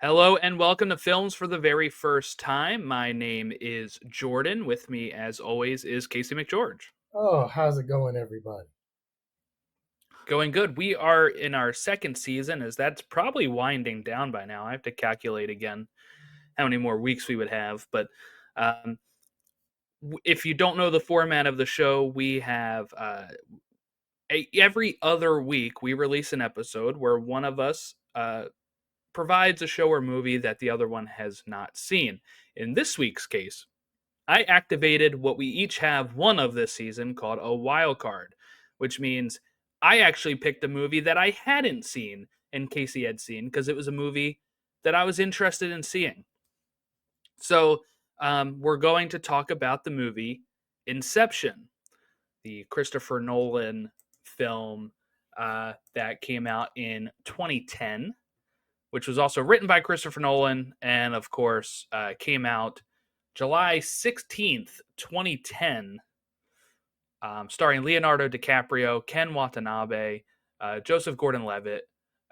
Hello and welcome to Films for the Very First Time. My name is Jordan. With me, as always, is Casey McGeorge. Oh, how's it going, everybody? Going good. We are in our second season, as that's probably winding down by now. I have to calculate again how many more weeks we would have. But um, if you don't know the format of the show, we have every other week we release an episode where one of us provides a show or movie that the other one has not seen. In this week's case, I activated what we each have one of this season called a wild card, which means I actually picked a movie that I hadn't seen and Casey had seen because it was a movie that I was interested in seeing. So we're going to talk about the movie Inception, the Christopher Nolan film that came out in 2010, which was also written by Christopher Nolan and, of course, came out July 16th, 2010, starring Leonardo DiCaprio, Ken Watanabe, Joseph Gordon-Levitt,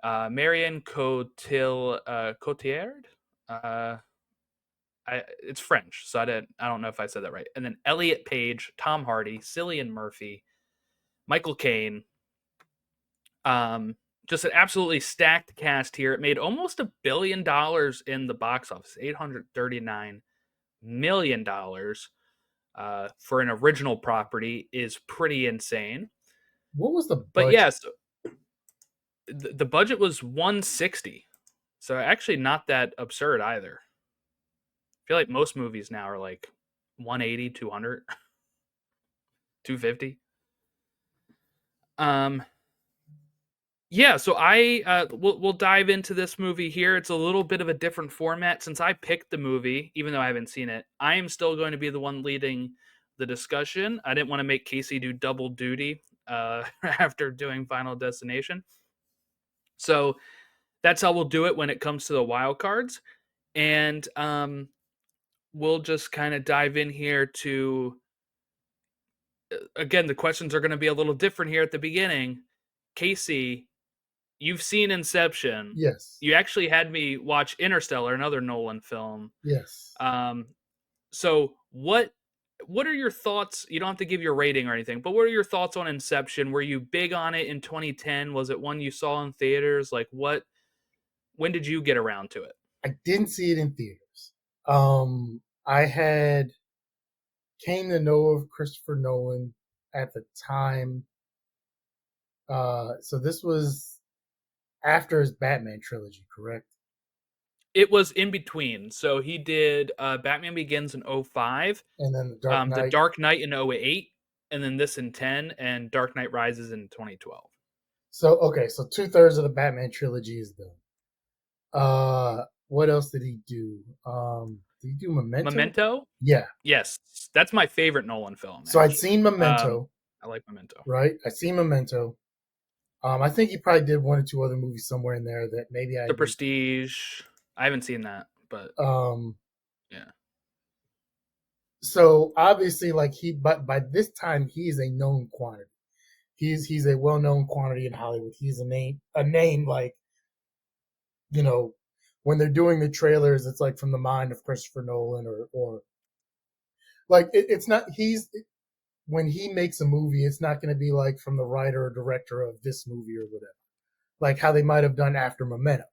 Marion Cotillard. Uh, it's French, so I don't know if I said that right. And then Elliot Page, Tom Hardy, Cillian Murphy, Michael Caine. Um, just an absolutely stacked cast here. It made almost $1 billion in the box office, $839 million for an original property is pretty insane. What was the But budget? yes, the budget was 160, so actually not that absurd either. I feel like most movies now are like 180, 200, 250. Um, yeah, so we'll dive into this movie here. It's a little bit of a different format since I picked the movie, even though I haven't seen it. I am still going to be the one leading the discussion. I didn't want to make Casey do double duty after doing Final Destination, so that's how we'll do it when it comes to the wild cards, and we'll just kind of dive in here to again. The questions are going to be a little different here at the beginning. Casey, you've seen Inception. Yes, You actually had me watch Interstellar, another Nolan film. yes. Um, so what are your thoughts? You don't have to give your rating or anything, but what are your thoughts on Inception? Were you big on it in 2010? Was it one you saw in theaters? Like what? When did you get around to it? I didn't see it in theaters. I had came to know of Christopher Nolan at the time. So this was after his Batman trilogy, correct? It was in between. So he did Batman Begins in '05, And then the Dark The Knight. Dark Knight in '08, and then this in 10, and Dark Knight Rises in 2012. So okay, so 2/3 of the Batman trilogy is done. What else did he do? Did he do Memento? Memento? Yeah. Yes, that's my favorite Nolan film, So I'd actually. seen Memento, I like Memento. right? I seen Memento. I think he probably did one or two other movies somewhere in there that maybe I The did. Prestige. I haven't seen that, but Um, yeah. so obviously, like but by this time, he's a known quantity. He's a well known quantity in Hollywood. He's a name like you know when they're doing the trailers, it's like from the mind of Christopher Nolan or like it's not when he makes a movie, it's not going to be like from the writer or director of this movie or whatever. Like how they might have done after Memento,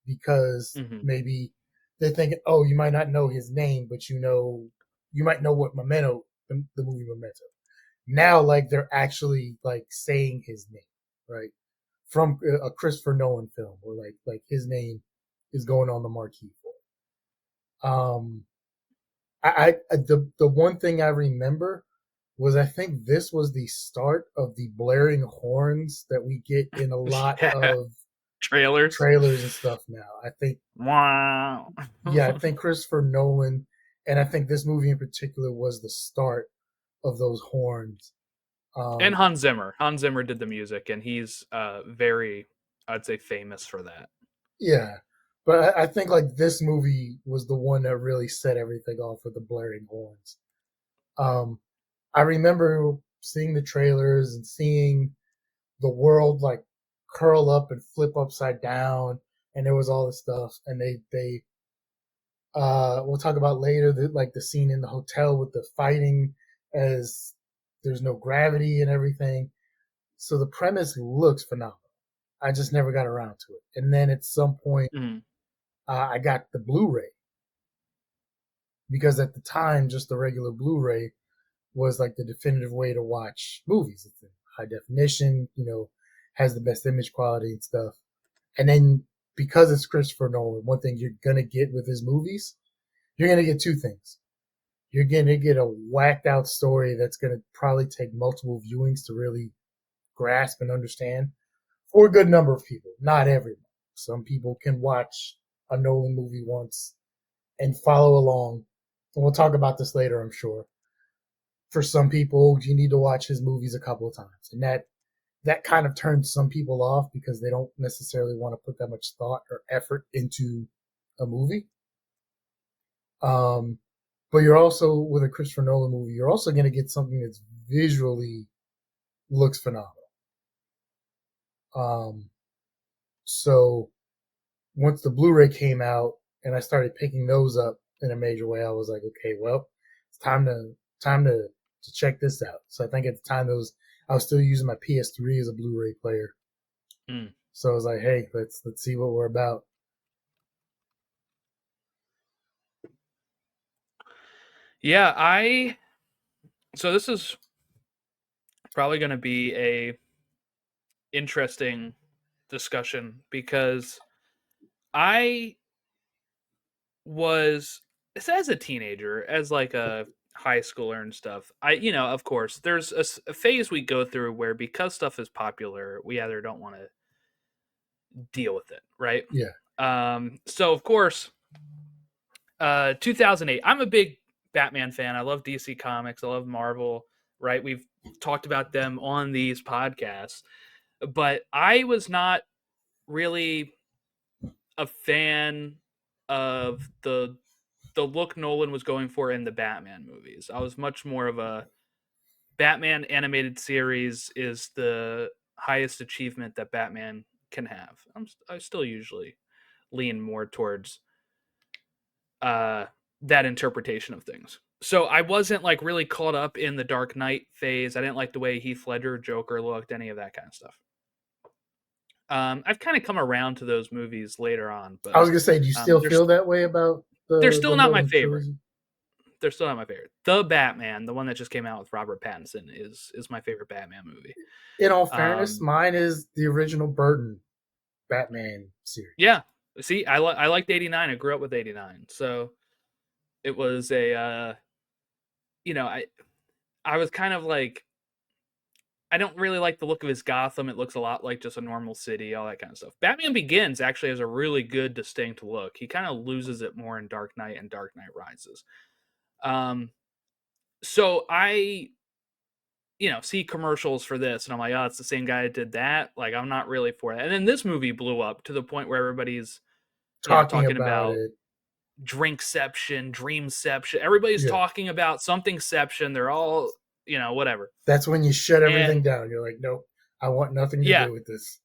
because Hmm. maybe they're thinking, oh, you might not know his name, but you might know what Memento, the movie Memento. Now, like they're actually like saying his name, right, from a Christopher Nolan film, or like his name is going on the marquee for it. The one thing I remember was I think this was the start of the blaring horns that we get in a lot Yeah. of Trailers. trailers and stuff now. I think Wow. Yeah, I think Christopher Nolan, and I think this movie in particular was the start of those horns. And Um, Hans Zimmer. Hans Zimmer did the music, and he's very, I'd say, famous for that. yeah, but I think like this movie was the one that really set everything off with the blaring horns. Um, I remember seeing the trailers and seeing the world like curl up and flip upside down, and there was all this stuff, and they we'll talk about later like the scene in the hotel with the fighting as there's no gravity and everything. So the premise looks phenomenal. I just never got around to it. And then at some point, Mm. I got the Blu-ray because at the time, just the regular Blu-ray was like the definitive way to watch movies. It's in high definition, has the best image quality and stuff. And then because it's Christopher Nolan, one thing you're gonna get with his movies, you're gonna get two things. You're gonna get a whacked out story that's gonna probably take multiple viewings to really grasp and understand for a good number of people. Not everyone. Some people can watch a Nolan movie once and follow along. And we'll talk about this later, I'm sure. For some people, you need to watch his movies a couple of times. And that kind of turns some people off because they don't necessarily want to put that much thought or effort into a movie. But you're also, with a Christopher Nolan movie, you're also going to get something that's visually looks phenomenal. So once the Blu-ray came out and I started picking those up in a major way, I was like, okay, well, it's time to check this out. So I think at the time I was still using my PS3 as a Blu-ray player. Mm. So I was like, hey, let's see what we're about. Yeah, so this is probably going to be a interesting discussion because I was as a teenager, as like a high schooler and stuff. Of course, there's a phase we go through where because stuff is popular, we either don't want to deal with it, right? Yeah. So of course, 2008. I'm a big Batman fan. I love DC Comics. I love Marvel. Right? We've talked about them on these podcasts, but I was not really a fan of the look Nolan was going for in the Batman movies. I was much more of a Batman animated series is the highest achievement that Batman can have. I still usually lean more towards uh, that interpretation of things. So I wasn't like really caught up in the Dark Knight phase. I didn't like the way Heath Ledger Joker looked, any of that kind of stuff. I've kind of come around to those movies later on, I but was gonna say, do you still they're feel that way about they're the still not my Nolan favorite. trilogy? They're still not my favorite. The Batman, the one that just came out with Robert Pattinson, is my favorite Batman movie. In all fairness, Um, mine is the original Burton Batman series. yeah. See, I liked '89. I grew up with '89, so it was a you know I was kind of like I don't really like the look of his Gotham. It looks a lot like just a normal city, all that kind of stuff. Batman Begins actually has a really good, distinct look. He kind of loses it more in Dark Knight and Dark Knight Rises. Um, so I, see commercials for this, and I'm like, oh, it's the same guy that did that. Like, I'm not really for that. And then this movie blew up to the point where everybody's, Talking talking about about it, Drinkception, Dreamception. Everybody's yeah. talking about somethingception. They're all, whatever. That's when you shut everything And down. You're like, nope, I want nothing to yeah, do with this.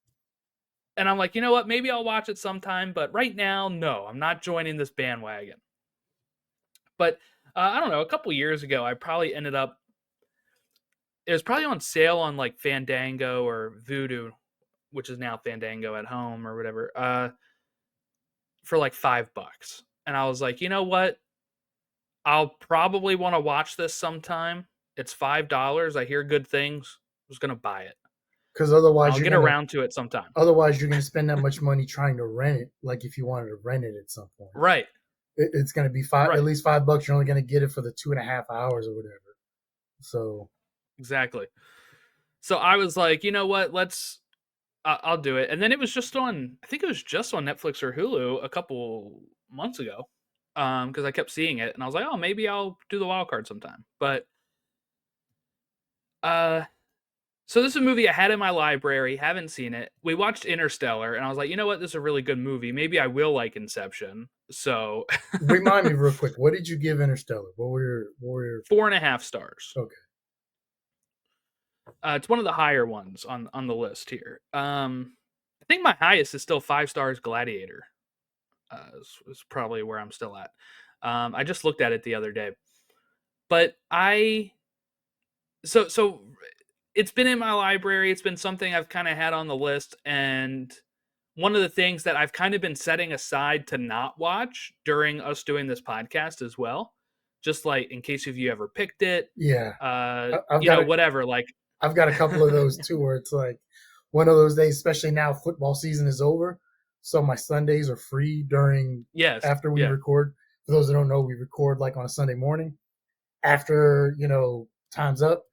and I'm like, you know what? Maybe I'll watch it sometime, but right now, no, I'm not joining this bandwagon. But I don't know. A couple years ago, I probably ended up. It was probably on sale on like Fandango or Voodoo, which is now Fandango at home or whatever, for like $5. And I was like, you know what? I'll probably want to watch this sometime. It's $5. I hear good things. I was gonna buy it, Because and I'll get around to it sometime. otherwise you're gonna spend that much money trying to rent it. Like if you wanted to rent it at some point, Right, it's gonna be five at right, least $5. You're only gonna get it for the 2.5 hours or whatever. So exactly. So I was like, you know what? I'll do it. And then it was just on. I think it was just on Netflix or Hulu a couple months ago, because I kept seeing it, and I was like, oh, maybe I'll do the wild card sometime. But uh, so this is a movie I had in my library, haven't seen it. We watched Interstellar, and I was like, you know what? This is a really good movie. Maybe I will like Inception. So remind me real quick, what did you give Interstellar? What were your 4.5 stars. okay? It's one of the higher ones on the list here. think my highest is still 5 stars Gladiator. Is probably where I'm still at. I just looked at it the other day, but so it's been in my library. It's been something I've kind of had on the list, and one of the things that I've kind of been setting aside to not watch during us doing this podcast as well, just like in case if you ever picked it, Yeah, I've got a whatever. Like, I've got a couple of those too, where it's like one of those days, especially now football season is over, so my Sundays are free during yes, after we yeah, record. For those that don't know, we record like on a Sunday morning after time's up,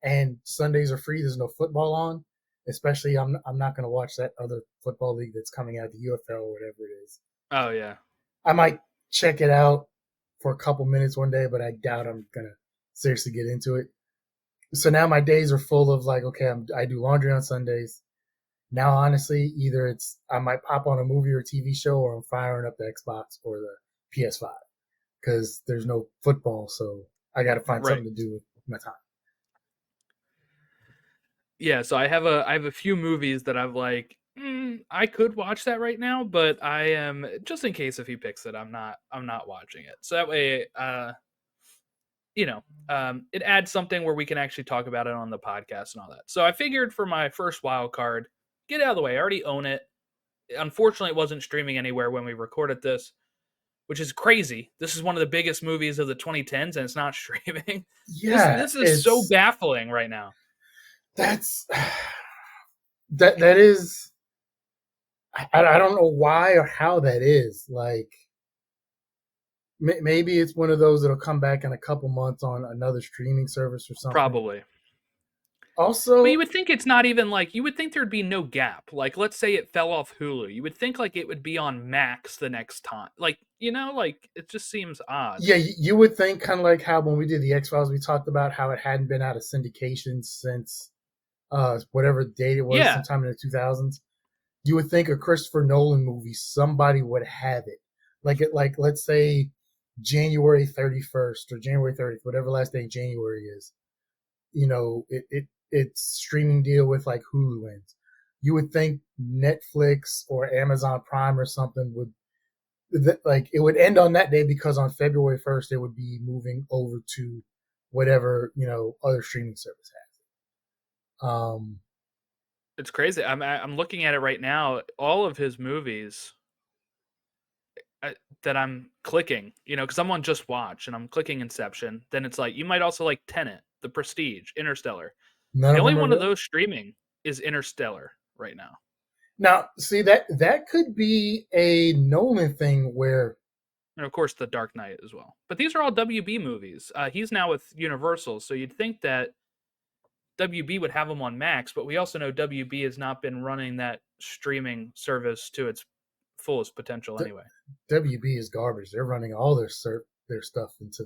and Sundays are free. There's no football on. Especially, I'm not going to watch that other football league that's coming out, the UFL or whatever it is. oh yeah, I might check it out for a couple minutes one day, but I doubt I'm gonna seriously get into it. So now my days are full of like, okay, I do laundry on Sundays. Now, honestly, either it's I might pop on a movie or a TV show, or I'm firing up the Xbox or the PS5 because there's no football, so I got to find right. something to do with my time. Yeah, so I have a few movies that I've like. I could watch that right now, but I am just in case if he picks it, I'm not watching it. So that way, it adds something where we can actually talk about it on the podcast and all that. So I figured for my first wild card, get out of the way. I already own it. Unfortunately, it wasn't streaming anywhere when we recorded this, which is crazy. This is one of the biggest movies of the 2010s, and it's not streaming. This Yeah, this is so it's baffling right now. that's that is I don't know why or how that is. Like maybe it's one of those that'll come back in a couple months on another streaming service or something. Probably. But you Also, would think it's not even like you would think there'd be no gap. Like let's say it fell off Hulu. You would think like it would be on Max the next time. Like, like it just seems odd. yeah, you would think kind of like how when we did the X Files, we talked about how it hadn't been out of syndication since whatever date it was, Yeah. sometime in the 2000s. You would think a Christopher Nolan movie, somebody would have it. Like let's say January 31st or January 30th, whatever last day in January is. It's streaming deal with like Hulu ends. You would think Netflix or Amazon Prime or something would like it would end on that day because on February 1st it would be moving over to whatever other streaming service has. It's crazy. I'm looking at it right now. All of his movies that I'm clicking, because I'm on Just Watch and I'm clicking Inception. Then it's like you might also like Tenet, The Prestige, Interstellar. None The of only them are one of real. those streaming is Interstellar right now. Now, see that could be a Nolan thing where And of course, The Dark Knight as well. But these are all WB movies. He's now with Universal, so you'd think that WB would have them on Max, but we also know WB has not been running that streaming service to its fullest potential anyway. WB is garbage. They're running all their stuff into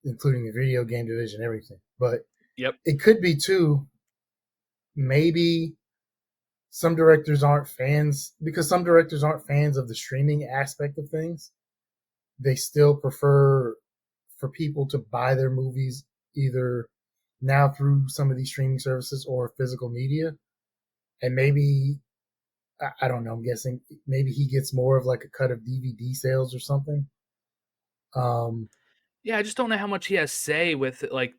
including the video game division, everything. But Yep. it could be too. Maybe some directors aren't fans because some directors aren't fans of the streaming aspect of things. They still prefer for people to buy their movies either now through some of these streaming services or physical media. And maybe I don't know. I'm guessing maybe he gets more of like a cut of DVD sales or something. Um, Yeah, I just don't know how much he has say with like,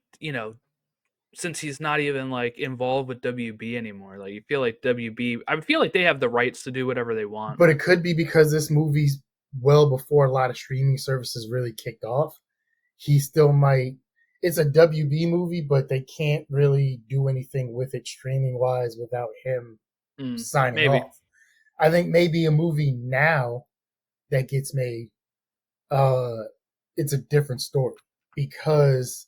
since he's not even like involved with WB anymore. Like you feel like WB I feel like they have the rights to do whatever they want. but it could be because this movie's well before a lot of streaming services really kicked off. He still might. It's a WB movie, but they can't really do anything with it streaming wise without him signing Maybe. off. I think maybe a movie now that gets made, uh, it's a different story because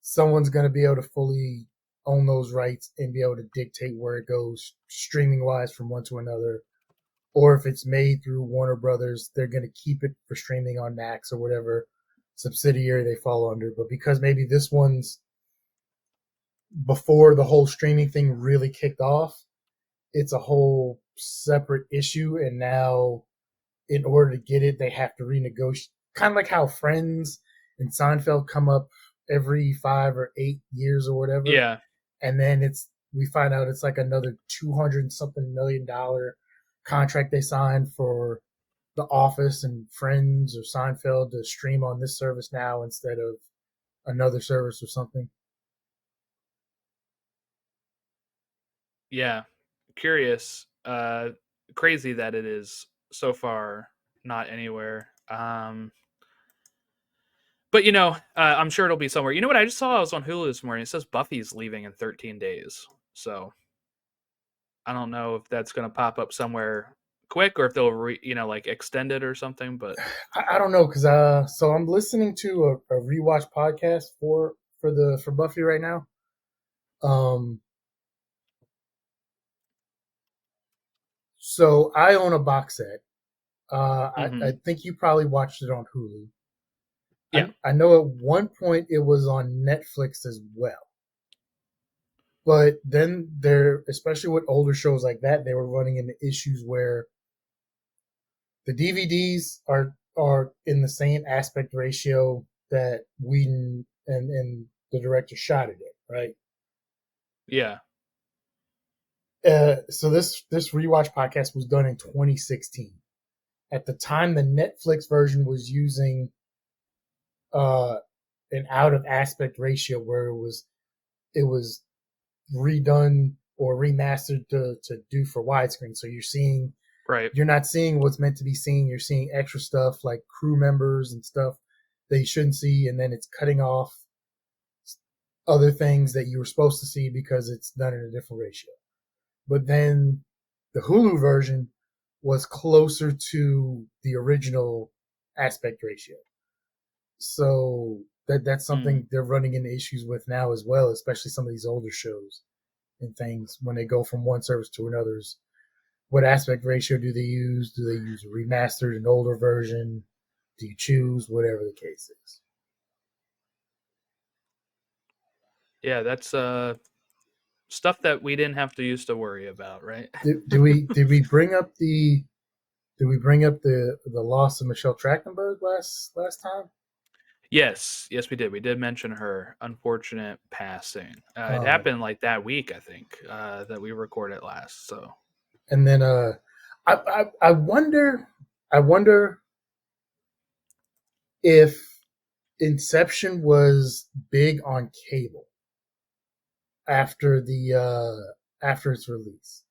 someone's going to be able to fully own those rights and be able to dictate where it goes streaming wise from one to another. Or if it's made through Warner Brothers, they're going to keep it for streaming on Max or whatever subsidiary they fall under. But because maybe this one's before the whole streaming thing really kicked off, it's a whole separate issue. And now, in order to get it, they have to renegotiate. Kind of like how Friends and Seinfeld come up every 5 or 8 years or whatever. Yeah. And then it's we find out it's like another 200 something $1 million contract they signed for The Office and Friends or Seinfeld to stream on this service now instead of another service or something. Yeah, curious. Crazy that it is so far not anywhere. But I'm sure it'll be somewhere. You know what? I just saw I was on Hulu this morning. It says Buffy's leaving in 13 days. So I don't know if that's going to pop up somewhere quick or if they'll like extend it or something. But I don't know because so I'm listening to a rewatch podcast for Buffy right now. Um, so I own a box set. I hmm think you probably watched it on Hulu. yeah, I know at one point it was on Netflix as well. But then there, especially with older shows like that, they were running into issues where the DVDs are in the same aspect ratio that Whedon and the director shot it in, right? yeah, So this rewatch podcast was done in 2016. At the time, the Netflix version was using uh, an out of aspect ratio where it was redone or remastered to do for widescreen. So right. you're not seeing what's meant to be seen. You're seeing extra stuff like crew members and stuff that you shouldn't see, and then it's cutting off other things that you were supposed to see because it's done in a different ratio. But then the Hulu version was closer to the original aspect ratio. So that's Mm. something they're running into issues with now as well, especially some of these older shows and things when they go from one service to another's. What aspect ratio do they use? Do they use a remastered, an older version? Do you choose whatever the case is? Yeah, that's stuff that we didn't have to use to worry about, right? Did we bring up the loss of Michelle Trachtenberg last time? Yes, yes, we did. We did mention her unfortunate passing. It Um, happened like that week, I think, that we recorded last. So, and then I wonder if Inception was big on cable after the after its release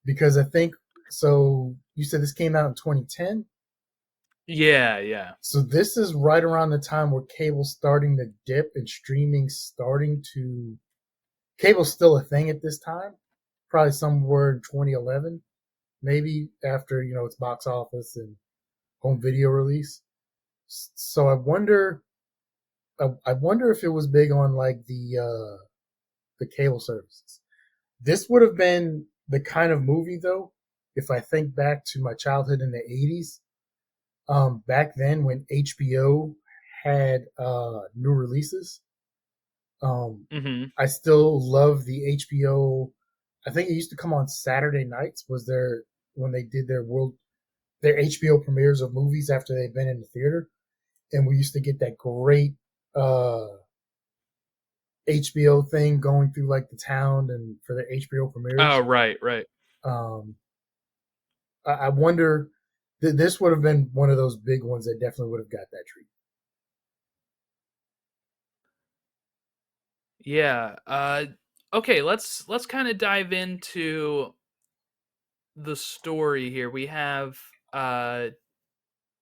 because I think so. You said this came out in 2010. yeah, yeah. So this is right around the time where cable's starting to dip and streaming starting to cable's still a thing at this time. Probably somewhere in 2011, maybe after its box office and home video release. So I wonder if it was big on like the cable services. This would have been the kind of movie though, if I think back to my childhood in the 80s. Back then when HBO had new releases, hmm I still love the HBO. I think it used to come on Saturday nights. Was there when they did their HBO premieres of movies after they'd been in the theater, and we used to get that great uh, HBO thing going through like the town and for their HBO Oh, premieres. right, right. Um, I wonder this would have been one of those big ones that definitely would have got that treat. Yeah. Okay, let's kind of dive into the story here. We have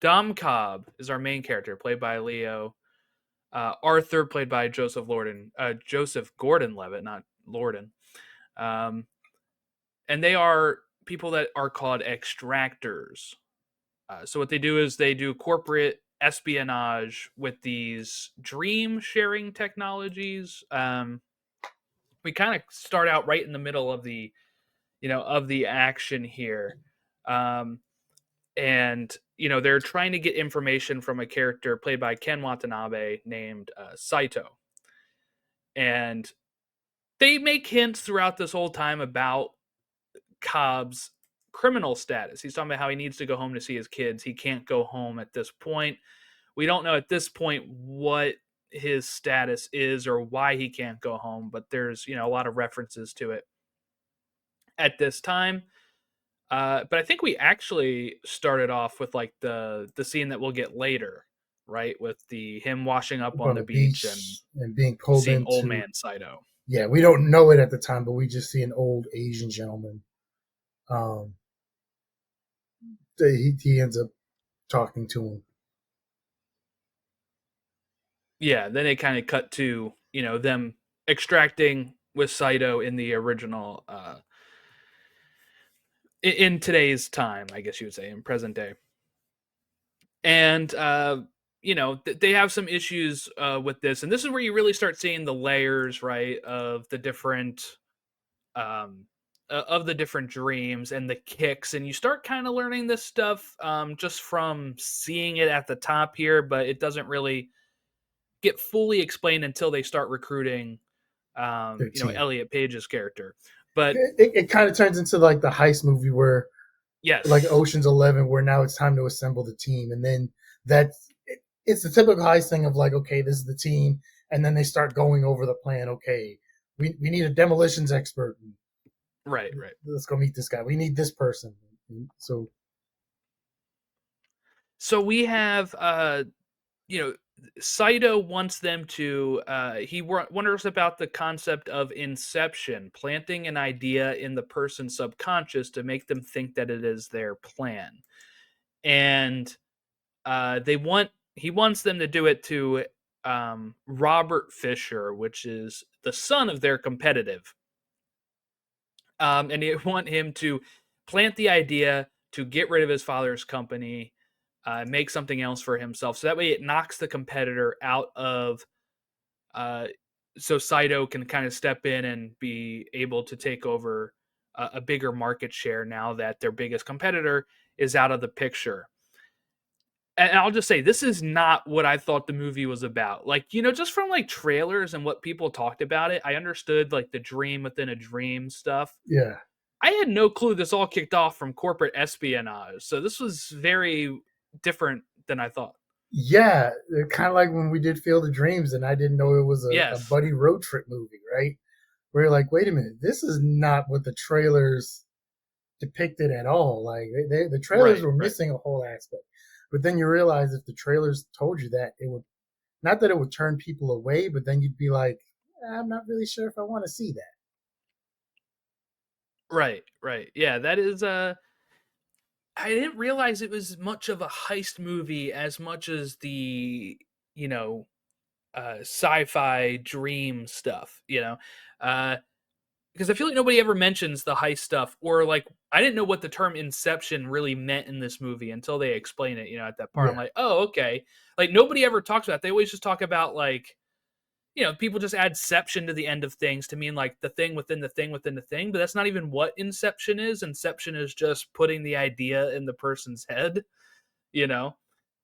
Dom Cobb is our main character, played by Leo. Arthur, played by Joseph Gordon-Levitt, not Lorden. Um, and they are people that are called extractors. So what they do is they do corporate espionage with these dream sharing technologies. We kind of start out right in the middle of the action here, um, and they're trying to get information from a character played by Ken Watanabe named Saito, and they make hints throughout this whole time about Cobb's criminal status. He's talking about how he needs to go home to see his kids. He can't go home at this point. We don't know at this point what his status is or why he can't go home, but there's a lot of references to it. at this time. But I think we actually started off with like the scene that we'll get later, right? With the him washing up Up on on the the beach and beach and being pulled seeing old into, man Saito. yeah, we don't know it at the time, but we just see an old Asian gentleman. Um, he ends up talking to him. Yeah, then it kind of cut to, you know, them extracting with Saito in the original in today's time, I guess you would say, in present day. And you know, they have some issues with this, and this is where you really start seeing the layers, right, um of the different dreams and the kicks, and you start kind of learning this stuff just from seeing it at the top here, but it doesn't really get fully explained until they start recruiting Their you know, team. Elliot Page's character. But It kind of turns into like the heist movie where, like yes, Ocean's 11, where now it's time to assemble the team, and then that's it's the typical heist thing of like, okay, this is the team, and then they start going over the plan. Okay, we need a demolitions expert. right, right. Let's go meet this guy. We need this person. So So we have you know, Saito wants them to wonders about the concept of inception, planting an idea in the person's subconscious to make them think that it is their plan. And they want he wants them to do it to Robert Fisher, which is the son of their competitive. And they want him to plant the idea to get rid of his father's company, make something else for himself. So that way it knocks the competitor out of uh, so Saito can kind of step in and be able to take over a bigger market share now that their biggest competitor is out of the picture. And I'll just say this is not what I thought the movie was about. Like, you know, just from like trailers and what people talked about it, I understood like the dream within a dream stuff. yeah, I had no clue this all kicked off from corporate espionage. So this was very different than I thought. yeah, kind of like when we did Field of Dreams, and I didn't know it was a Yes. buddy road trip movie, right? Where you're like, wait a minute, this is not what the trailers depicted at all. Like the trailers Right, were right. missing a whole aspect. But then you realize if the trailers told you that, it would not that it would turn people away, but then you'd be like, I'm not really sure if I want to see that. Right, right. Yeah, that is I didn't realize it was much of a heist movie as much as the, you know, sci-fi dream stuff, you know. Uh because I feel like nobody ever mentions the heist stuff, or like I didn't know what the term inception really meant in this movie until they explain it, you know, at that part. I'm Yeah. like, "Oh, okay." Like nobody ever talks about it. They always just talk about like, you know, people just add "ception" to the end of things to mean like the thing within the thing within the thing, but that's not even what inception is. Inception is just putting the idea in the person's head, you know.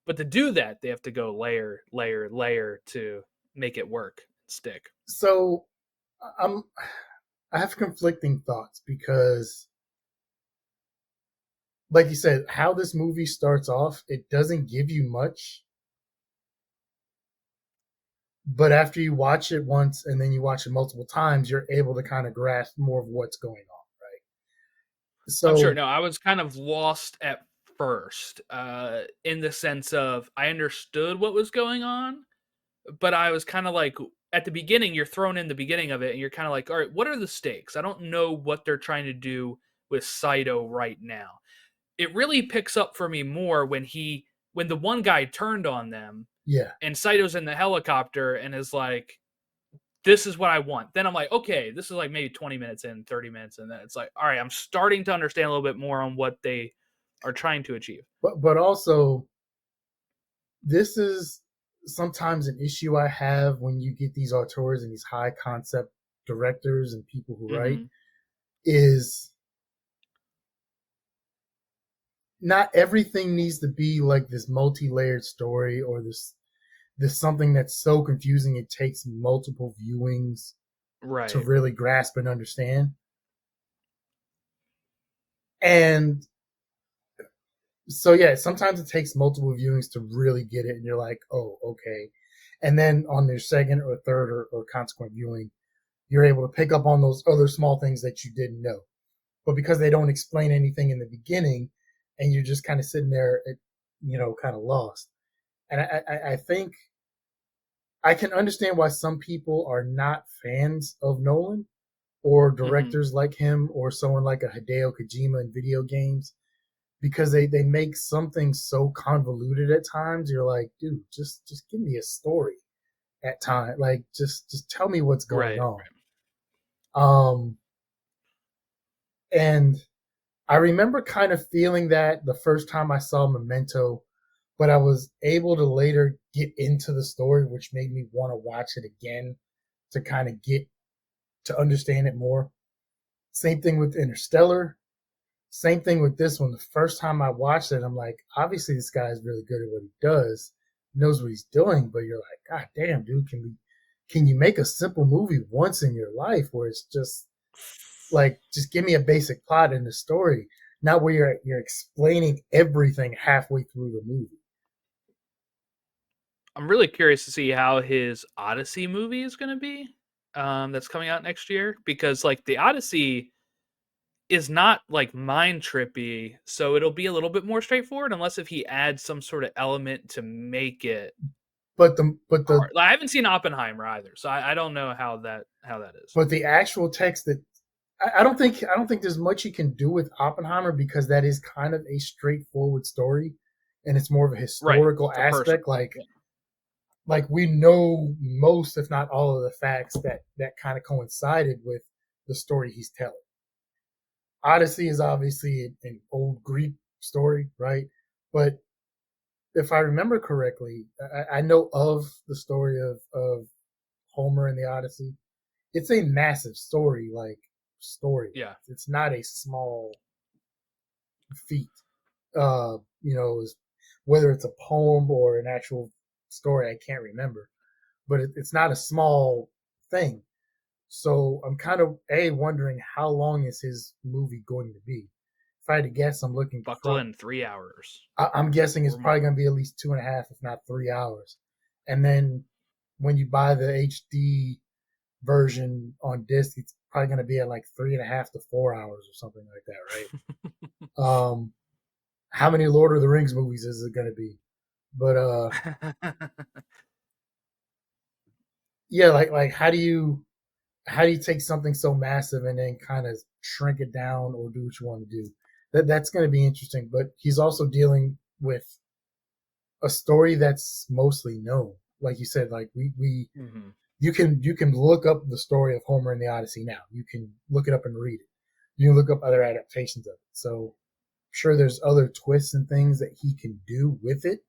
But to do that, they have to go layer, layer, layer to make it work, stick. So I'm I have conflicting thoughts because like you said, how this movie starts off, it doesn't give you much. But after you watch it once and then you watch it multiple times, you're able to kind of grasp more of what's going on, right? I'm sure. So No, I was kind of lost at first, in the sense of I understood what was going on, but I was kind of like at the beginning, you're thrown in the beginning of it, and you're kind of like, all right, what are the stakes? I don't know what they're trying to do with Saito right now. It really picks up for me more when the one guy turned on them, yeah. and Saito's in the helicopter and is like, this is what I want. Then I'm like, okay, this is like maybe 20 minutes in, 30 minutes, and then it's like, all right, I'm starting to understand a little bit more on what they are trying to achieve. But also this is sometimes an issue I have when you get these auteurs and these high concept directors and people who write Hmm. is not everything needs to be like this multi-layered story or this something that's so confusing it takes multiple viewings to Right. really grasp and understand. And so yeah, sometimes it takes multiple viewings to really get it and you're like, oh, okay. And then on your second or third or consequent viewing, you're able to pick up on those other small things that you didn't know. but because they don't explain anything in the beginning, and you're just kind of sitting there, kind of lost. And I think I can understand why some people are not fans of Nolan or Hmm. directors like him or someone like a Hideo Kojima in video games because they make something so convoluted at times. You're like, dude, just give me a story at time. Like just tell me what's going Right. on. Um and I remember kind of feeling that the first time I saw Memento, but I was able to later get into the story, which made me want to watch it again to kind of get to understand it more. Same thing with Interstellar. Same thing with this one. The first time I watched it, I'm like, obviously this guy is really good at what he does, knows what he's doing, but you're like, God damn, dude, can you make a simple movie once in your life where it's just like just give me a basic plot in the story, not where you're explaining everything halfway through the movie. I'm really curious to see how his Odyssey movie is going to be. That's coming out next year because like the Odyssey is not like mind trippy, so it'll be a little bit more straightforward unless if he adds some sort of element to make it But the hard. Like, I haven't seen Oppenheimer either, so I don't know how that is. but the actual text that I don't think there's much you can do with Oppenheimer because that is kind of a straightforward story, and it's more of a Right, historical it's a person. aspect. Like Yeah. like we know most, if not all, of the facts that kind of coincided with the story he's telling. Odyssey is obviously an old Greek story, right? But if I remember correctly, I know of the story of Homer and the Odyssey. It's a massive story, like story Yeah. wise. It's not a small feat. Whether it's a poem or an actual story, I can't remember. But it's not a small thing. So I'm kind of wondering how long is his movie going to be. If I had to guess, Buckle in 3 hours I'm guessing it's or more. probably going to be at least 2.5, if not 3 hours. And then when you buy the HD version on disc, it's probably going to be at like 3.5 to 4 hours or something like that, right? How many Lord of the Rings movies is it going to be? But yeah, like how do you take something so massive and then kind of shrink it down or do what you want to do? That's going to be interesting. But he's also dealing with a story that's mostly known. Like you said, like we Hmm. you can look up the story of Homer and the Odyssey now. You can look it up and read it. You can look up other adaptations of it. So I'm sure there's other twists and things that he can do with it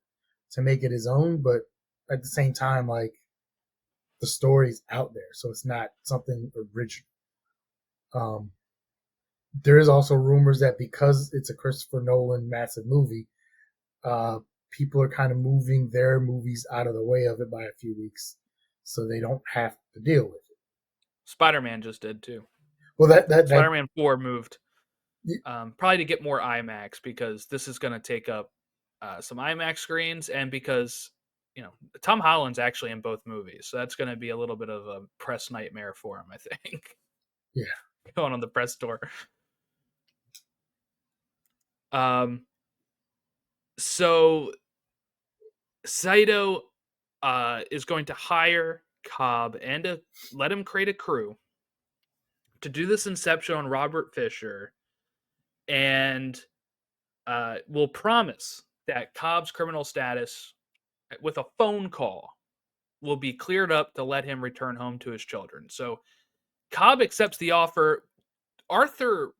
to make it his own, but at the same time, like the story's out there, so it's not something original. Um, there is also rumors that because it's a Christopher Nolan massive movie, uh, people are kind of moving their movies out of the way of it by a few weeks, so they don't have to deal with it. Spider-Man just did too. Well, that Spider-Man 4 moved probably to get more IMAX because this is going to take up some IMAX screens, and because Tom Holland's actually in both movies, so that's going to be a little bit of a press nightmare for him, I think, yeah. going on the press tour. Um, so Saito is going to hire Cobb and let him create a crew to do this Inception on Robert Fisher, and will promise that Cobb's criminal status with a phone call will be cleared up to let him return home to his children. So Cobb accepts the offer. Arthur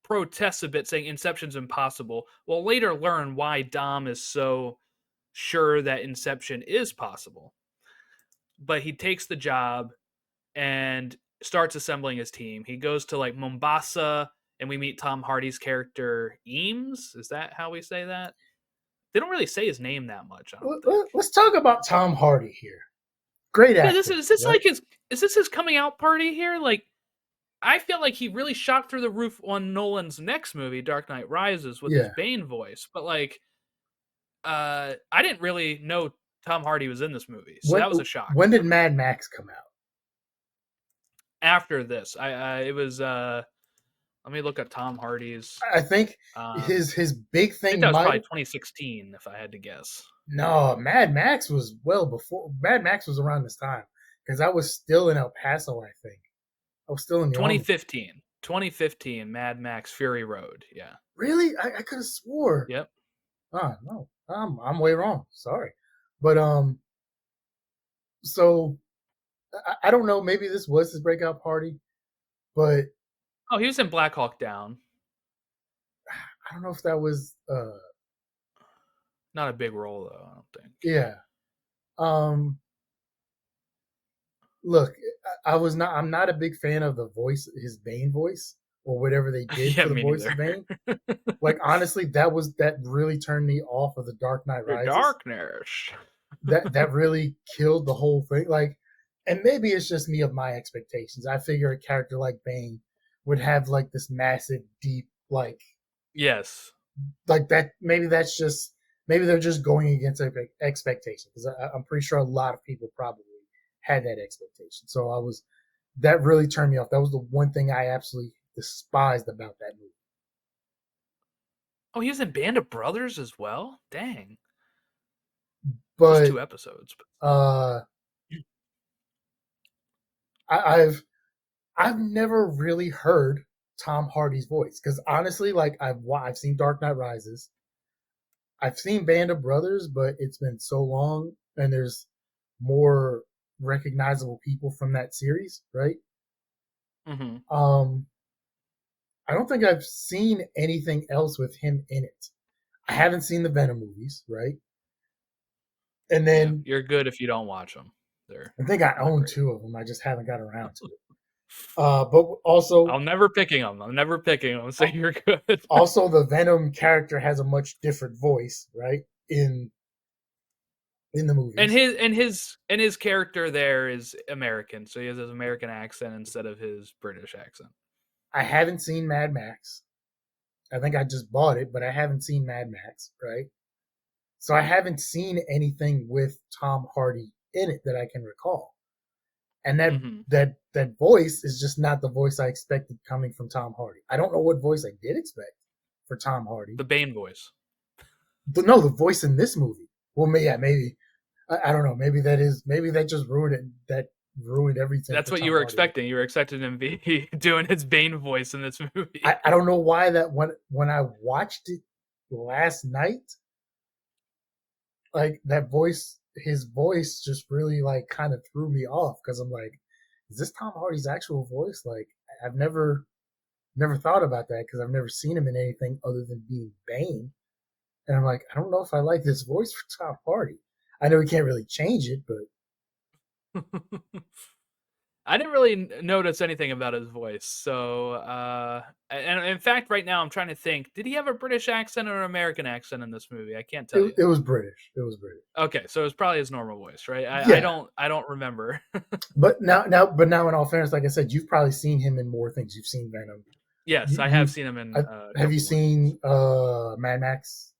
protests a bit, saying Inception's impossible. We'll later learn why Dom is so sure that Inception is possible. But he takes the job and starts assembling his team. He goes to like Mombasa, and we meet Tom Hardy's character Eames. Is that how we say that? They don't really say his name that much, I don't think. Let's talk about Tom Hardy here. Great Yeah, actor, is this right? like his coming out party here? Like, I feel like he really shot through the roof on Nolan's next movie, Dark Knight Rises, with his Yeah. Bane voice. But like, I didn't really know Tom Hardy was in this movie, so When that was a shock when did for me. Mad Max come out? After this, I it was Let me look at Tom Hardy's. I think I his big think thing that was might probably 2016, if I had to guess. no, Mad Max was well before. Mad Max was around this time because I was still in El Paso. I think I was still in the army. 2015. 2015, Mad Max Fury Road. Yeah. Really, I could have swore. Yep. No, I'm way wrong. Sorry, but so I don't know. Maybe this was his breakout party, but Oh, he was in Black Hawk Down. I don't know if that was. Not a big role though, I don't think. Yeah. Um. Look, I was not. I'm not a big fan of the voice, his Bane voice, or whatever they did Yeah, for the me voice of neither. Bane. Like honestly, that really turned me off of the Dark Knight The Rises. darkness. That really killed the whole thing. Like, and maybe it's just me of my expectations. I figure a character like Bane would have like this massive, deep, Yes. like that. Maybe that's just maybe they're just going against expectations because I'm pretty sure a lot of people probably had that expectation. So I was that really turned me off. That was the one thing I absolutely despised about that movie. Oh, he was in Band of Brothers as well? Dang. Just But 2 episodes. uh, I've never really heard Tom Hardy's voice because honestly, like I've seen Dark Knight Rises, I've seen Band of Brothers, but it's been so long, and there's more recognizable people from that series, right? Mm-hmm. Um, I don't think I've seen anything else with him in it. I haven't seen the Venom movies, right? And Yeah, then you're good if you don't watch them. They're I think I not own great. two of them. I just haven't got around to it. But also, I'm never picking them. I'm never picking them. So you're good. also the Venom character has a much different voice, right? In the and movies. his character there is American, so he has his American accent instead of his British accent. I haven't seen Mad Max. I think I just bought it, but I haven't seen Mad Max, right? So I haven't seen anything with Tom Hardy in it that I can recall. And Mm-hmm. that voice is just not the voice I expected coming from Tom Hardy. I don't know what voice I did expect for Tom Hardy. The Bane voice. But no, the voice in this movie. Well, yeah, maybe I don't know. Maybe that just ruined it. That ruined everything That's for what you Tom were Hardy. expecting. You were expecting him to be doing his Bane voice in this movie. I don't know why that when I watched it last night, like that voice, his voice just really like kind of threw me off because I'm like, is this Tom Hardy's actual voice? Like I've never thought about that because I've never seen him in anything other than being Bane. And I'm like, I don't know if I like this voice for Tom Hardy. I know he can't really change it, but I didn't really notice anything about his voice. So, and in fact, right now I'm trying to think: did he have a British accent or an American accent in this movie? I can't tell you. it was British. It was British. Okay, so it's probably his normal voice, right? Yeah, I don't remember. but now, in all fairness, like I said, you've probably seen him in more things. You've seen Venom. Yes, I have You've seen him in a have you couple more things. seen Mad Max?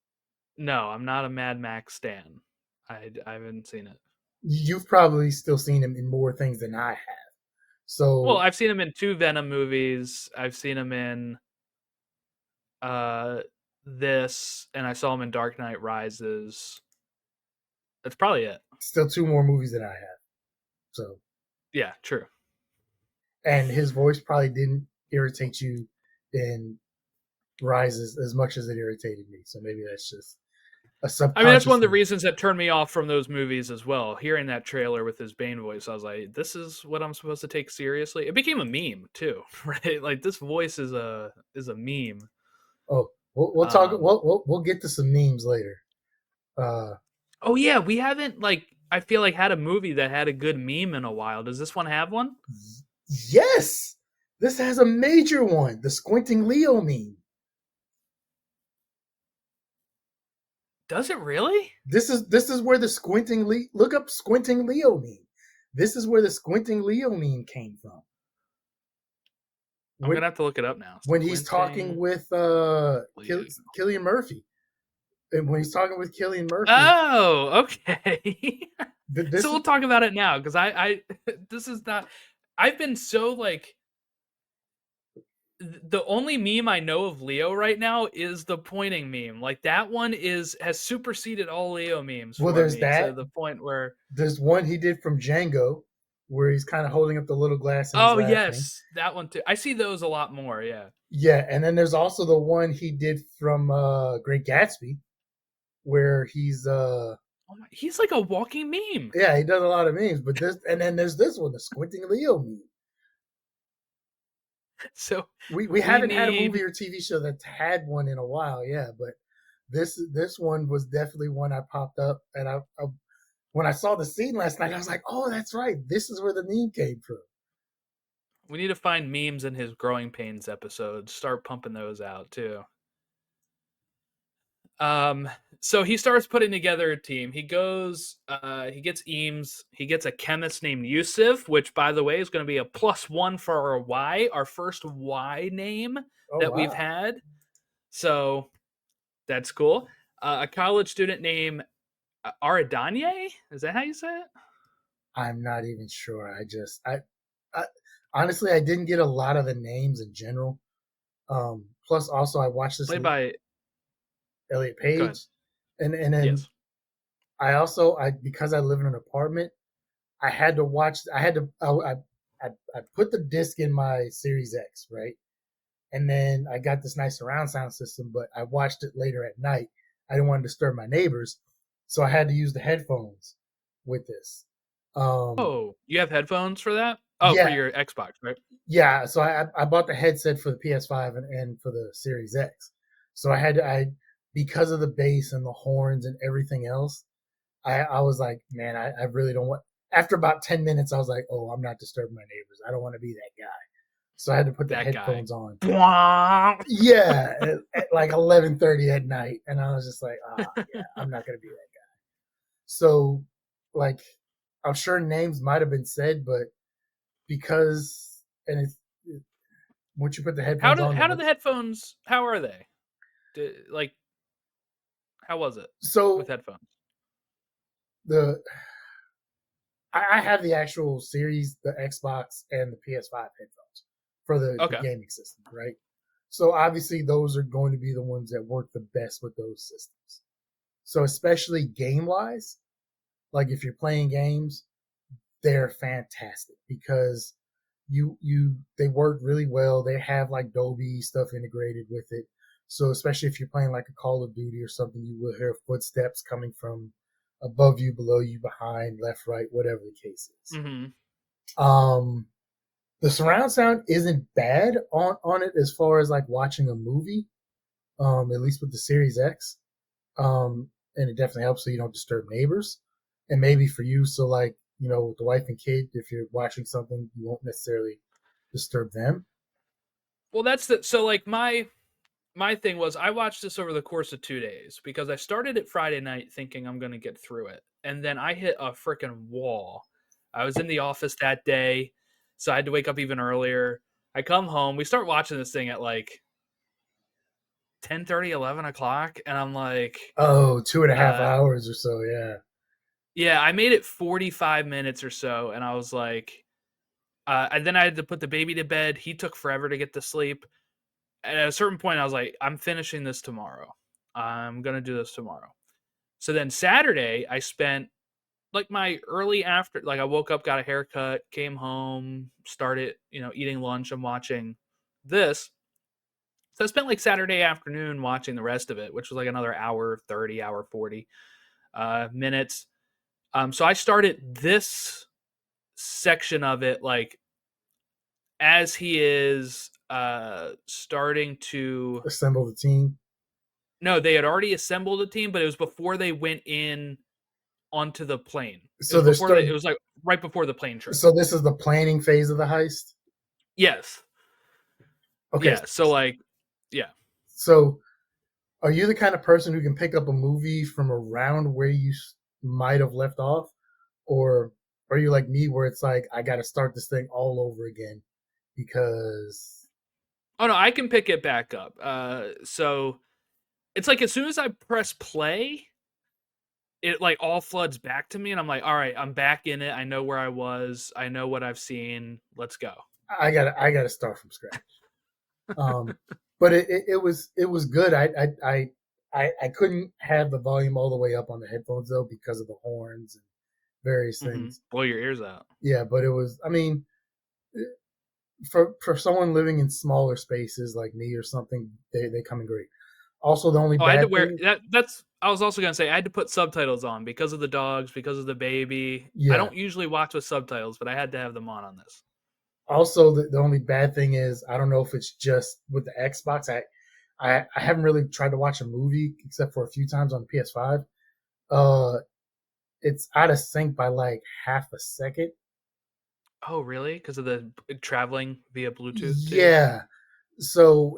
No, I'm not a Mad Max stan. I haven't seen it. You've probably still seen him in more things than I have. Well, So I've seen him in 2 Venom movies. I've seen him in uh this, and I saw him in Dark Knight Rises. That's probably it. still two more movies than I have. So Yeah, true. and his voice probably didn't irritate you in Rises as much as it irritated me. So maybe that's just a I mean, that's one subconscious of the thing. reasons that turned me off from those movies as well. Hearing that trailer with his Bane voice, I was like, "This is what I'm supposed to take seriously." It became a meme too, right? Like this voice is a meme. Oh, we'll talk. Um, We'll get to some memes later. Uh, oh yeah, we haven't like I feel like had a movie that had a good meme in a while. Does this one have one? yes, this has a major one. The squinting Leo meme. Does it really? This is where the squinting look up squinting Leo meme. This is where the squinting Leo meme came from. I'm When gonna have to look it up now. when he's talking Squinting with Leo. Killian Murphy, and when he's talking with Killian Murphy, Oh, okay. this So we'll talk about it now because I this is not. I've been so like the only meme I know of Leo right now is the pointing meme. Like that one has superseded all Leo memes Well, for there's me to that. the point where There's one he did from Django where he's kind of holding up the little glass and he's oh laughing. yes, that one too. I see those a lot more. Yeah. Yeah, and then there's also the one he did from Great Gatsby where he's Oh my, he's like a walking meme. yeah, he does a lot of memes, but this and then there's this one, the squinting Leo meme. So We we haven't had a need movie or TV show that's had one in a while, yeah, but this one was definitely one I popped up and I when I saw the scene last night, I was like, "Oh, that's right. This is where the meme came from." we need to find memes in his growing pains episodes. Start pumping those out too. Um, so he starts putting together a team. He goes, he gets Eames, he gets a chemist named Yusuf, which by the way is going to be a +1 for our Y, our first Y name Oh that we've wow, had. So that's cool. A college student named Aradanye. Is that how you say it? I'm not even sure. I honestly I didn't get a lot of the names in general. Plus, also I watched this Played by. Elliot Go ahead. Page, and then Yes. I because I live in an apartment, I had to watch. I had to. I put the disc in my Series X, right, and then I got this nice surround sound system, but I watched it later at night. I didn't want to disturb my neighbors, so I had to use the headphones with this. Um, Oh, you have headphones for that? Oh, for yeah, your Xbox, right? yeah. So I bought the headset for the PS5 and for the Series X. So I because of the bass and the horns and everything else, I was like, man, I really don't want. After about 10 minutes, I was like, oh, I'm not disturbing my neighbors. I don't want to be that guy. So I had to put the That guy. headphones on. Bwah! Yeah, at like 11:30 at night, and I was just like, yeah, I'm not gonna be that guy. So, like, I'm sure names might have been said, but because and it's once you put the headphones on, How do the headphones? How are they? Like, how was it with so headphones? the I have the actual series, the Xbox and the PS5 headphones for the Okay. gaming system, right? So obviously those are going to be the ones that work the best with those systems. So especially game wise, like if you're playing games, they're fantastic because you they work really well. They have like Dolby stuff integrated with it. So especially if you're playing like a Call of Duty or something, you will hear footsteps coming from above you, below you, behind, left, right, whatever the case is. Mm-hmm. Um, the surround sound isn't bad on it as far as like watching a movie. At least with the Series X. And it definitely helps so you don't disturb neighbors. And maybe for you, so like with the wife and kid, if you're watching something, you won't necessarily disturb them. Well, that's the so like my thing was I watched this over the course of 2 days because I started it Friday night thinking I'm going to get through it, and then I hit a freaking wall. I was in the office that day, so I had to wake up even earlier. I come home, we start watching this thing at like 10:30, 11 o'clock, and I'm like, Oh, 2.5 uh, hours or so, yeah. yeah, I made it 45 minutes or so, and I was like, and then I had to put the baby to bed. He took forever to get to sleep. And at a certain point, I was like, I'm finishing this tomorrow. I'm gonna do this tomorrow. So then Saturday, I spent like my early after, like I woke up, got a haircut, came home, started, eating lunch and watching this. So I spent like Saturday afternoon watching the rest of it, which was like another hour 30, hour 40 minutes. So I started this section of it like as he is starting to. Assemble the team. No, they had already assembled a team, but it was before they went in onto the plane. It So was they're before start. it was like right before the plane trip. So this is the planning phase of the heist. Yes. Okay. Yeah. So like, yeah. So are you the kind of person who can pick up a movie from around where you might have left off, or are you like me where it's like I got to start this thing all over again because Oh no, I can pick it back up. So it's like as soon as I press play, it like all floods back to me, and I'm like, all right, I'm back in it. I know where I was. I know what I've seen. Let's go. I got to start from scratch. Um, but it was good. I couldn't have the volume all the way up on the headphones though because of the horns and various things. Blow your ears out. Yeah, but it was. I mean, for someone living in smaller spaces like me or something, they come in great. Also, the only Oh, I had to bad wear thing, that. That's. I was also gonna say I had to put subtitles on because of the dogs, because of the baby. I yeah. don't usually watch with subtitles, but I had to have them on this. Also, the only bad thing is I don't know if it's just with the Xbox. I haven't really tried to watch a movie except for a few times on PS5. Uh, it's out of sync by like half a second. Oh, really? Because of the traveling via Bluetooth too. Yeah, so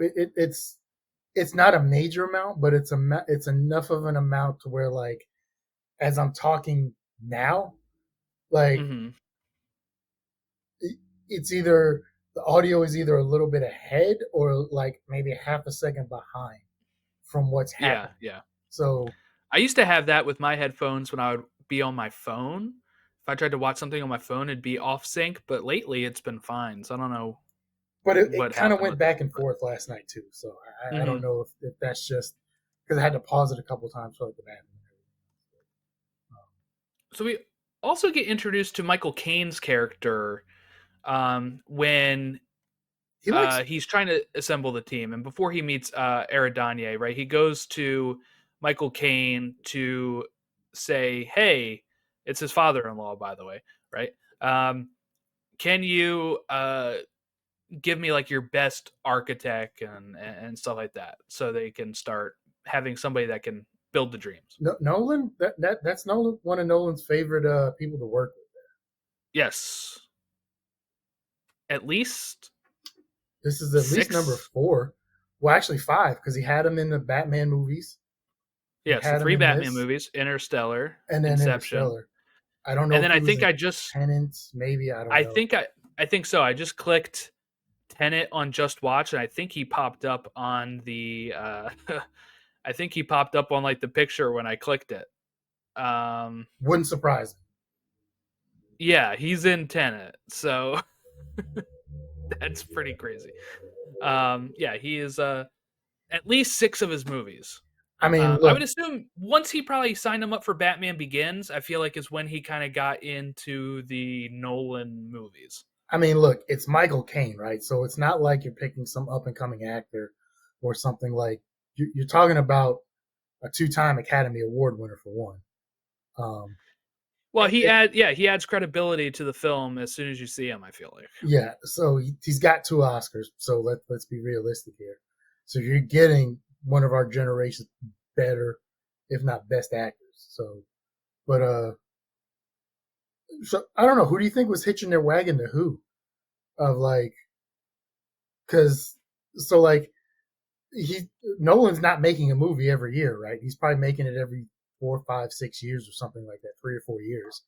it's not a major amount, but it's enough of an amount to where like as I'm talking now, like Mm-hmm. it's either the audio is either a little bit ahead or like maybe half a second behind from what's Yeah, happening. yeah. So, I used to have that with my headphones when I would be on my phone. If I tried to watch something on my phone, it'd be off sync. But lately, it's been fine. So I don't know but it what kind of happened went with it. back and But forth last night too. So I don't mhm. know if that's just because I had to pause it a couple times for like the bathroom. So we also get introduced to Michael Caine's character when He likes he's trying to assemble the team, and before he meets Eridanye, right? He goes to Michael Caine to say, "Hey, it's his father-in-law, by the way, right? Can you give me like your best architect and stuff like that, so they can start having somebody that can build the dreams." Nolan. That's Nolan, one of Nolan's favorite people to work with. Yes, at least This is at least number six. 4. Well, actually 5 because he had him in the Batman movies. He Yes, the had him three in Batman this, movies: Interstellar, and then Inception, Interstellar. I don't know and if then he I was think in I just Tenant. Maybe I don't I know. think I I think so. I just clicked Tenet on Just Watch, and I think he popped up on the. I think he popped up on like the picture when I clicked it. Um, Wouldn't surprise me. yeah, he's in Tenet, so that's pretty crazy. Yeah, he is at least six of his movies. I mean, I would look. assume once he probably signed him up for Batman Begins, I feel like is when he kind of got into the Nolan movies. I mean, look. It's Michael Caine, right? So it's not like you're picking some up and coming actor or something like you're talking about a 2-time Academy Award winner for one. Um, Well, it, it, he adds credibility to the film as soon as you see him. I feel like. yeah. So he's got 2 Oscars. So let's be realistic here. So you're getting one of our generation's better, if not best actors. So, but so I don't know. Who do you think was hitching their wagon to who? Of like, because so like he Nolan's not making a movie every year, right? He's probably making it every 4, 5, 6 years or something like that, 3 or 4 years.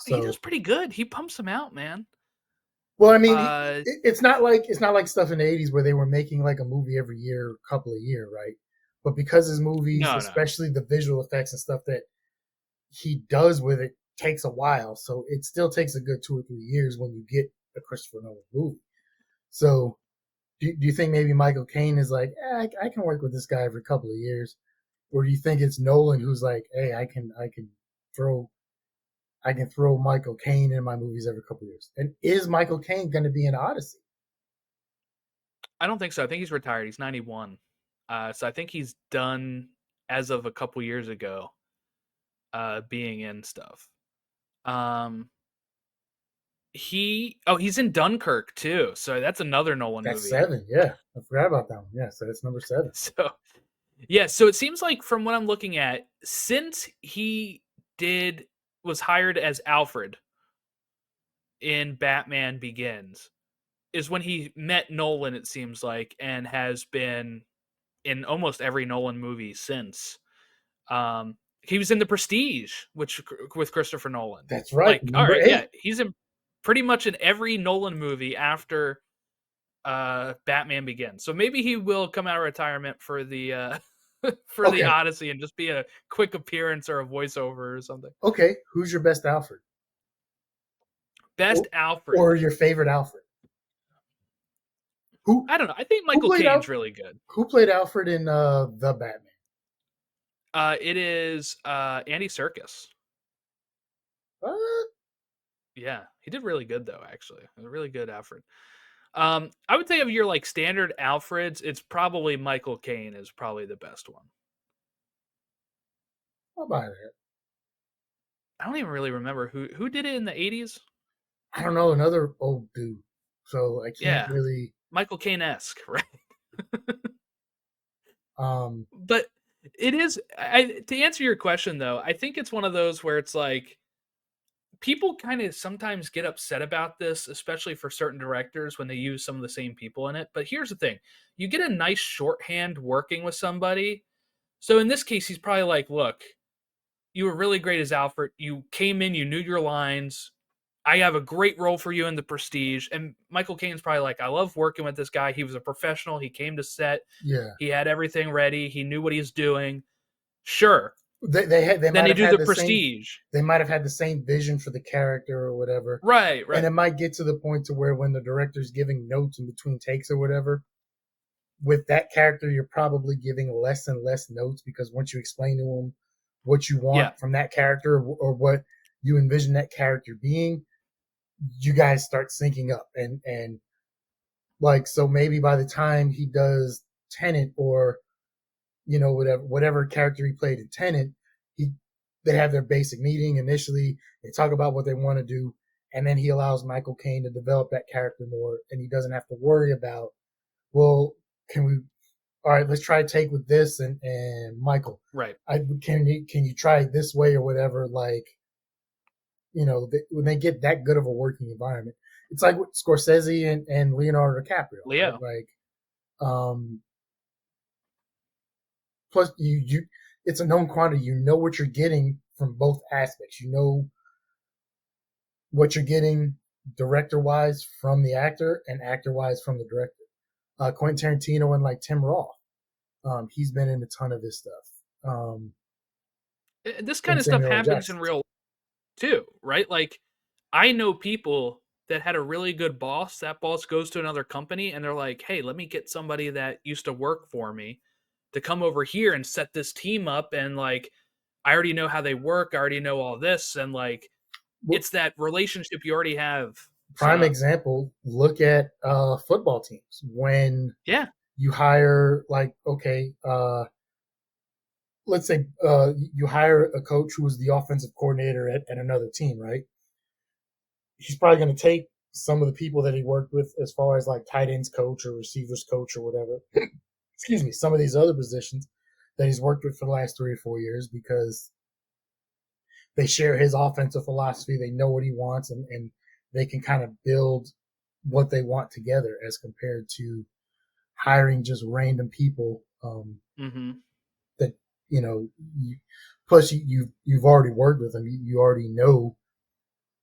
He does So, pretty good. He pumps them out, man. well, I mean, Uh, it's not like stuff in the '80s where they were making like a movie every year, couple of year, right? But because his movies, no, no. especially the visual effects and stuff that he does with it, takes a while. So it still takes a good 2 or 3 years when you get a Christopher Nolan movie. So do you think maybe Michael Caine is like, I can work with this guy for a couple of years, or do you think it's Nolan who's like, hey, throw I can throw Michael Caine in my movies every couple of years? And is Michael Caine going to be in Odyssey? I don't think so. I think he's retired. He's 91. So I think he's done as of a couple years ago, being in stuff. Um, he's in Dunkirk too. So that's another Nolan That's movie. 7. Yeah, I forgot about that one. Yeah, so that's number 7. So yeah, so it seems like from what I'm looking at, since he did was hired as Alfred in Batman Begins, is when he met Nolan. It seems like, and has been in almost every Nolan movie since. He was in The Prestige, which with Christopher Nolan. That's right, Like, all number right, yeah, 8. he's in pretty much in every Nolan movie after Batman Begins. So maybe he will come out of retirement for the for the Okay, Odyssey and just be a quick appearance or a voiceover or something. okay. Who's your best Alfred, Best or, Alfred. or your favorite Alfred? Who I don't know. I think who Michael played Caine's out? really good. Who played Alfred in the Batman? It is Andy Serkis. Uh, Yeah, he did really good though. Actually, a really good Alfred. I would say of your like standard Alfreds, it's probably Michael Caine is probably the best one. I'll buy that. I don't even really remember who did it in the 80s. I don't know, another old dude, so I can't Yeah, really. Michael Caine esque, right? Um, But it is. To answer your question though, I think it's one of those where it's like people kind of sometimes get upset about this, especially for certain directors when they use some of the same people in it. But here's the thing: you get a nice shorthand working with somebody. So in this case, he's probably like, "Look, you were really great as Alfred. You came in, you knew your lines. I have a great role for you in the Prestige." And Michael Caine's probably like, "I love working with this guy. He was a professional. He came to set. yeah, He had everything ready. He knew what he was doing." Sure. they Then might you have do had the the same. Prestige. They might have had the same vision for the character or whatever, Right, and right. it might get to the point to where when the director's giving notes in between takes or whatever, with that character, you're probably giving less and less notes because once you explain to them what you Yeah, want from that character or what you envision that character being, you guys start syncing up and like so maybe by the time he does Tenant or whatever character he played in Tenant, he they have their basic meeting initially. They talk about what they want to do, and then he allows Michael Caine to develop that character more, and he doesn't have to worry about well, can we all right, let's try a take with this and Michael. right. Can you try it this way or whatever? Like when they get that good of a working environment, it's like with Scorsese and Leonardo DiCaprio, right? Leo. Like, plus it's a known quantity. You know what you're getting from both aspects. You know what you're getting director wise from the actor and actor wise from the director. Quentin Tarantino and like Tim Roth. He's been in a ton of this stuff. This kind And of stuff Samuel L. happens in Jackson. real life too, right? Like I know people that had a really good boss. That boss goes to another company and they're like, "Hey, let me get somebody that used to work for me to come over here and set this team up." And like, I already know how they work. I already know all this. And like, Well, it's that relationship you already have set prime up. example, look at football teams. When Yeah. you hire, like, okay, let's say you hire a coach who was the offensive coordinator at another team, right? He's probably going to take some of the people that he worked with as far as like tight ends coach or receivers coach or whatever. Excuse me, some of these other positions that he's worked with for the last 3 or 4 years because they share his offensive philosophy. They know what he wants, and they can kind of build what they want together as compared to hiring just random people Mm-hmm. that you know. You, plus, you've already worked with them. You already know.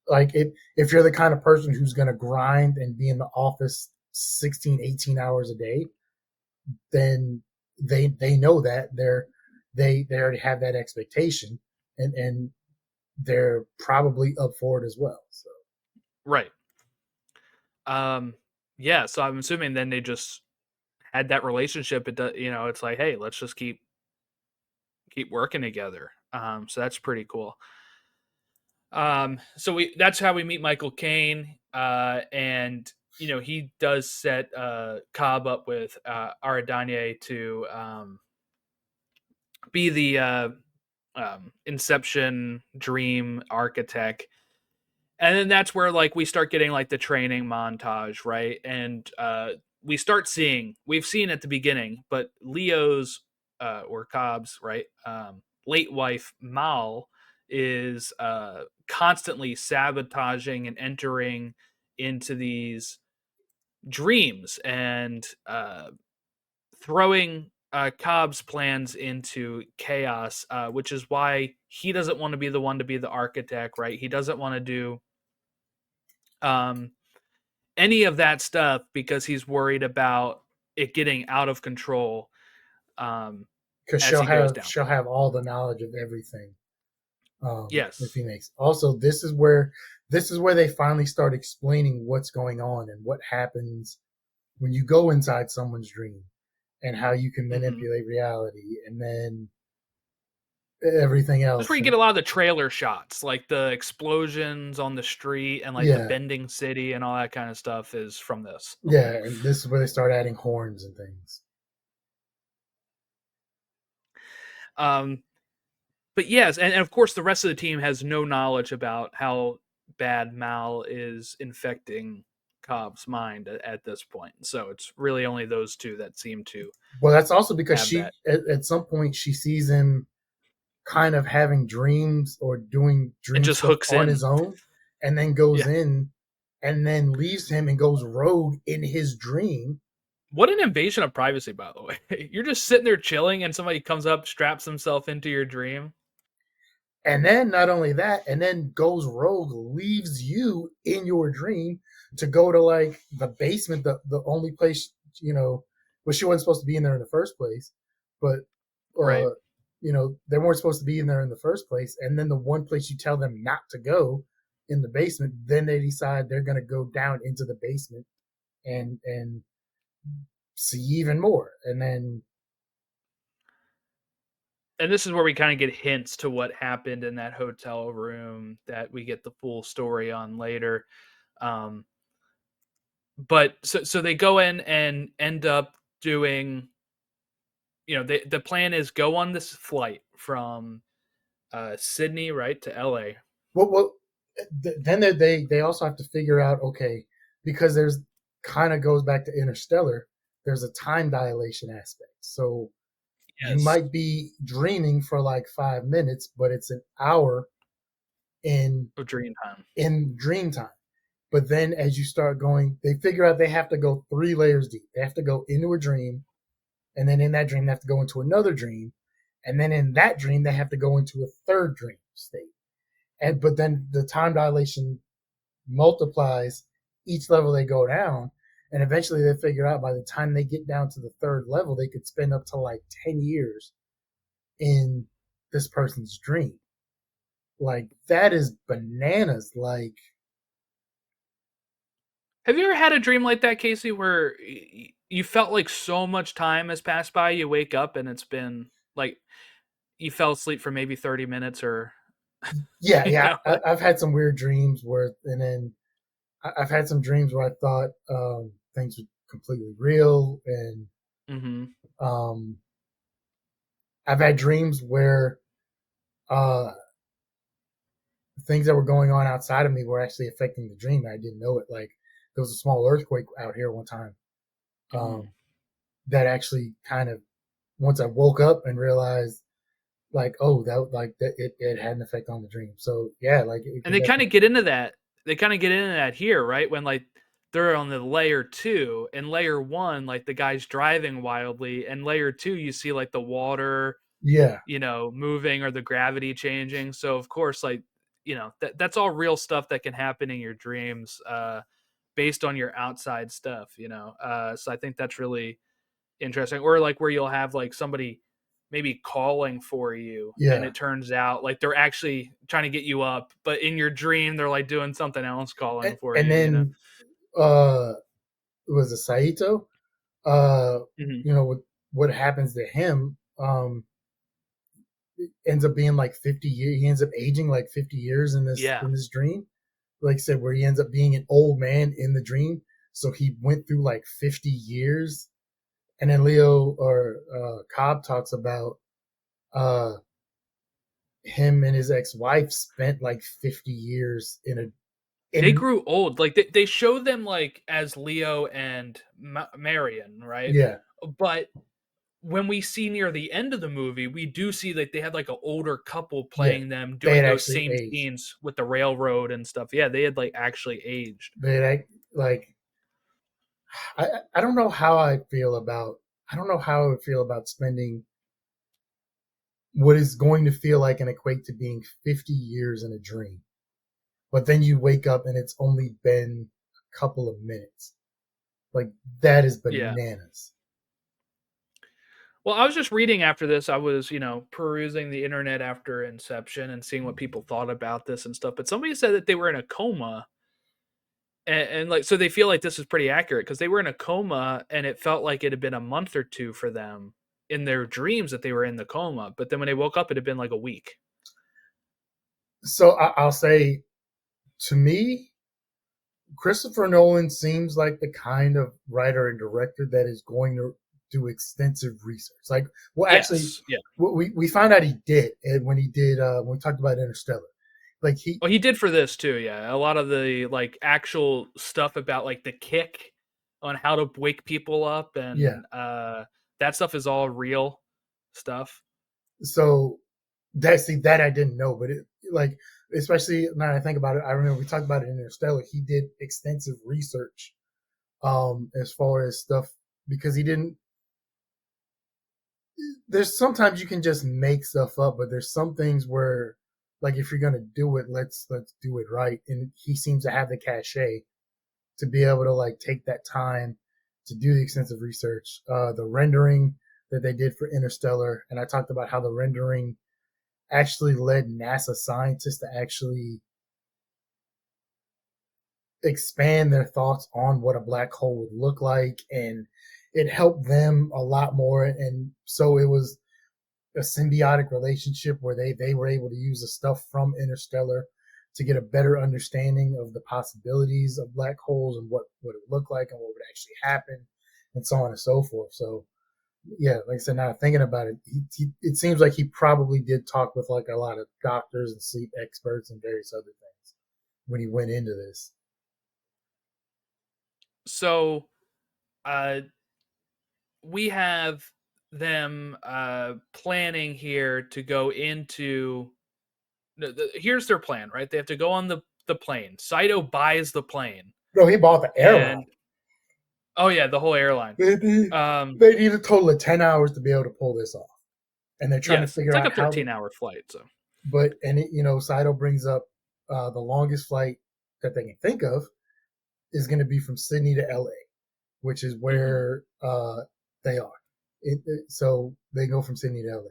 Like if you're the kind of person who's going to grind and be in the office 16, 18 hours a day, then they know that they already have that expectation, and they're probably up for it as well. So Right. Um, yeah. So I'm assuming then they just had that relationship. It does, it's like, hey, let's just keep working together. So that's pretty cool. So that's how we meet Michael Caine, and he does set Cobb up with Aradanye to be the Inception dream architect, and then that's where like we start getting like the training montage, right? And we've seen at the beginning, but Leo's or Cobb's right late wife Mal is constantly sabotaging and entering into these dreams and throwing Cobb's plans into chaos, which is why he doesn't want to be the one to be the architect, right? He doesn't want to do um, any of that stuff because he's worried about it getting out of control um, because as she'll he goes have down. she'll have all the knowledge of everything if Yes. he makes. Also, this is where they finally start explaining what's going on and what happens when you go inside someone's dream and how you can Hmm. manipulate reality and then everything That's where else. you get a lot of the trailer shots, like the explosions on the street and like the Yeah, bending city and all that kind of stuff is from this. yeah, and this is where they start adding horns and things. um, but yes, and of course the rest of the team has no knowledge about how bad Mal is infecting Cobb's mind at this point. So it's really only those two that seem to Well, that's also because have she that. at some point she sees him kind of having dreams or doing It dream just stuff hooks on in. his own, and then goes Yeah. in and then leaves him and goes rogue in his dream. What an invasion of privacy, by the way. You're just sitting there chilling and somebody comes up, straps himself into your dream. And then not only that, and then goes rogue, leaves you in your dream to go to like the basement, the only place, you know, well, she wasn't supposed to be in there in the first place, but Right. uh, they weren't supposed to be in there in the first place. And then the one place you tell them not to go in the basement, then they decide they're gonna go down into the basement and see even more. And then And this is where we kind of get hints to what happened in that hotel room that we get the full story on later. Um, but so they go in and end up doing, the plan is go on this flight from Sydney, right, to LA. what then they also have to figure out, okay, because there's kind of goes back to Interstellar. There's a time dilation aspect, so you Yes. might be dreaming for like 5 minutes, but it's an hour in Of dream time. dream time. But then as you start going, they figure out they have to go 3 layers deep. They have to go into a dream, and then in that dream they have to go into another dream, and then in that dream they have to go into a third dream state. And but then the time dilation multiplies each level they go down, and eventually they figure out by the time they get down to the third level they could spend up to like 10 years in this person's dream. Like that is bananas. Like Have you ever had a dream like that, Casey, where you felt like so much time has passed by, you wake up and it's been like you fell asleep for maybe 30 minutes or, yeah, you yeah, know, like, I've had some weird dreams where, and then I've had some dreams where I thought things were completely real, and mhm. um, I've had dreams where uh, things that were going on outside of me were actually affecting the dream. I didn't know it. Like there was a small earthquake out here one time Mm. um, that actually kind of, once I woke up and realized like, oh, that like that it had an effect on the dream. So yeah, like it And can they kinda definitely. get into that. They kinda get into that here, right? When, like, they're on the layer 2. In layer 1, like, the guy's driving wildly, and layer 2, you see, like, the water, Yeah, moving or the gravity changing. So, of course, like, that's all real stuff that can happen in your dreams, based on your outside stuff. So I think that's really interesting. Or, like, where you'll have, like, somebody maybe calling for you, and yeah, it turns out, like, they're actually trying to get you up, but in your dream, they're, like, doing something else calling for and you. then uh, it was a Saito. Uh, Mhm. what happens to him? Ends up being like 50 years. He ends up aging like 50 years Yeah. in this dream. Like I said, where he ends up being an old man in the dream. So he went through like 50 years, and then Leo or Cobb talks about uh, him and his ex-wife spent like 50 years in a They in grew old. Like, they show them, like, as Leo and Marion, right? yeah, But when we see near the end of the movie, we do see like they had like an older couple yeah. playing them They doing had those actually same aged. scenes with the railroad and stuff. Yeah, they had like actually aged. They had like I don't know how I feel about I don't know how I would feel about spending what is going to feel like and equate to being 50 years in a dream. But then you wake up and it's only been a couple of minutes. Like that is Yeah. bananas. Well, I was just reading after this. I was, perusing the internet after Inception and seeing what people thought about this and stuff. But somebody said that they were in a coma and like so they feel like this is pretty accurate because they were in a coma and it felt like it had been a month or two for them in their dreams that they were in the coma, but then when they woke up, it had been like a week. So I'll say, to me, Christopher Nolan seems like the kind of writer and director that is going to do extensive research. Like, well, actually, Yes, yeah. we found out he did when he did when we talked about Interstellar. Like Well, he did for this too. Yeah, a lot of the like actual stuff about like the kick on how to wake people up, yeah. and that stuff is all real stuff. So that I didn't know, but it like especially now that I think about it, I remember we talked about it in Interstellar. He did extensive research as far as stuff because he didn't. There's sometimes you can just make stuff up, but there's some things where, like, if you're gonna do it, let's do it right. And he seems to have the cachet to be able to like take that time to do the extensive research. The rendering that they did for Interstellar, and I talked about how the rendering actually led NASA scientists to actually expand their thoughts on what a black hole would look like, and it helped them a lot more. And so it was a symbiotic relationship where they were able to use the stuff from Interstellar to get a better understanding of the possibilities of black holes and what it would look like and what would actually happen and so on and so forth. So yeah, like I said, now thinking about it, it seems like he probably did talk with like a lot of doctors and sleep experts and various other things when he went into this. So, uh, we have them planning here to go into. Here's their plan, right? They have to go on the plane. Saito buys the plane, No, he bought the airline. and oh yeah, the whole airline. They need, Um, they need a total of 10 hours to be able to pull this off. And they're trying to yes, figure it's like out a how 13-hour flight. So, but, and it, Saito brings up the longest flight that they can think of is going to be from Sydney to LA, which is mhm. where they are. So they go from Sydney to LA.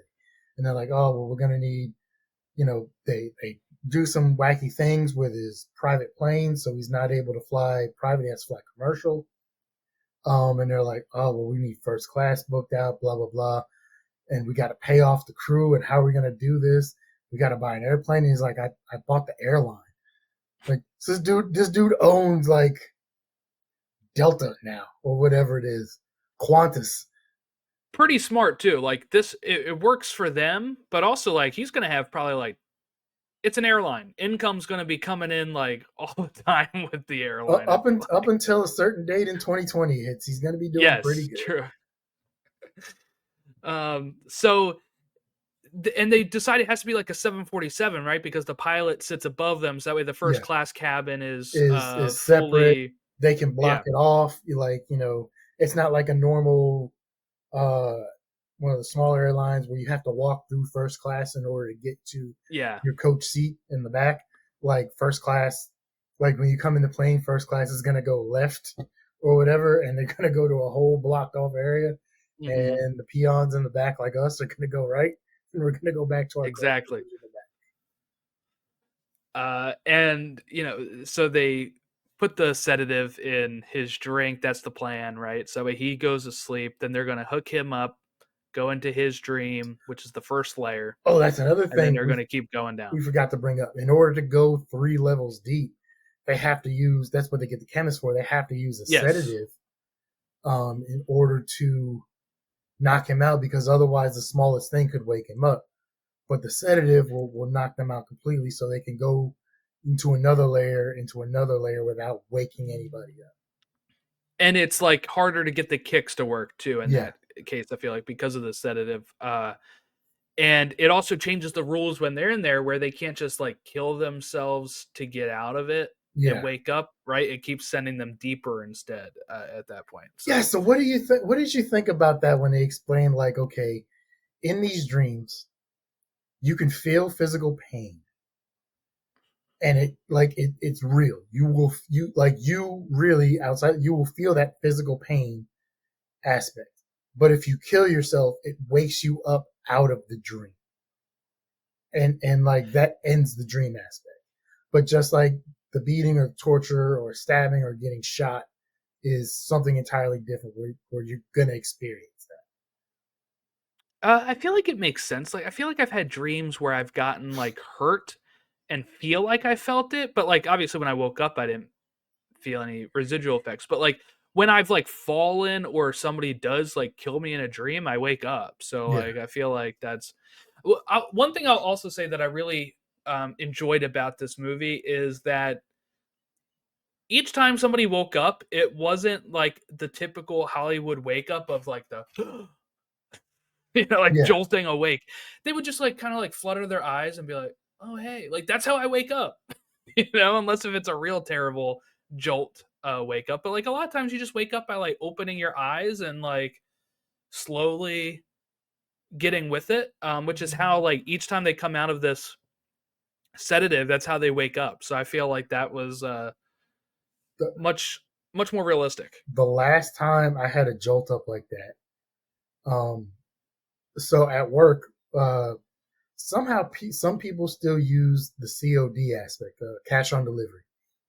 And they're like, oh, well, we're going to need, they do some wacky things with his private plane. So he's not able to fly private, he has to fly commercial. And they're like, oh, well, we need first class booked out, blah, blah, blah. And we got to pay off the crew. And how are we going to do this? We got to buy an airplane. And he's like, I bought the airline. Like, so this dude owns like Delta now or whatever it is, Qantas. Pretty smart too. Like this, it works for them, but also like he's gonna have probably like it's an airline. Income's gonna be coming in like all the time with the airline. I feel Up like until a certain date in 2020 hits, he's going to be doing pretty yes, good. true. So and they decide it has to be like a 747, right? Because the pilot sits above them, so that way the first Yeah, class cabin is is separate. fully They can block yeah, it off. Like, it's not like a normal uh one of the smaller airlines where you have to walk through first class in order to get to yeah, your coach seat in the back. Like first class, like when you come in the plane, first class is going to go left or whatever, and they're going to go to a whole blocked off area, hmm and the peons in the back, like us, are going to go right, and we're going to go back to our golden exactly. doors in the back. And so they put the sedative in his drink. That's the plan, right? So he goes to sleep. Then they're gonna hook him up, go into his dream, which is the first layer, Oh, that's another and then thing they're gonna keep going we down. forgot to bring up. In order to go 3 levels deep, they have to use. That's what they get the chemist for. They have to use a Yes, sedative in order to knock him out because otherwise the smallest thing could wake him up. But the sedative will knock them out completely so they can go into another layer without waking anybody up. and it's like harder to get the kicks to work too in Yeah, that case. I feel like because of the sedative. And it also changes the rules when they're in there where they can't just like kill themselves to get out of it and yeah, wake up, right? It keeps sending them deeper instead at that point. yeah. So So what do you think? What did you think about that when they explained like, okay, in these dreams, you can feel physical pain, and it's real. You really outside you will feel that physical pain aspect. But if you kill yourself, it wakes you up out of the dream, and like that ends the dream aspect. But just like the beating or torture or stabbing or getting shot is something entirely different where you're gonna experience that. I feel like it makes sense. Like I feel like I've had dreams where I've gotten like hurt and feel like I felt it, but like obviously when I woke up, I didn't feel any residual effects. But like when I've like fallen or somebody does like kill me in a dream, I wake up. So Yeah, like I feel like that's one thing I'll also say that I really enjoyed about this movie is that each time somebody woke up, it wasn't like the typical Hollywood wake up of like the like yeah. jolting awake. They would just like kind of like flutter their eyes and be like, "Oh hey," like that's how I wake up. Unless if it's a real terrible jolt wake up. But like a lot of times you just wake up by like opening your eyes and like slowly getting with it, which is how like each time they come out of this sedative, that's how they wake up. So I feel like that was The much more realistic. the last time I had a jolt up like that, um, so at work, uh, somehow some people still use the COD aspect, cash on delivery.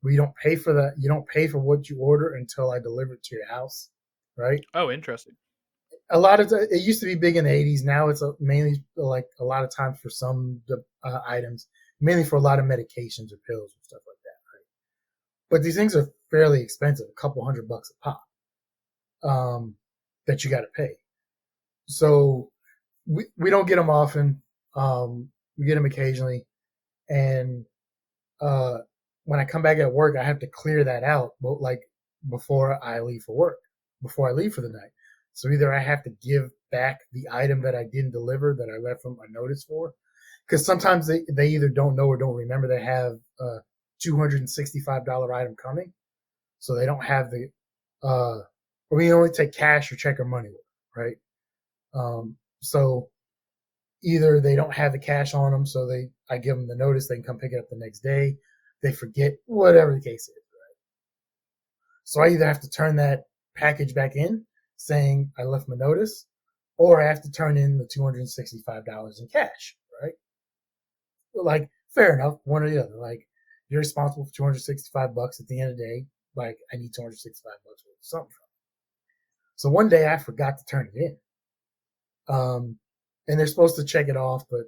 Where you don't pay for that. You don't pay for what you order until I deliver it to your house, right? Oh, interesting. A lot of it used to be big in the 80s. Now it's mainly like a lot of times for some items, mainly for a lot of medications or pills and stuff like that, right? But these things are fairly expensive, a couple $100 a pop, um, that you got to pay. So we don't get them often. We get them occasionally, and uh, when I come back at work, I have to clear that out, but like before I leave for work, before I leave for the night. So either I have to give back the item that I didn't deliver that I left them a notice for, because sometimes they either don't know or don't remember they have a $265 item coming, so they don't have the or we only take cash or check or money, right? So either they don't have the cash on them, so I give them the notice, they can come pick it up the next day. They forget, whatever the case is. So I either have to turn that package back in saying I left my notice, or I have to turn in the $265 in cash, right? Like, fair enough, one or the other. Like, you're responsible for $265 at the end of the day. Like, I need $265 for something. So one day I forgot to turn it in. And they're supposed to check it off, but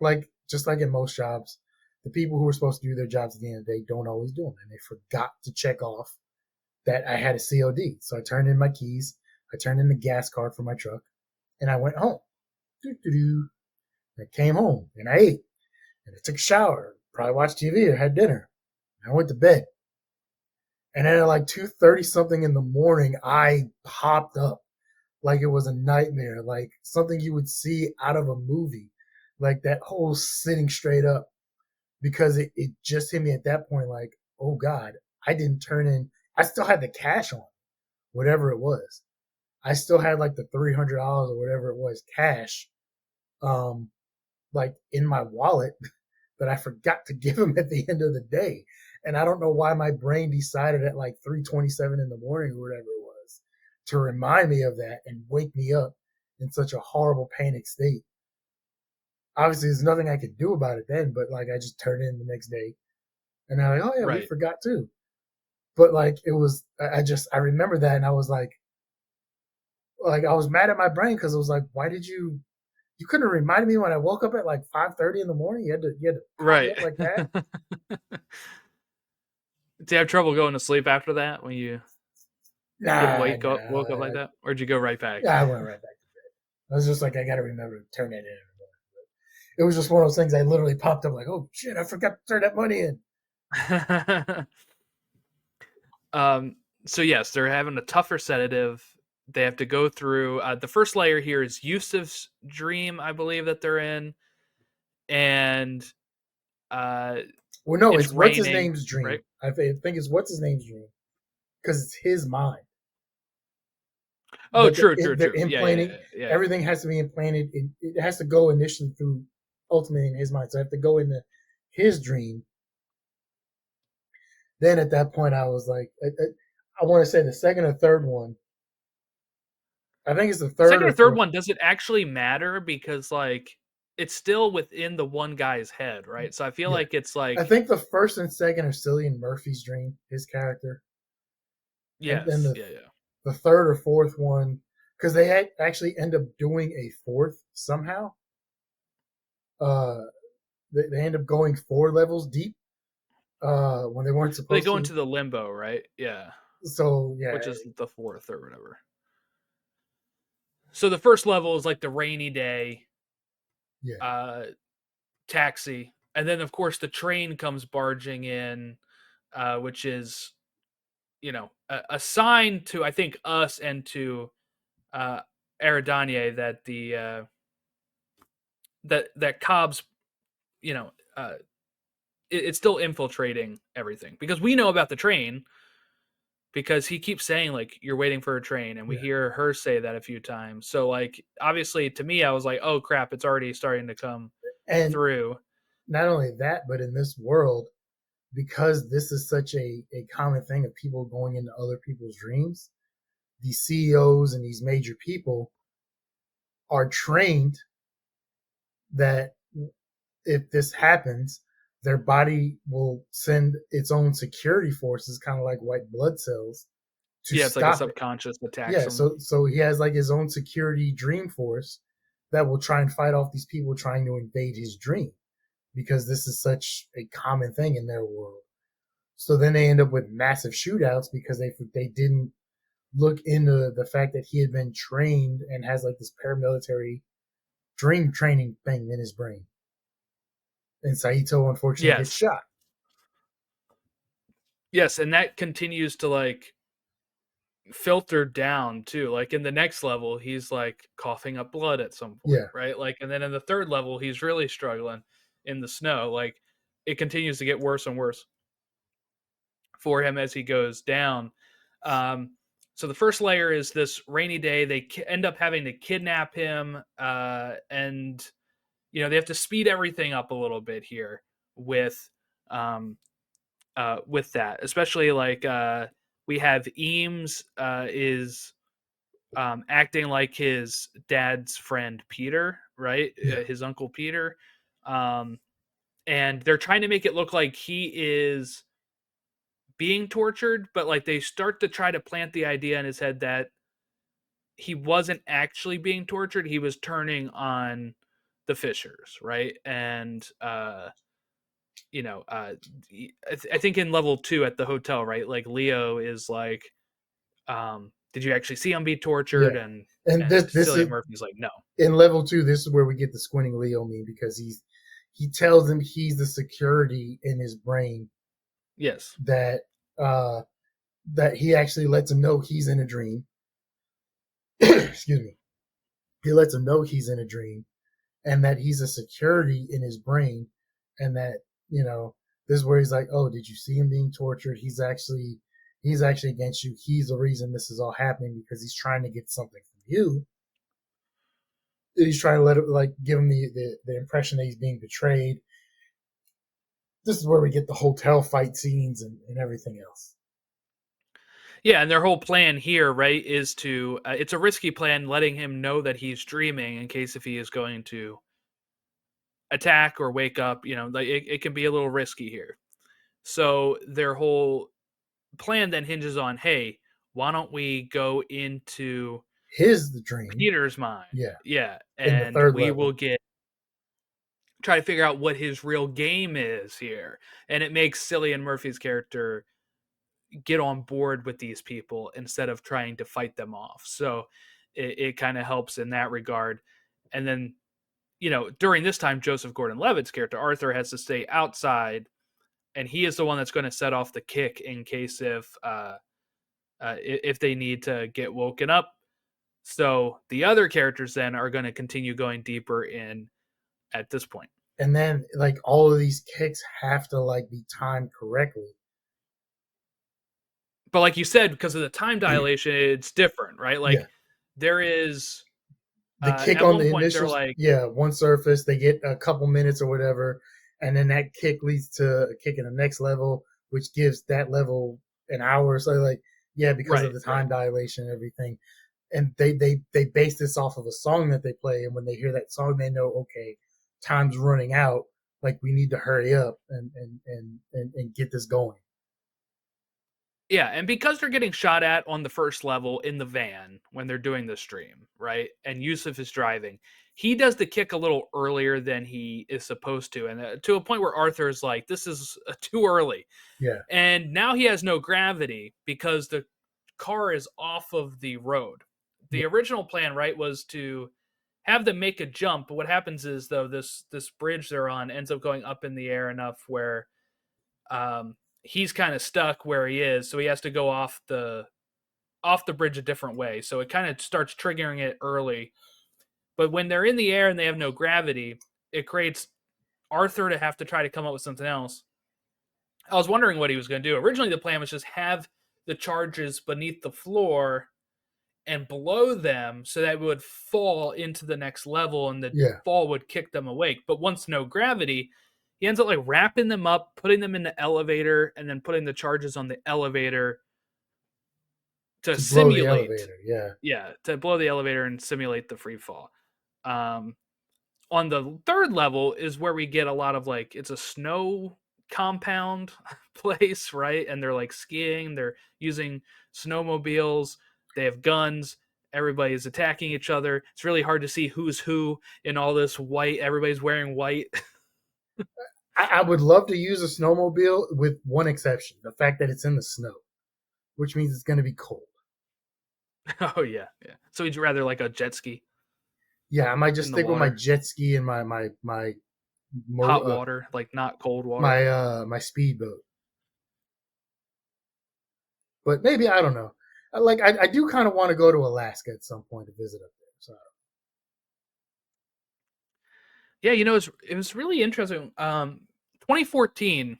like just like in most jobs, the people who are supposed to do their jobs at the end of the day don't always do them, and they forgot to check off that I had a COD. So I turned in my keys, I turned in the gas card for my truck, and I went home. Doo-doo-doo. I came home and I ate, and I took a shower, probably watched TV or had dinner. I went to bed, and then at like 2:30 something in the morning, I popped up like it was a nightmare, like something you would see out of a movie, like that whole sitting straight up, because it just hit me at that point, like, oh God, I didn't turn in, I still had the cash on, whatever it was. I still had like the $300 or whatever it was cash, um, like in my wallet that I forgot to give him at the end of the day. And I don't know why my brain decided at like 3:27 in the morning or whatever it was to remind me of that and wake me up in such a horrible panic state. Obviously, there's nothing I could do about it then, but like I just turned in the next day and I'm like, oh yeah, we Right. forgot too. But like it was, I remember that and I was like I was mad at my brain because it was like, why did you couldn't have reminded me when I woke up at like 5:30 in the morning? You had to pop me Right. up like that. Do you have trouble going to sleep after that when you get Nah, woke up like nah. that, or did you go right back? Yeah, I went right back. I was just like, I got to remember to turn that in. It was just one of those things. I literally popped up like, oh shit, I forgot to turn that money in. um. So yes, they're having a tougher sedative. They have to go through. The first layer here is Yusuf's dream, I believe that they're in, and uh, Well, no, it's it's what's his raining. name's Right. dream. I think it's what's his name's dream because it's his mind. Oh, But true, true, they're true. Yeah, yeah, implanting, yeah, yeah. everything has to be implanted. It has to go initially through ultimately in his mind. So I have to go into his dream. Then at that point, I was like, I want to say the second or third one. I think it's the The third second or or third fourth. one, does it actually matter? Because like, it's still within the one guy's head, right? So I feel Yeah. like it's I like think the first and second are Cillian Murphy's dream, his character, and then yes, yeah, yeah. the third or fourth one, because they actually end up doing a fourth somehow. Uh, they end up going 4 levels deep when they weren't They supposed go to. into the limbo, right? Yeah, So yeah, which is the fourth or whatever. So the first level is like the rainy day yeah, uh taxi, and then of course the train comes barging in, which is a sign to I think us and to uh Eridanye that the that Cobb's you know uh it's still infiltrating everything because we know about the train because he keeps saying like you're waiting for a train and we yeah. hear her say that a few times. So like obviously to me I was like, "Oh crap, it's already starting to come And through." not only that, but in this world, because this is such a common thing of people going into other people's dreams, these CEOs and these major people are trained that if this happens, their body will send its own security forces, kind of like white blood cells, to Yeah, it's like a stop it. subconscious attacks Yeah, him. so he has like his own security dream force that will try and fight off these people trying to invade his dream because this is such a common thing in their world. So then they end up with massive shootouts because they didn't look into the fact that he had been trained and has like this paramilitary dream training thing in his brain. And Saito unfortunately gets Yes. shot. Yes, and that continues to like filter down too. Like in the next level, he's like coughing up blood at some point, Yeah. right? Like, and then in the third level, he's really struggling in the snow. Like, it continues to get worse and worse for him as he goes down. Um, so the first layer is this rainy day. They end up having to kidnap him, and they have to speed everything up a little bit here with um, with that, especially like we have Eames is acting like his dad's friend Peter, right? Yeah. His uncle Peter, um, and they're trying to make it look like he is being tortured, but like they start to try to plant the idea in his head that he wasn't actually being tortured; he was turning on the Fishers, right? And you know, uh, I think in level 2 at the hotel, right? Like Leo is like, "Did you actually see him be tortured?" Yeah. And And this Cillian is Murphy's like, "No." in level 2, this is where we get the squinting Leo meme because he tells him he's the security in his brain Yes. that uh that he actually lets him know he's in a dream. Excuse me. He lets him know he's in a dream and that he's a security in his brain and that, you know, this is where he's like, "Oh, did you see him being tortured? He's actually against you. He's the reason this is all happening because he's trying to get something from you." He's trying to let it like give him the impression that he's being betrayed. This is where we get the hotel fight scenes and everything else. Yeah, and their whole plan here, right, is to it's a risky plan letting him know that he's dreaming in case if he is going to attack or wake up, like it can be a little risky here. So their whole plan then hinges on, hey, why don't we go into His the dream, Peter's mind? yeah, Yeah, in the and third we will level. get try to figure out what his real game is here. And it makes Cillian Murphy's character get on board with these people instead of trying to fight them off. So it kind of helps in that regard. And then, during this time, Joseph Gordon Levitt's character, Arthur, has to stay outside, and he is the one that's going to set off the kick in case if they need to get woken up. So the other characters then are going to continue going deeper in at this point. And then like all of these kicks have to like be timed correctly. But like you said, because of the time dilation, it's different, right? Yeah. Like there is The kick at on one the point they're initial, like, yeah, one surface, they get a couple minutes or whatever, and then that kick leads to a kick in the next level, which gives that level an hour. So like, yeah, because of right, the right. time dilation and everything. And they base this off of a song that they play, and when they hear that song, they know, okay, time's running out. Like we need to hurry up and get this going. Yeah, and because they're getting shot at on the first level in the van when they're doing the stream, right? And Yusuf is driving. He does the kick a little earlier than he is supposed to, and to a point where Arthur is like, "This is too early." Yeah, And now he has no gravity because the car is off of the road. yeah, The original plan, right, was to have them make a jump. But what happens is, though, this bridge they're on ends up going up in the air enough where um, he's kind of stuck where he is, so he has to go off the bridge a different way. So it kind of starts triggering it early. But when they're in the air and they have no gravity, it creates Arthur to have to try to come up with something else. I was wondering what he was going to do. Originally, the plan was just have the charges beneath the floor and blow them so that it would fall into the next level and the yeah. fall would kick them awake. But once no gravity, he ends up like wrapping them up, putting them in the elevator, and then putting the charges on the elevator to To blow the simulate, elevator. Yeah, yeah, to blow the elevator and simulate the free fall. Um, on the third level is where we get a lot of like it's a snow compound place, right? And they're like skiing, they're using snowmobiles, they have guns, everybody's attacking each other. It's really hard to see who's who in all this white. Everybody's wearing white. I would love to use a snowmobile with one exception: the fact that it's in the snow, which means it's going to be cold. Oh yeah, yeah. So he'd rather like a jet ski Yeah, I might just in the stick with my water, jet ski and my hot water, like not cold water. my speedboat. But maybe I don't know. I do kind of want to go to Alaska at some point to visit up there. So Yeah, it was really interesting. 2014,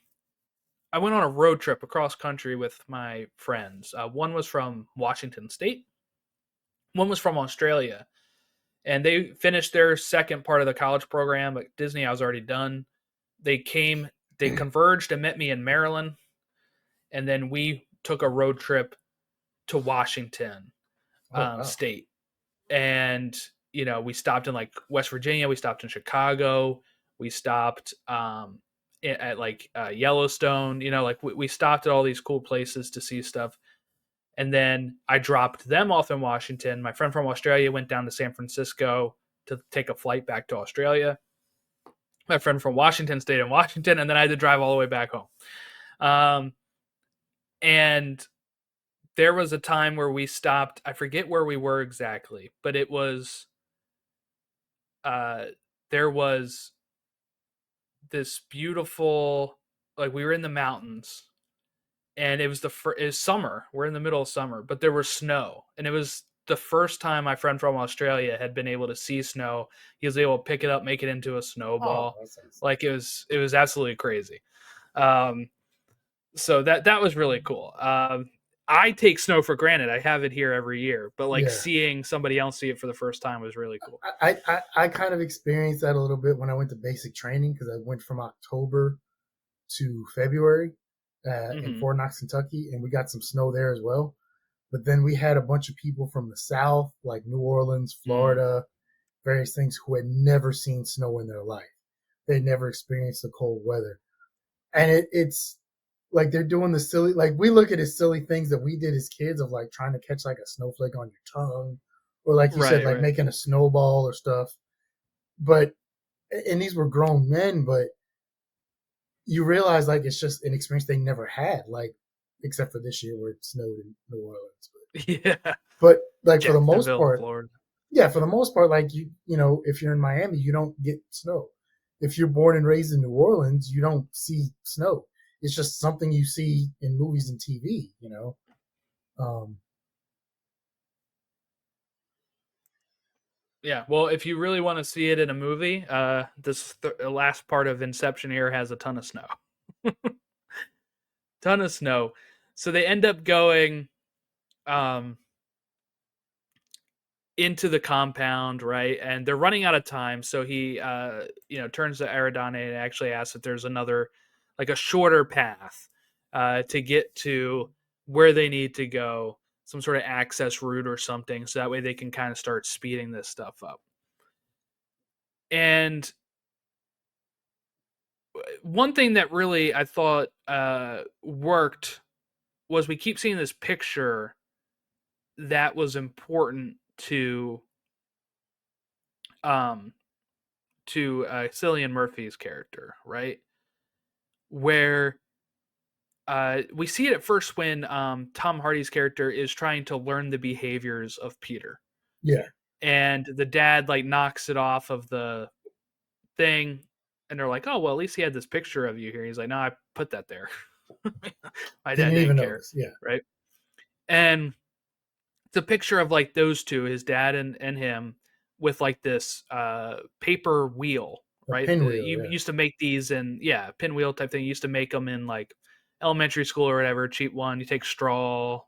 I went on a road trip across country with my friends. One was from Washington State, one was from Australia, and they finished their second part of the college program. At Disney, I was already done. They came, they converged and met me in Maryland, and then we took a road trip to Washington oh wow, State, and we stopped in like West Virginia, we stopped in Chicago, we stopped at like Yellowstone. Like we stopped at all these cool places to see stuff. And then I dropped them off in Washington. My friend from Australia went down to San Francisco to take a flight back to Australia. My friend from Washington stayed in Washington, and then I had to drive all the way back home. Um, and there was a time where we stopped. I forget where we were exactly, but it was uh, there was this beautiful, like we were in the mountains, and it was it was summer. We're in the middle of summer, but there was snow, and it was the first time my friend from Australia had been able to see snow. He was able to pick it up, make it into a oh snowball. that sounds Like it was absolutely crazy. Um, so that was really cool. I take snow for granted. I have it here every year, but like yeah. seeing somebody else see it for the first time was really cool. I kind of experienced that a little bit when I went to basic training because I went from October to February in Hmm. Fort Knox, Kentucky, and we got some snow there as well. But then we had a bunch of people from the South, like New Orleans, Mm. Florida, various things, who had never seen snow in their life. They'd never experienced the cold weather. And it's like they're doing the silly, like we look at as silly things that we did as kids of like trying to catch like a snowflake on your tongue, or like you said, Right, like right. making a snowball or stuff. But, and these were grown men, but you realize like it's just an experience they never had, like, except for this year where it snowed in New Orleans. Yeah, But like for the most Jacksonville, part, Florida. yeah, for the most part, like you know, if you're in Miami, you don't get snow. If you're born and raised in New Orleans, you don't see snow. It's just something you see in movies and TV. Um, Yeah, well, if you really want to see it in a movie, this last part of Inception here has a ton of snow. Ton of snow. So they end up going um, into the compound, right? And they're running out of time. So he, turns to Aradane and actually asks if there's another, like a shorter path to get to where they need to go, some sort of access route or something. So that way they can kind of start speeding this stuff up. And one thing that really I thought worked was we keep seeing this picture that was important um Cillian Murphy's character, right? Where we see it at first when Tom Hardy's character is trying to learn the behaviors of Peter, Yeah. and the dad like knocks it off of the thing, and they're like, "Oh well, at least he had this picture of you here." He's like, "No, I put that there. My dad Didn't even didn't care, notice. Yeah. right?" And it's a picture of like those two, his dad and him, with like this paper wheel, A right? pinwheel. You Yeah. used to make these in, yeah, pinwheel type thing. You used to make them in like elementary school or whatever, cheap one. You take straw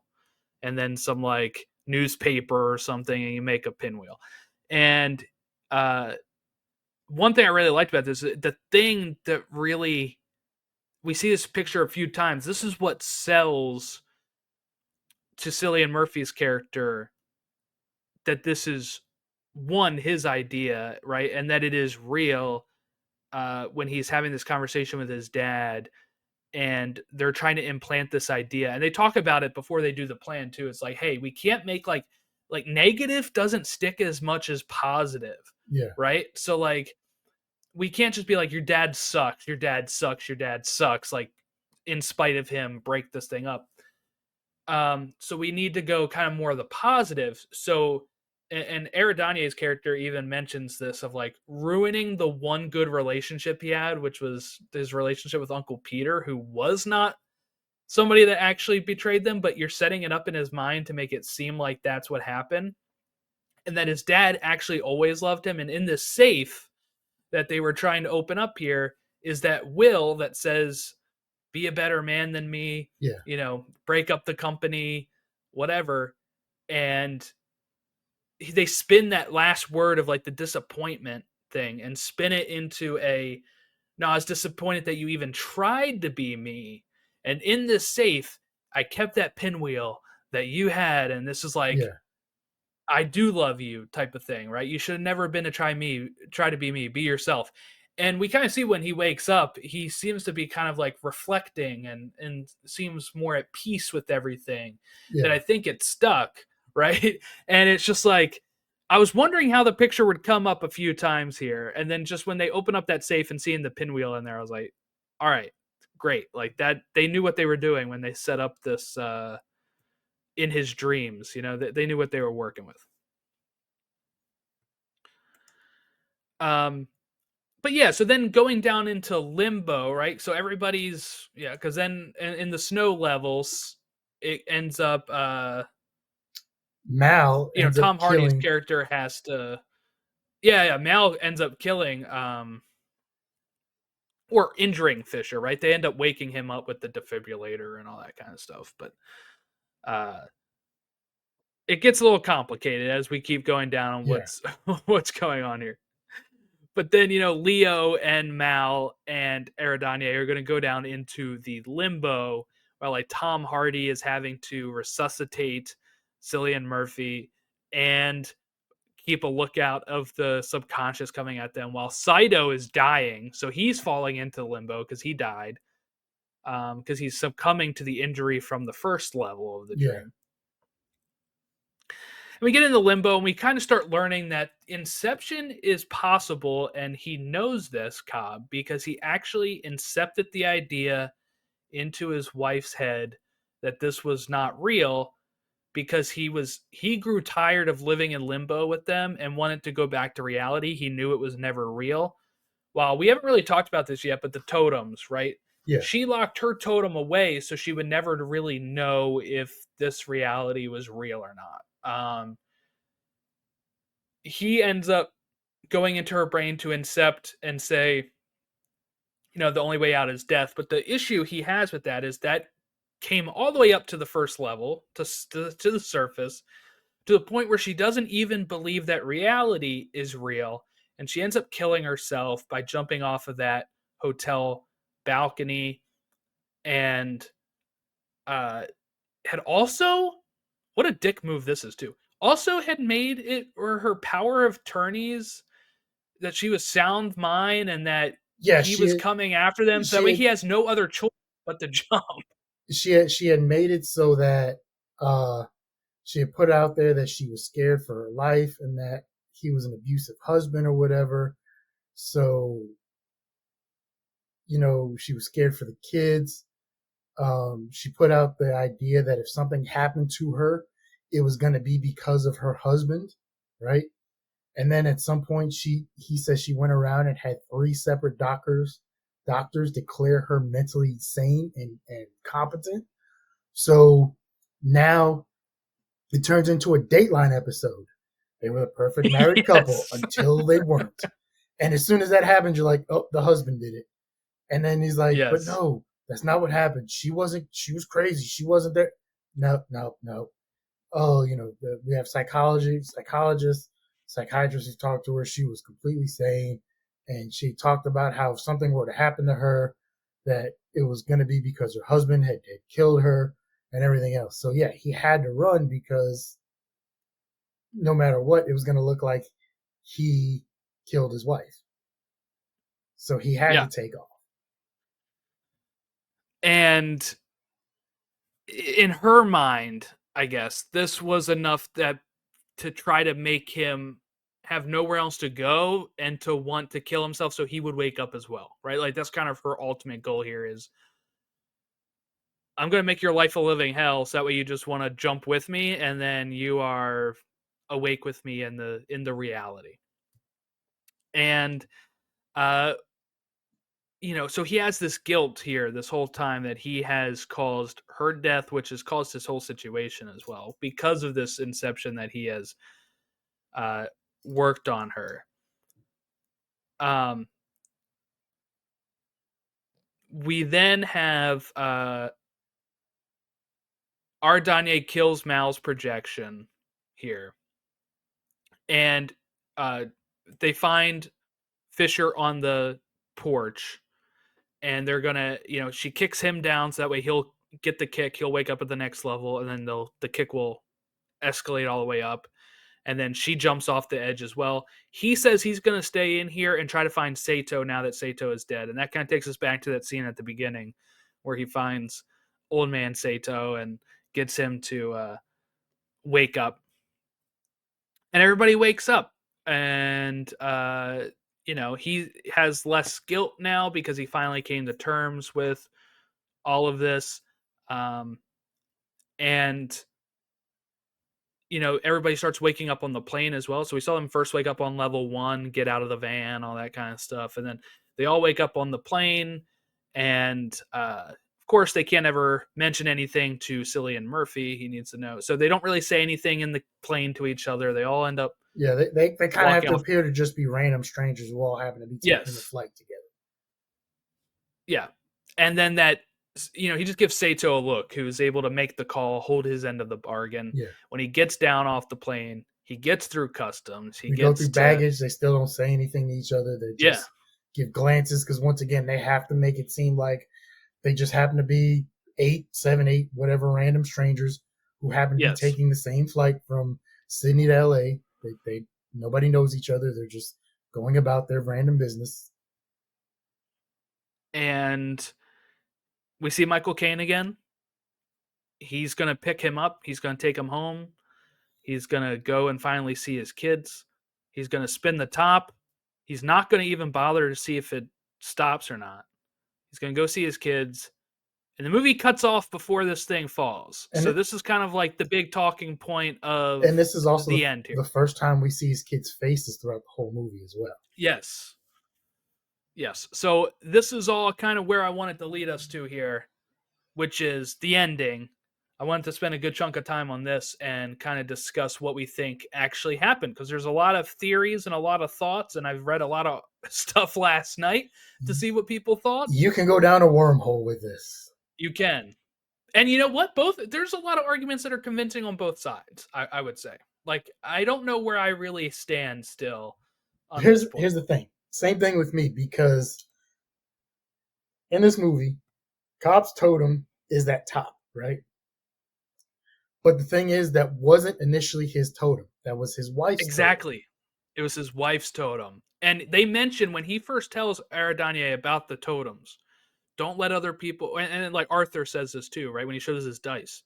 and then some like newspaper or something, and you make a pinwheel. And uh, one thing I really liked about this, the thing that really we see this picture a few times. This is what sells to Cillian Murphy's character that this is one his idea, right, and that it is real. When he's having this conversation with his dad, and they're trying to implant this idea, and they talk about it before they do the plan too. It's like, hey, we can't make like negative doesn't stick as much as positive, Yeah. right? So like we can't just be like, your dad sucks, your dad sucks, your dad sucks, like in spite of him break this thing up. So we need to go kind of more of the positives. So, and Eridanye's character even mentions this of like ruining the one good relationship he had, which was his relationship with Uncle Peter, who was not somebody that actually betrayed them, but you're setting it up in his mind to make it seem like that's what happened. And that his dad actually always loved him. And in this safe that they were trying to open up here is that will that says, be a better man than me, Yeah. break up the company, whatever. And they spin that last word of like the disappointment thing and spin it into a, no, I was disappointed that you even tried to be me. And in this safe, I kept that pinwheel that you had. And this is like, Yeah. I do love you type of thing, right? You should have never been to try to be me, be yourself. And we kind of see when he wakes up, he seems to be kind of like reflecting and seems more at peace with everything. That Yeah. I think it stuck, right? And it's just like I was wondering how the picture would come up a few times here, and then just when they open up that safe and seeing the pinwheel in there, I was like, all right, great. Like that, they knew what they were doing when they set up this in his dreams. They knew what they were working with. Um, but yeah, so then going down into limbo, right? So everybody's, yeah, because then in the snow levels, it ends up, Mal ends up Tom Hardy's killing. character has to, yeah, Mal ends up killing, or injuring Fisher, right? They end up waking him up with the defibrillator and all that kind of stuff. But uh, it gets a little complicated as we keep going down on Yeah. what's going on here. But then Leo and Mal and Aradanya are going to go down into the limbo while like Tom Hardy is having to resuscitate Cillian Murphy and keep a lookout of the subconscious coming at them while Saito is dying. So he's falling into limbo because he died, because he's succumbing to the injury from the first level of the Yeah. dream. We get into limbo and we kind of start learning that Inception is possible, and he knows this, Cobb, because he actually incepted the idea into his wife's head that this was not real, because he grew tired of living in limbo with them and wanted to go back to reality. He knew it was never real. Well, we haven't really talked about this yet, but the totems, right? Yeah. She locked her totem away so she would never really know if this reality was real or not. He ends up going into her brain to incept and say, the only way out is death. But the issue he has with that is that came all the way up to the first level, to the surface, to the point where she doesn't even believe that reality is real. And she ends up killing herself by jumping off of that hotel balcony. And had also, what a dick move this is too, also had made it or her power of attorneys that she was sound mind and that Yeah, he was coming after them, so that she way had he has no other choice but to jump. she had made it so that she had put out there that she was scared for her life and that he was an abusive husband or whatever. So, she was scared for the kids. She put out the idea that if something happened to her, it was going to be because of her husband, right? And then at some point, he says she went around and had 3 separate doctors declare her mentally sane and competent. So now it turns into a Dateline episode. They were the perfect married couple Yes. until they weren't. And as soon as that happened, you're like, oh, the husband did it. And then he's like, but Yes. no, that's not what happened. She was crazy. She wasn't there. No, no, no. Oh, we have psychiatrists who talked to her. She was completely sane. And she talked about how if something were to happen to her, that it was going to be because her husband had killed her and everything else. So, yeah, he had to run because no matter what, it was going to look like he killed his wife. So he had Yeah. to take off. And in her mind, I guess this was enough that to try to make him have nowhere else to go and to want to kill himself so he would wake up as well, right? Like that's kind of her ultimate goal here is I'm going to make your life a living hell so that way you just want to jump with me and then you are awake with me in the reality. And uh so he has this guilt here this whole time that he has caused her death, which has caused this whole situation as well because of this inception that he has uh, worked on her. Um, we then have Ardanye kills Mal's projection here, and uh, they find Fisher on the porch, and they're gonna, she kicks him down so that way he'll get the kick, he'll wake up at the next level, and then the kick will escalate all the way up. And then she jumps off the edge as well. He says he's going to stay in here and try to find Sato now that Sato is dead. And that kind of takes us back to that scene at the beginning where he finds old man Sato and gets him to wake up. And everybody wakes up. And, he has less guilt now because he finally came to terms with all of this. And everybody starts waking up on the plane as well. So we saw them first wake up on level 1, get out of the van, all that kind of stuff. And then they all wake up on the plane. And of course, they can't ever mention anything to Cillian Murphy. He needs to know. So they don't really say anything in the plane to each other. They all end up Yeah, they kind of have walking to off. appear to just be random strangers who all happen to be taking the Yes. flight together. Yeah. And then he just gives Sato a look, who's able to make the call, hold his end of the bargain. Yeah. When he gets down off the plane, he gets through customs. He We go gets through to, baggage. They still don't say anything to each other. They yeah. just give glances because once again, they have to make it seem like they just happen to be 8, 7, 8, whatever random strangers who happen to be Yes. taking the same flight from Sydney to LA. They nobody knows each other. They're just going about their random business. And we see Michael Caine again. He's going to pick him up. He's going to take him home. He's going to go and finally see his kids. He's going to spin the top. He's not going to even bother to see if it stops or not. He's going to go see his kids. And the movie cuts off before this thing falls. And so this is kind of like the big talking point of and this is also the end here. The first time we see his kids' faces throughout the whole movie as well. Yes. Yes. So this is all kind of where I wanted to lead us to here, which is the ending. I wanted to spend a good chunk of time on this and kind of discuss what we think actually happened because there's a lot of theories and a lot of thoughts, and I've read a lot of stuff last night to see what people thought. You can go down a wormhole with this. You can. And you know what? There's a lot of arguments that are convincing on both sides, I would say. Like, I don't know where I really stand still on this point. Here's the thing. Same thing with me because in this movie, Cobb's totem is that top, right? But the thing is, that wasn't initially his totem. That was his wife's Exactly. totem. It was his wife's totem. And they mention when he first tells Aradanye about the totems, don't let other people, and like Arthur says this too, right? When he shows his dice,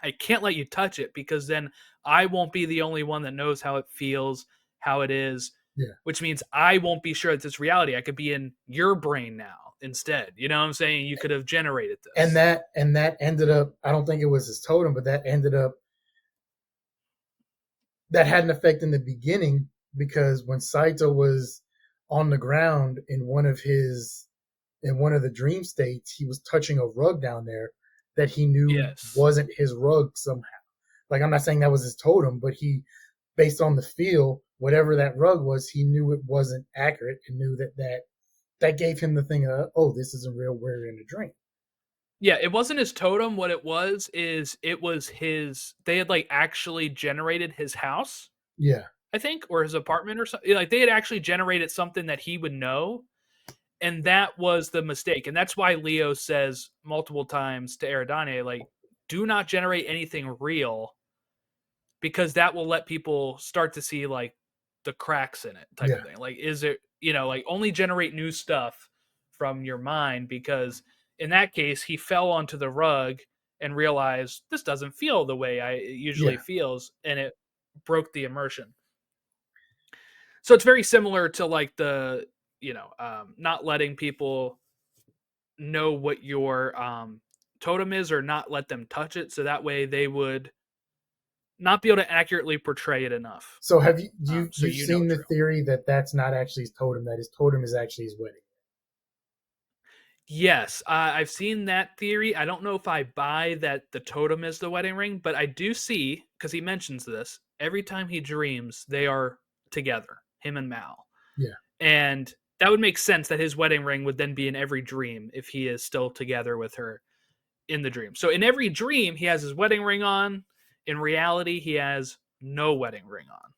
I can't let you touch it because then I won't be the only one that knows how it feels, how it is, Yeah. which means I won't be sure that it's reality. I could be in your brain now instead. You know what I'm saying? You could have generated And this. that ended up, I don't think it was his totem, but that ended up, that had an effect in the beginning, because when Saito was on the ground in one of the dream states, he was touching a rug down there that he knew Yes. wasn't his rug somehow. Like, I'm not saying that was his totem, but he, based on the feel, whatever that rug was, he knew it wasn't accurate, and knew that gave him the thing of, oh, this isn't real. We're in a dream. Yeah, it wasn't his totem. What it was is it was his. They had like actually generated his house, Yeah, I think, or his apartment or something. Like they had actually generated something that he would know, and that was the mistake. And that's why Leo says multiple times to Eridane, like, do not generate anything real because that will let people start to see like the cracks in it type of yeah, thing. Like, is it, like only generate new stuff from your mind because in that case, he fell onto the rug and realized this doesn't feel the way it usually yeah, feels, and it broke the immersion. So it's very similar to like the, not letting people know what your totem is or not let them touch it. So that way they would not be able to accurately portray it enough. So have you So you've you know seen it's the real. theory that that's not actually his totem, that his totem is actually his wedding? Yes, I've seen that theory. I don't know if I buy that the totem is the wedding ring, but I do see because he mentions this every time he dreams, they are together, him and Mal, Yeah, and that would make sense that his wedding ring would then be in every dream if he is still together with her in the dream. So in every dream, he has his wedding ring on. In reality, he has no wedding ring on.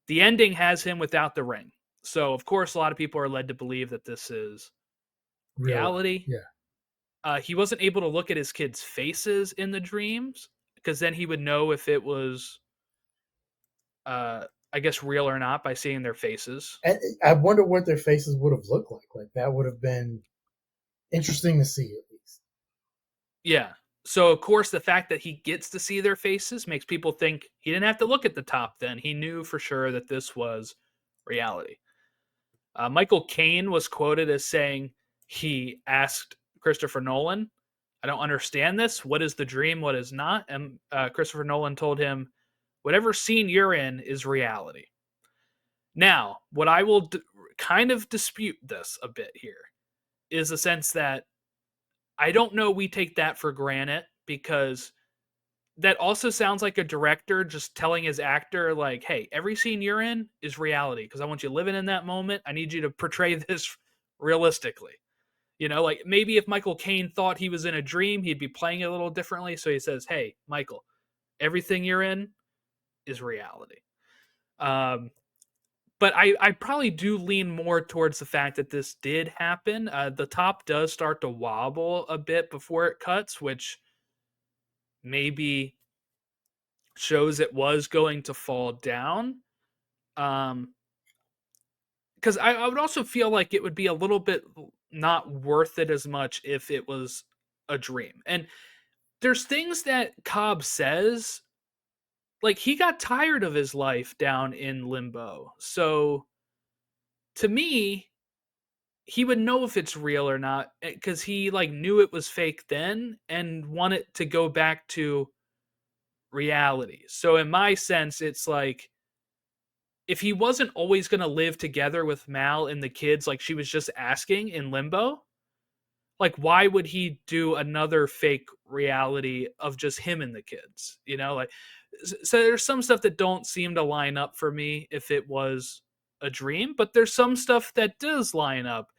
The ending has him without the ring. So of course, a lot of people are led to believe that this is real life. reality. Yeah. He wasn't able to look at his kids' faces in the dreams because then he would know if it was, uh, I guess, real or not by seeing their faces. And I wonder what their faces would have looked like. Like, that would have been interesting to see, at least. Yeah. So of course, the fact that he gets to see their faces makes people think he didn't have to look at the top. Then he knew for sure that this was reality. Michael Caine was quoted as saying he asked Christopher Nolan, I don't understand this. What is the dream? What is not? And Christopher Nolan told him, whatever scene you're in is reality. Now, what I will kind of dispute this a bit here is the sense that I don't know we take that for granted because that also sounds like a director just telling his actor, like, hey, every scene you're in is reality because I want you living in that moment. I need you to portray this realistically. Like maybe if Michael Caine thought he was in a dream, he'd be playing it a little differently. So he says, hey, Michael, everything you're in is reality. Um, but I probably do lean more towards the fact that this did happen. The top does start to wobble a bit before it cuts, which maybe shows it was going to fall down. Um, because I would also feel like it would be a little bit not worth it as much if it was a dream. And there's things that Cobb says, like he got tired of his life down in limbo. So to me, he would know if it's real or not because he like knew it was fake then and wanted to go back to reality. So in my sense, it's like if he wasn't always going to live together with Mal and the kids like she was just asking in limbo, like why would he do another fake reality of just him and the kids? Like so there's some stuff that don't seem to line up for me if it was a dream, but there's some stuff that does line up.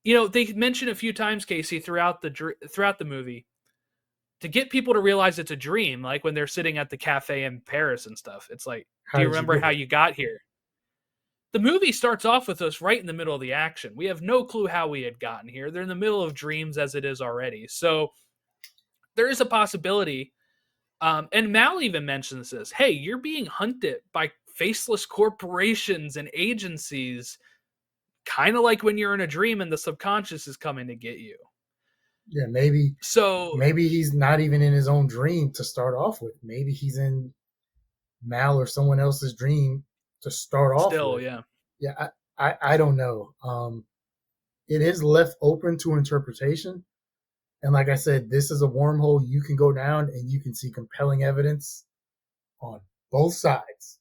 They mention a few times, Casey, throughout the movie to get people to realize it's a dream, like when they're sitting at the cafe in Paris and stuff. It's like, do How you did you remember get how here? you got here? The movie starts off with us right in the middle of the action. We have no clue how we had gotten here. They're in the middle of dreams as it is already. So there is a possibility. And Mal even mentions this. Hey, you're being hunted by faceless corporations and agencies, kind of like when you're in a dream and the subconscious is coming to get you. Yeah, So maybe he's not even in his own dream to start off with. Maybe he's in Mal or someone else's dream to start off still, with. yeah. Yeah, I don't know. It is left open to interpretation. And like I said, this is a wormhole you can go down and you can see compelling evidence on both sides.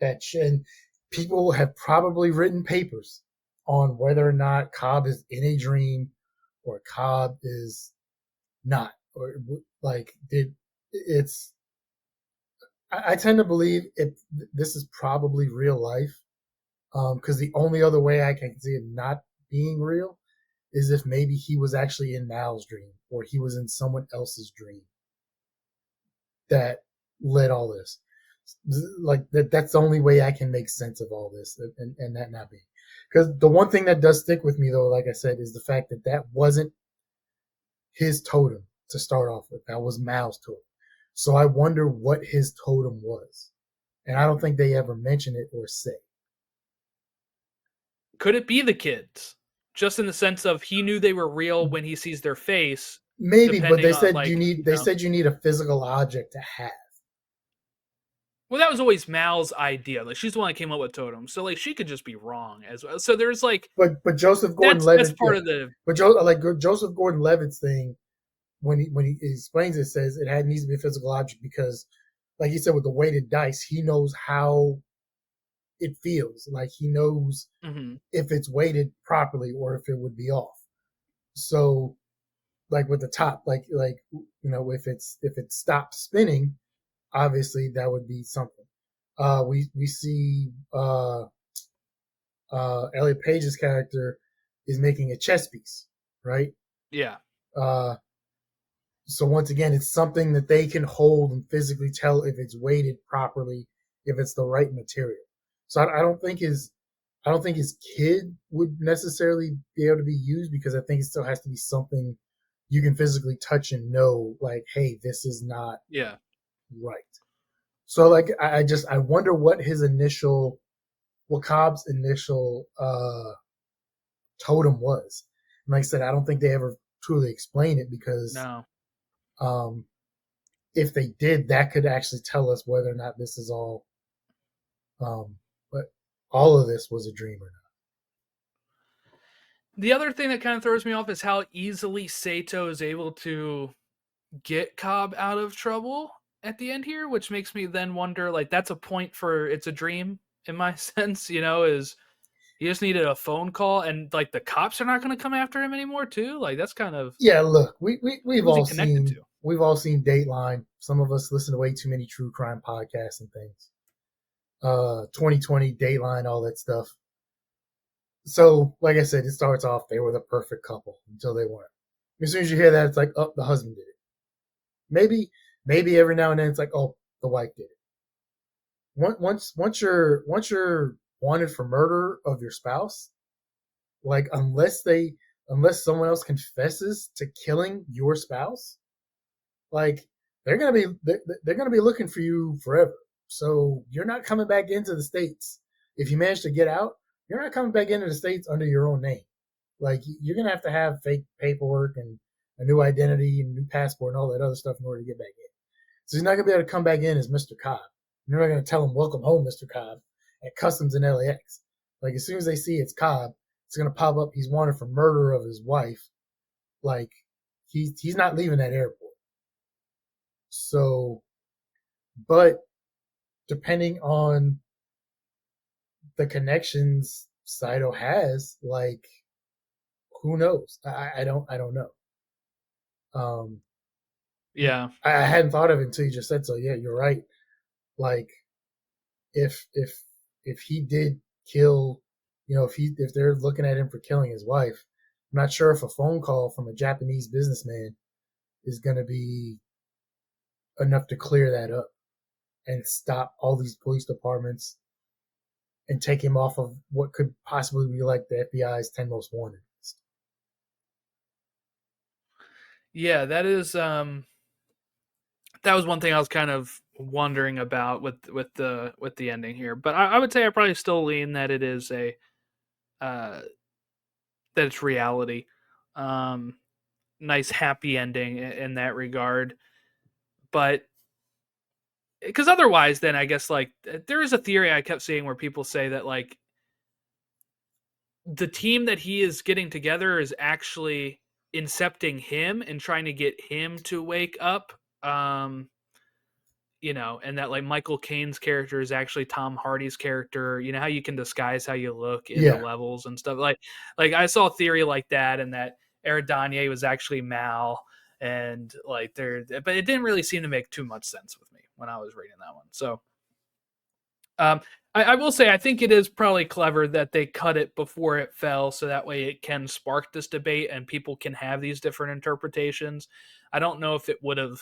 And people have probably written papers on whether or not Cobb is in a dream or Cobb is not, or like did it's. I tend to believe this is probably real life, because the only other way I can see it not being real is if maybe he was actually in Mal's dream or he was in someone else's dream that led all this. Like that's the only way I can make sense of all this, and that not be. Because the one thing that does stick with me though, like I said, is the fact that that wasn't his totem to start off with. That was Mal's totem. So I wonder what his totem was. And I don't think they ever mention it or say. Could it be the kids? Just in the sense of he knew they were real when he sees their face, Maybe, but depending they on said like, they said you need a physical object to have. well, that was always Mal's idea. Like she's the one that came up with totems, so like she could just be wrong as well. So there's like But Joseph that's Gordon-Levitt, part yeah. of the But Joseph Gordon-Levitt's thing, when he explains it, says it needs to be a physical object because, like he said, with the weighted dice, he knows how it feels. Like he knows if it's weighted properly or if it would be off. So, like with the top, if it stops spinning, obviously that would be something. We see Elliot Page's character is making a chess piece, right? yeah. Uh, so once again, it's something that they can hold and physically tell if it's weighted properly, if it's the right material. So I don't think his kid would necessarily be able to be used because I think it still has to be something you can physically touch and know, like, hey, this is not Yeah. right. So like I wonder what Cobb's initial totem was. And like I said, I don't think they ever truly explain it because No. um, if they did, that could actually tell us whether or not this is but all of this was a dream or not. The other thing that kind of throws me off is how easily Sato is able to get Cobb out of trouble at the end here, which makes me then wonder like that's a point for it's a dream in my sense, is he just needed a phone call and like the cops are not going to come after him anymore too? Like that's kind of Yeah, look, who's he connected to? we've all seen Dateline. Some of us listen to way too many true crime podcasts and things. 2020 Dateline, all that stuff. So, like I said, it starts off they were the perfect couple until they weren't. As soon as you hear that, it's like, oh, the husband did it. Maybe every now and then it's like, oh, the wife did it. Once you're wanted for murder of your spouse, like unless someone else confesses to killing your spouse, like they're gonna be looking for you forever. So you're not coming back into the states. If you manage to get out, you're not coming back into the states under your own name. Like you're gonna have to have fake paperwork and a new identity and a new passport and all that other stuff in order to get back in. So he's not gonna be able to come back in as Mr. Cobb. You're not gonna tell him welcome home, Mr. Cobb, at customs in LAX. Like as soon as they see it's Cobb, it's gonna pop up. He's wanted for murder of his wife. Like he's not leaving that airport. So, but depending on the connections Saito has, like who knows? I don't know. Um, Yeah. I hadn't thought of it until you just said so. Yeah, you're right. Like if he did kill, if they're looking at him for killing his wife, I'm not sure if a phone call from a Japanese businessman is going to be enough to clear that up and stop all these police departments and take him off of what could possibly be like the FBI's 10 most wanted list. Yeah, that was one thing I was kind of wondering about with the ending here. But I would say I probably still lean that it is a uh, that it's reality. Um, Nice happy ending in that regard. But because otherwise, then I guess like there is a theory I kept seeing where people say that like the team that he is getting together is actually incepting him and trying to get him to wake up. Um, and that like Michael Caine's character is actually Tom Hardy's character. You know how you can disguise how you look in the Yeah, levels and stuff. Like I saw a theory like that, and that Eridanye was actually Mal, and like but it didn't really seem to make too much sense with me when I was reading that one. So, um, I will say I think it is probably clever that they cut it before it fell, so that way it can spark this debate and people can have these different interpretations. I don't know if it would have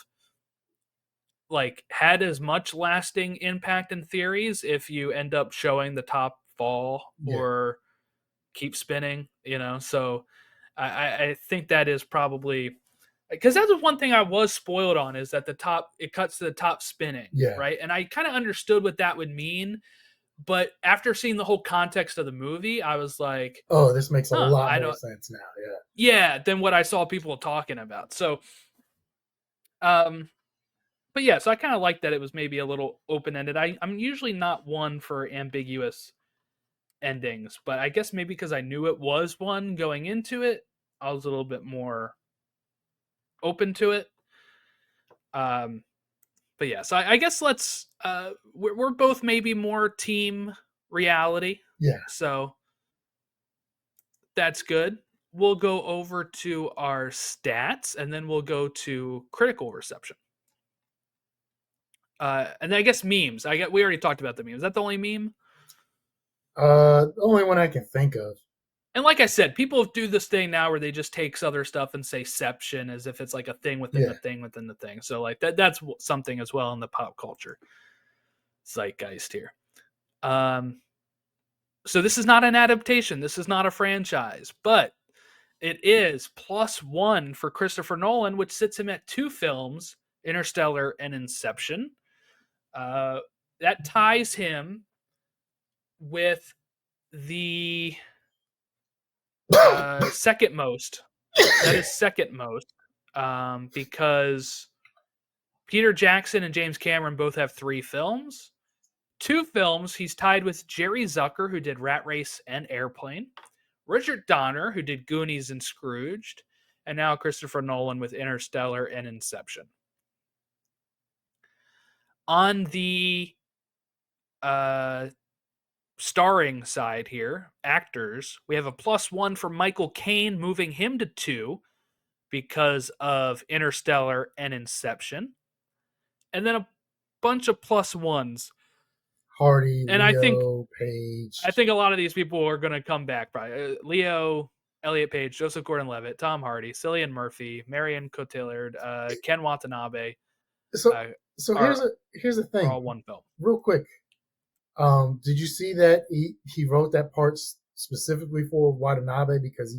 like had as much lasting impact in theories if you end up showing the top fall yeah, or keep spinning, So I think that is probably because that's one thing I was spoiled on is that the top it cuts to the top spinning, yeah. right? And I kind of understood what that would mean, but after seeing the whole context of the movie, I was like, Oh, this makes a huh, lot I more don't sense now. Yeah, yeah, than what I saw people talking about. So um but yeah, so I kind of like that it was maybe a little open ended. I'm usually not one for ambiguous endings, but I guess maybe because I knew it was one going into it, I was a little bit more open to it. Um, but yeah, so I guess we're both maybe more team reality, yeah. so that's good. We'll go over to our stats, and then we'll go to critical reception. And then I guess memes. We already talked about the meme. Is that the only meme? The only one I can think of. And like I said, people do this thing now where they just take other stuff and say "ception" as if it's like a thing within the Yeah, thing within the thing. So like that's something as well in the pop culture zeitgeist here. Um, so this is not an adaptation. This is not a franchise, but it is +1 for Christopher Nolan, which sits him at 2 films, Interstellar and Inception. Uh, that ties him with the second most. That is second most, because Peter Jackson and James Cameron both have 3 films. 2 films, he's tied with Jerry Zucker, who did Rat Race and Airplane, Richard Donner, who did Goonies and Scrooged, and now Christopher Nolan with Interstellar and Inception. On the uh, starring side here, actors, we have a +1 for Michael Caine, moving him to 2 because of Interstellar and Inception. And then a bunch of +1s. Hardy, And I think Leo, I Page. think a lot of these people are going to come back. Probably Leo, Elliot Page, Joseph Gordon-Levitt, Tom Hardy, Cillian Murphy, Marion Cotillard, Ken Watanabe So, uh, so are here's the are thing, all one film. real quick. Did you see that he wrote that part specifically for Watanabe because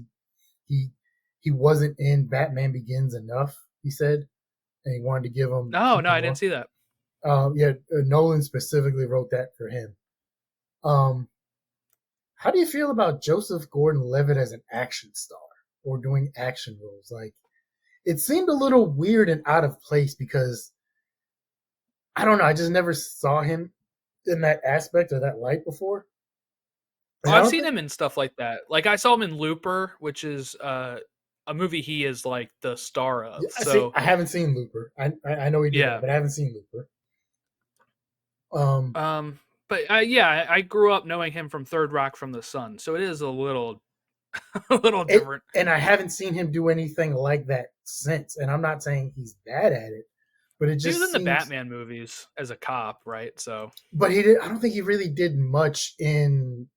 he he wasn't in Batman Begins enough? He said, and he wanted to give him Oh no, something I didn't more. see that. Yeah, Nolan specifically wrote that for him. Um, how do you feel about Joseph Gordon-Levitt as an action star or doing action roles? Like, it seemed a little weird and out of place because I don't know. I just never saw him in that aspect or that light before, Oh, and I I've don't seen think. him in stuff like that. Like I saw him in Looper, which is a movie he is like the star Yeah, of. I see. So I haven't seen Looper. I know he did that, yeah. but I haven't seen Looper. Um, Um, but yeah, I grew up knowing him from Third Rock from the Sun, so it is a little a little different. and I haven't seen him do anything like that since. And I'm not saying he's bad at it, but it He was just in the seems. Batman movies as a cop, right? So, But he did. I don't think he really did much in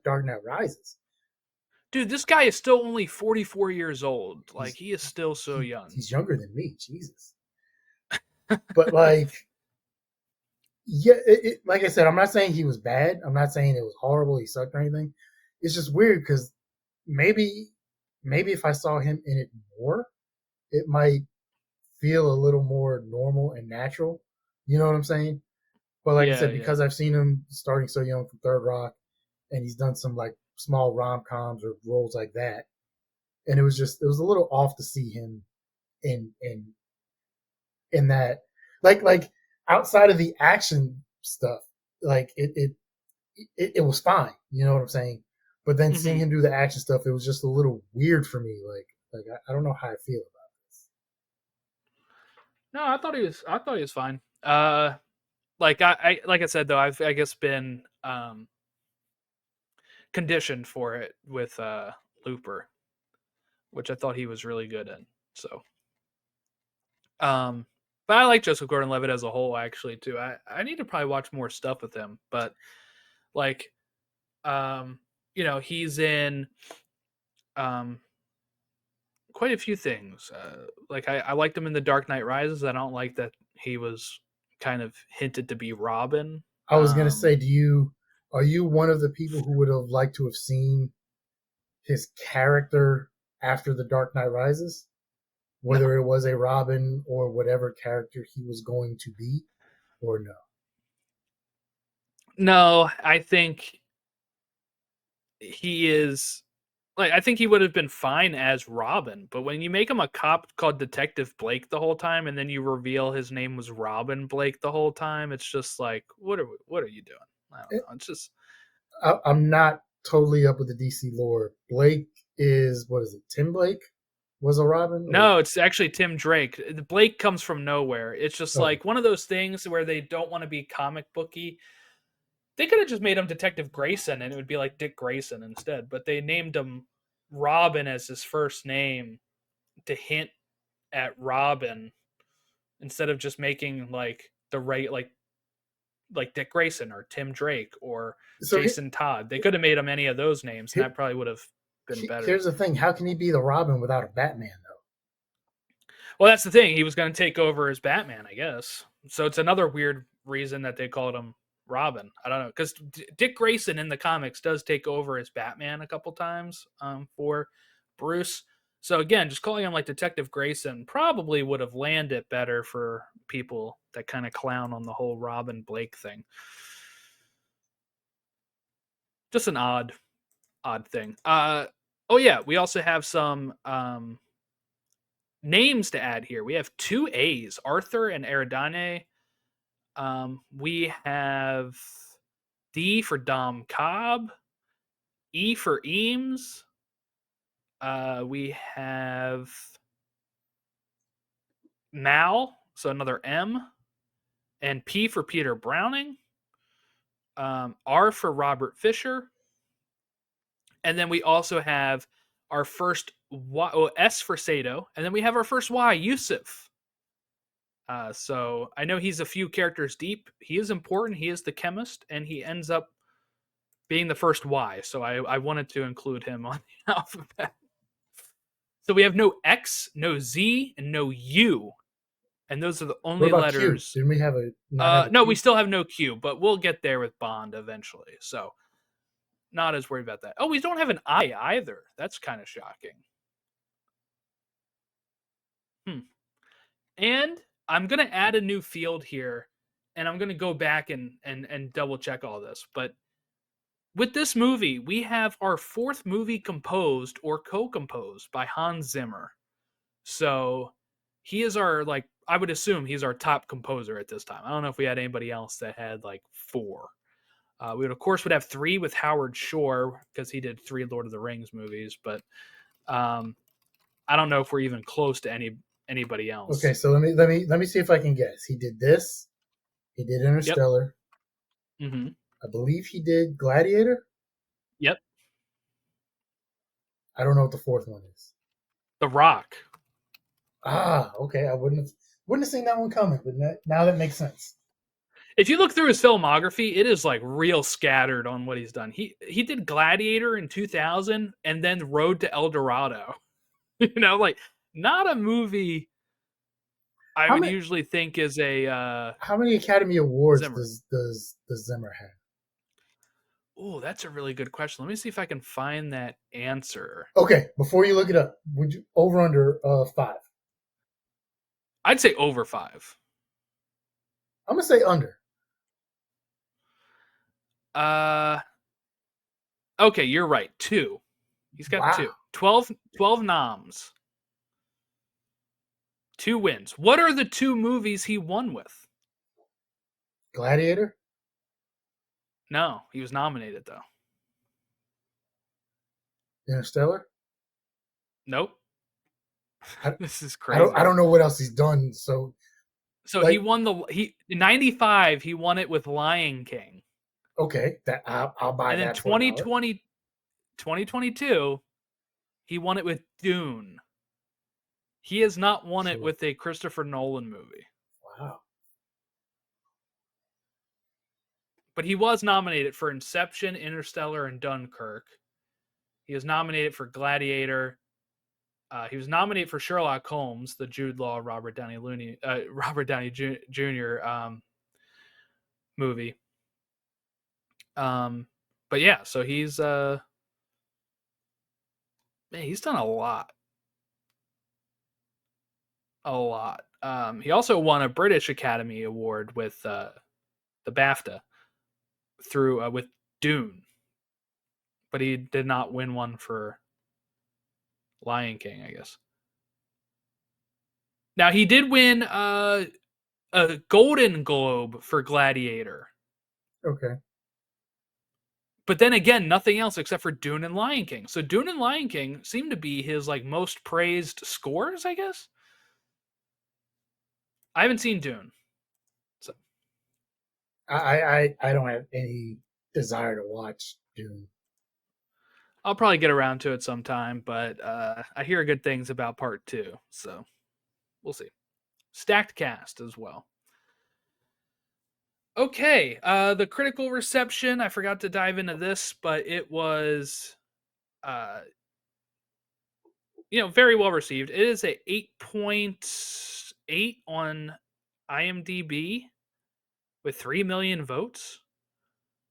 Dark Knight Rises. dude, this guy is still only 44 years old. Like He's he is still so young. he's younger than me. Jesus. But like, yeah, like I said, I'm not saying he was bad. I'm not saying it was horrible. He sucked or anything. It's just weird because maybe maybe if I saw him in it more, it might feel a little more normal and natural. You know what I'm saying? But like I Yeah, said, yeah. because I've seen him starting so young from Third Rock, and he's done some like small rom coms or roles like that, and it was a little off to see him in in that like outside of the action stuff, like it was fine. You know what I'm saying? But then seeing Hmm. him do the action stuff, it was just a little weird for me. Like I don't know how I feel about this. No, I thought he was fine. Like I said though, I guess been conditioned for it with Looper, which I thought he was really good in. So, um, but I like Joseph Gordon-Levitt as a whole actually too. I need to probably watch more stuff with him, but like um, he's in um quite a few things. Like I liked him in The Dark Knight Rises. I don't like that he was kind of hinted to be Robin. I was gonna say, do you are you one of the people who would have liked to have seen his character after The Dark Knight Rises, No, whether it was a Robin or whatever character he was going to be, or no? no, I think he is like I think he would have been fine as Robin, but when you make him a cop called Detective Blake the whole time, and then you reveal his name was Robin Blake the whole time, it's just like what are you doing? I don't know. It's just I'm not totally up with the DC lore. Blake is what is it? Tim Blake was a Robin, or no, it's actually Tim Drake. The Blake comes from nowhere. It's just okay. like one of those things where they don't want to be comic booky. They could have just made him Detective Grayson and it would be like Dick Grayson instead, but they named him Robin as his first name to hint at Robin instead of just making like the right like Dick Grayson or Tim Drake or So Jason Todd. They could have made him any of those names and he, that probably would have been better. here's the thing: how can he be the Robin without a Batman, though? Well, that's the thing. He was going to take over as Batman, I guess. So it's another weird reason that they called him Robin. I don't know because Dick Grayson in the comics does take over as Batman a couple times for Bruce. So again, just calling him like Detective Grayson probably would have landed better for people that kind of clown on the whole Robin Blake thing. Just an odd thing. Oh yeah, we also have some names to add here. We have two A's, Arthur and Eridane. We have D for Dom Cobb, E for Eames. We have Mal, so another M, and P for Peter Browning. R for Robert Fisher, and then we also have our first Y, S for Sato, and then we have our first Y, Yusuf. So I know he's a few characters deep. He is important. He is the chemist, and he ends up being the first Y. So I wanted to include him on the alphabet. So we have no X, no Z, and no U, and those are the What only about Q? letters. Didn't we have a not have a No, we Q? still have no Q, but we'll get there with Bond eventually. So not as worried about that. Oh, we don't have an I either. That's kind of shocking. Hmm. And I'm gonna add a new field here, and I'm gonna go back and double check all this. But with this movie, we have our fourth movie composed or co-composed by Hans Zimmer. So he is our like I would assume he's our top composer at this time. I don't know if we had anybody else that had like four. We would of course would have three with Howard Shore because he did three Lord of the Rings movies, but um, I don't know if we're even close to anybody Okay, else. so let me see if I can guess. He did this. He did Yep. Interstellar. Mm-hmm. I believe he did Gladiator. Yep. I don't know what the fourth one is. The Rock. Ah, okay. I wouldn't have seen that one coming, but now that makes sense. If you look through his filmography, it is like real scattered on what he's done. He did Gladiator in 2000 and then Road to El Dorado. Like not a movie I How would many usually think is a how many Academy Awards Zimmer. does Zimmer have? Oh, that's a really good question. Let me see if I can find that answer. Okay, before you look it up, would you over under 5? I'd say over five. I'm gonna say under. Uh, okay, you're right. Two. He's got Wow. two. 12 noms. Two wins. What are the two movies he won with? Gladiator, No, he was nominated though. Interstellar. Nope. I, This is I don't I crazy. don't know what else he's done. So So he like, won the he in 95 he won it with Lion King. okay, that I'll buy And then that for $1. 2022 he won it with Dune. He has not won it So with a Christopher Nolan movie. wow. But he was nominated for Inception, Interstellar, and Dunkirk. He was nominated for Gladiator. He was nominated for Sherlock Holmes, the Jude Law, Robert Downey Jr. Movie. But yeah, so he's man, he's done a lot, a lot. He also won a British Academy Award with the BAFTA through with Dune, but he did not win one for Lion King, I guess. Now he did win a Golden Globe for Gladiator, Okay. but then again, nothing else except for Dune and Lion King. So Dune and Lion King seem to be his like most praised scores, I guess. I haven't seen Dune, so I don't have any desire to watch Dune. I'll probably get around to it sometime. But I hear good things about part two, so we'll see. Stacked cast as well. Okay, the critical reception. I forgot to dive into this, but it was uh, very well received. It is a 8.8 on IMDb with 3 million votes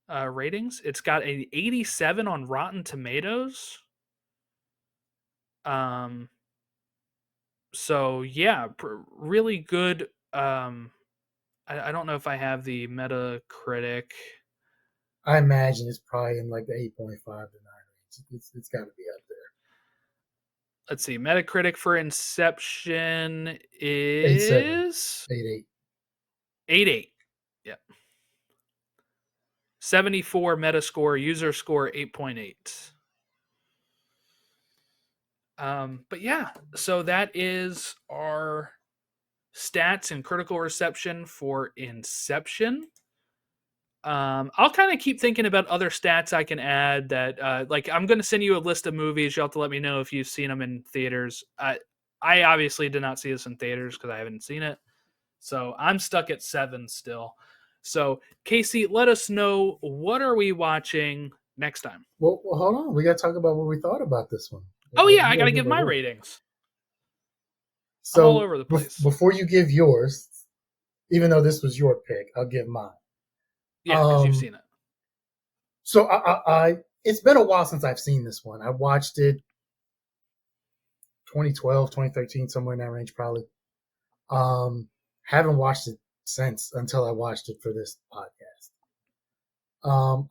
ratings. It's got an 87 on Rotten Tomatoes. Um, so yeah, really good. I don't know if I have the Metacritic. I imagine it's probably in like the 8.5 to 9 range. It's got to be up there. Let's see. Metacritic for Inception 8.7, is 8.8. 8.8. Yeah. 74 Metascore, user score 8.8. But yeah, so that is our stats and critical reception for Inception. I'll kind of keep thinking about other stats I can add that, like, I'm going to send you a list of movies. You'll have to let me know if you've seen them in theaters. I obviously did not see this in theaters because I haven't seen it. So I'm stuck at 7 still. So Casey, let us know, what are we watching next time? Well, hold on. We got to talk about what we thought about this one. Oh yeah, I You got got to to give give a my rate. ratings. I'm all So over the place. before you give yours, even though this was your pick, I'll give mine. Yeah, because you've Um, seen it. so it's been a while since I've seen this one. I watched it 2012, 2013, somewhere in that range, probably. Haven't watched it since until I watched it for this podcast.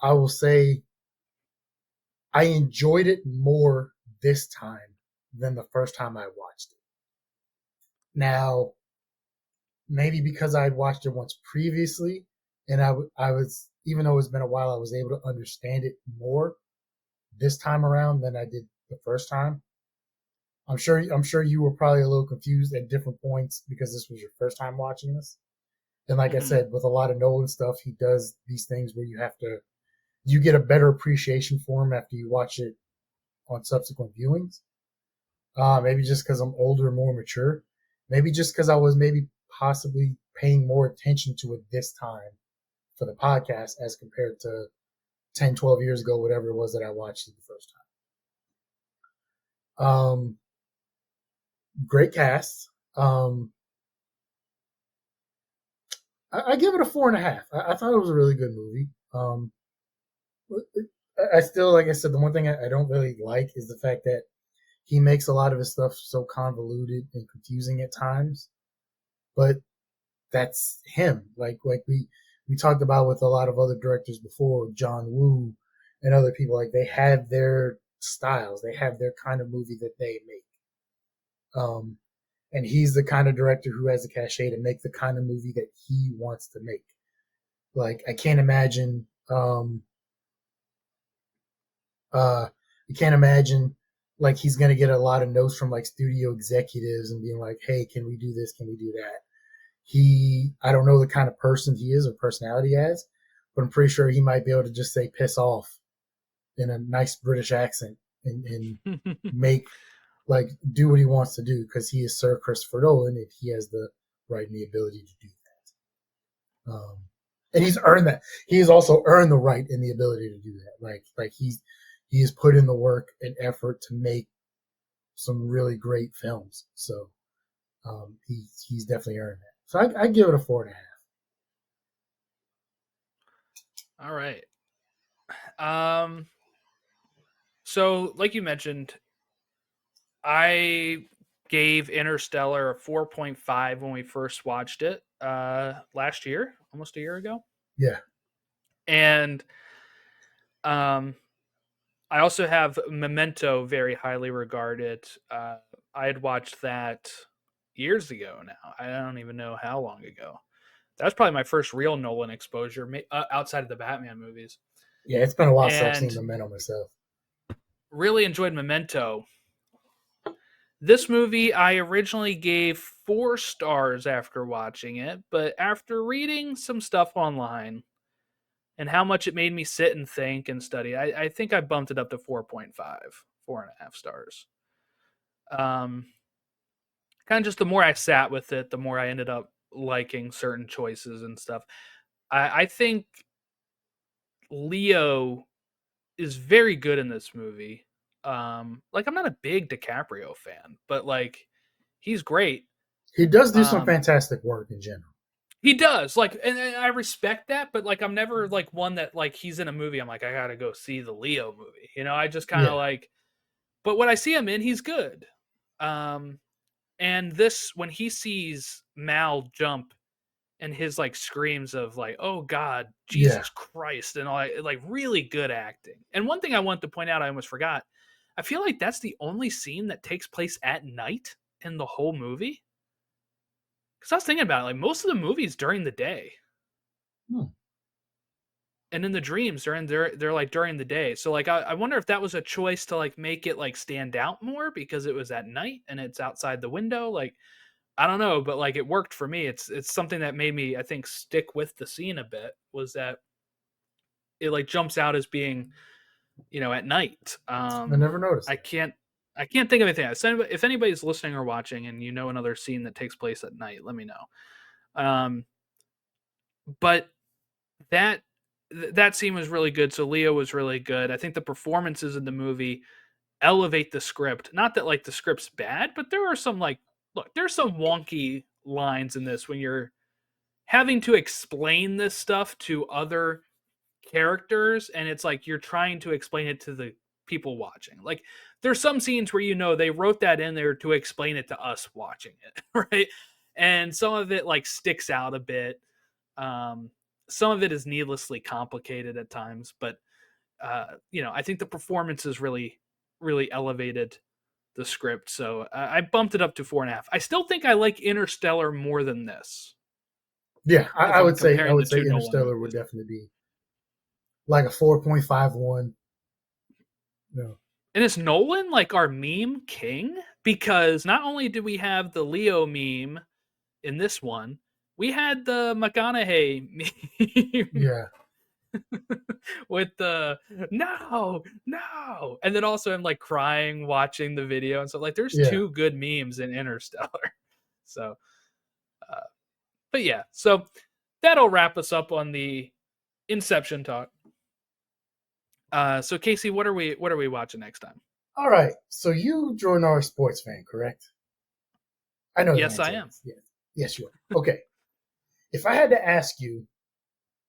I will say I enjoyed it more this time than the first time I watched it. Now, maybe because I had watched it once previously, and I was, even though it's been a while, I was able to understand it more this time around than I did the first time. I'm sure you were probably a little confused at different points because this was your first time watching this. And like I Mm-hmm. said, with a lot of Nolan stuff, he does these things where you get a better appreciation for him after you watch it on subsequent viewings. Maybe just because I'm older and more mature. Maybe just because I was maybe possibly paying more attention to it this time for the podcast as compared to 10, 12 years ago, whatever it was that I watched it the first time. Great cast. I give it a 4.5. I thought it was a really good movie. I still, like I said, the one thing I don't really like is the fact that he makes a lot of his stuff so convoluted and confusing at times. But that's him. Like we talked about with a lot of other directors before, John Woo and other people. Like they have their styles, they have their kind of movie that they make. Um, and he's the kind of director who has the cachet to make the kind of movie that he wants to make. Like I can't imagine. I can't imagine like he's gonna get a lot of notes from like studio executives and being like, "Hey, can we do this? Can we do that?" I don't know the kind of person he is or personality he has, but I'm pretty sure he might be able to just say "piss off" in a nice British accent and make like do what he wants to do because he is Sir Christopher Nolan and he has the right and the ability to do that. And he's earned that. He has also earned the right and the ability to do that. Like he has put in the work and effort to make some really great films. So he's definitely earned that. So I give it a 4.5. All right. Um, so like you mentioned, I gave Interstellar a 4.5 when we first watched it last year, almost a year ago. Yeah, And um, I also have Memento very highly regarded. I had watched that years ago now. I don't even know how long ago. That was probably my first real Nolan exposure outside of the Batman movies. yeah. It's been a while since I've seen And Memento myself. really enjoyed Memento. This movie I originally gave 4 stars after watching it, but after reading some stuff online and how much it made me sit and think and study, I think I bumped it up to 4.5, 4.5 stars. Um, Kind of just the more I sat with it, the more I ended up liking certain choices and stuff. I think Leo is very good in this movie. Like I'm not a big DiCaprio fan, but like he's great. He does do some Um, fantastic work in general. he does like, and I respect that, but like I'm never like one that like he's in a movie. I'm like I gotta go see the Leo movie. I just kind of Yeah, like. But when I see him in, he's good. Um, and this when he sees Mal jump and his like screams of like oh god yeah. Jesus Christ and all like really good acting. And one thing I want to point out, I almost forgot, I feel like that's the only scene that takes place at night in the whole movie, because I was thinking about it, like most of the movies during the day, Hmm. and in the dreams they're like during the day. So like I wonder if that was a choice to like make it like stand out more because it was at night and it's outside the window. Like I don't know, but like it worked for me. It's something that made me I think stick with the scene a bit, was that it like jumps out as being at night. I never noticed I that. can't I can't think of anything else. If anybody's listening or watching and you know another scene that takes place at night, let me know. But that that scene was really good. So Leo was really good. I think the performances in the movie elevate the script. Not that like the script's bad, but there are some like look, there's some wonky lines in this when you're having to explain this stuff to other characters and it's like you're trying to explain it to the people watching. Like there's some scenes where they wrote that in there to explain it to us watching it, right? And some of it like sticks out a bit. Um some of it is needlessly complicated at times, but I think the performances really elevated the script. So I bumped it up to 4.5. I still think I like Interstellar more than this Yeah, if I I'm would say comparing the two Nolan Interstellar would movies. definitely be like a 4.51. You know. And is Nolan like our meme king? Because not only did we have the Leo meme in this one, we had the McConaughey meme Yeah, with the no, and then also him like crying watching the video and stuff. Like, there's yeah. two good memes in Interstellar. So, uh, but yeah, so that'll wrap us up on the Inception talk. So Casey, what are we watching next time? All right. So Jordan, are a sports fan, correct? I know the Yes, I answer am. is yes. Yes, you are. Okay. If I had to ask you,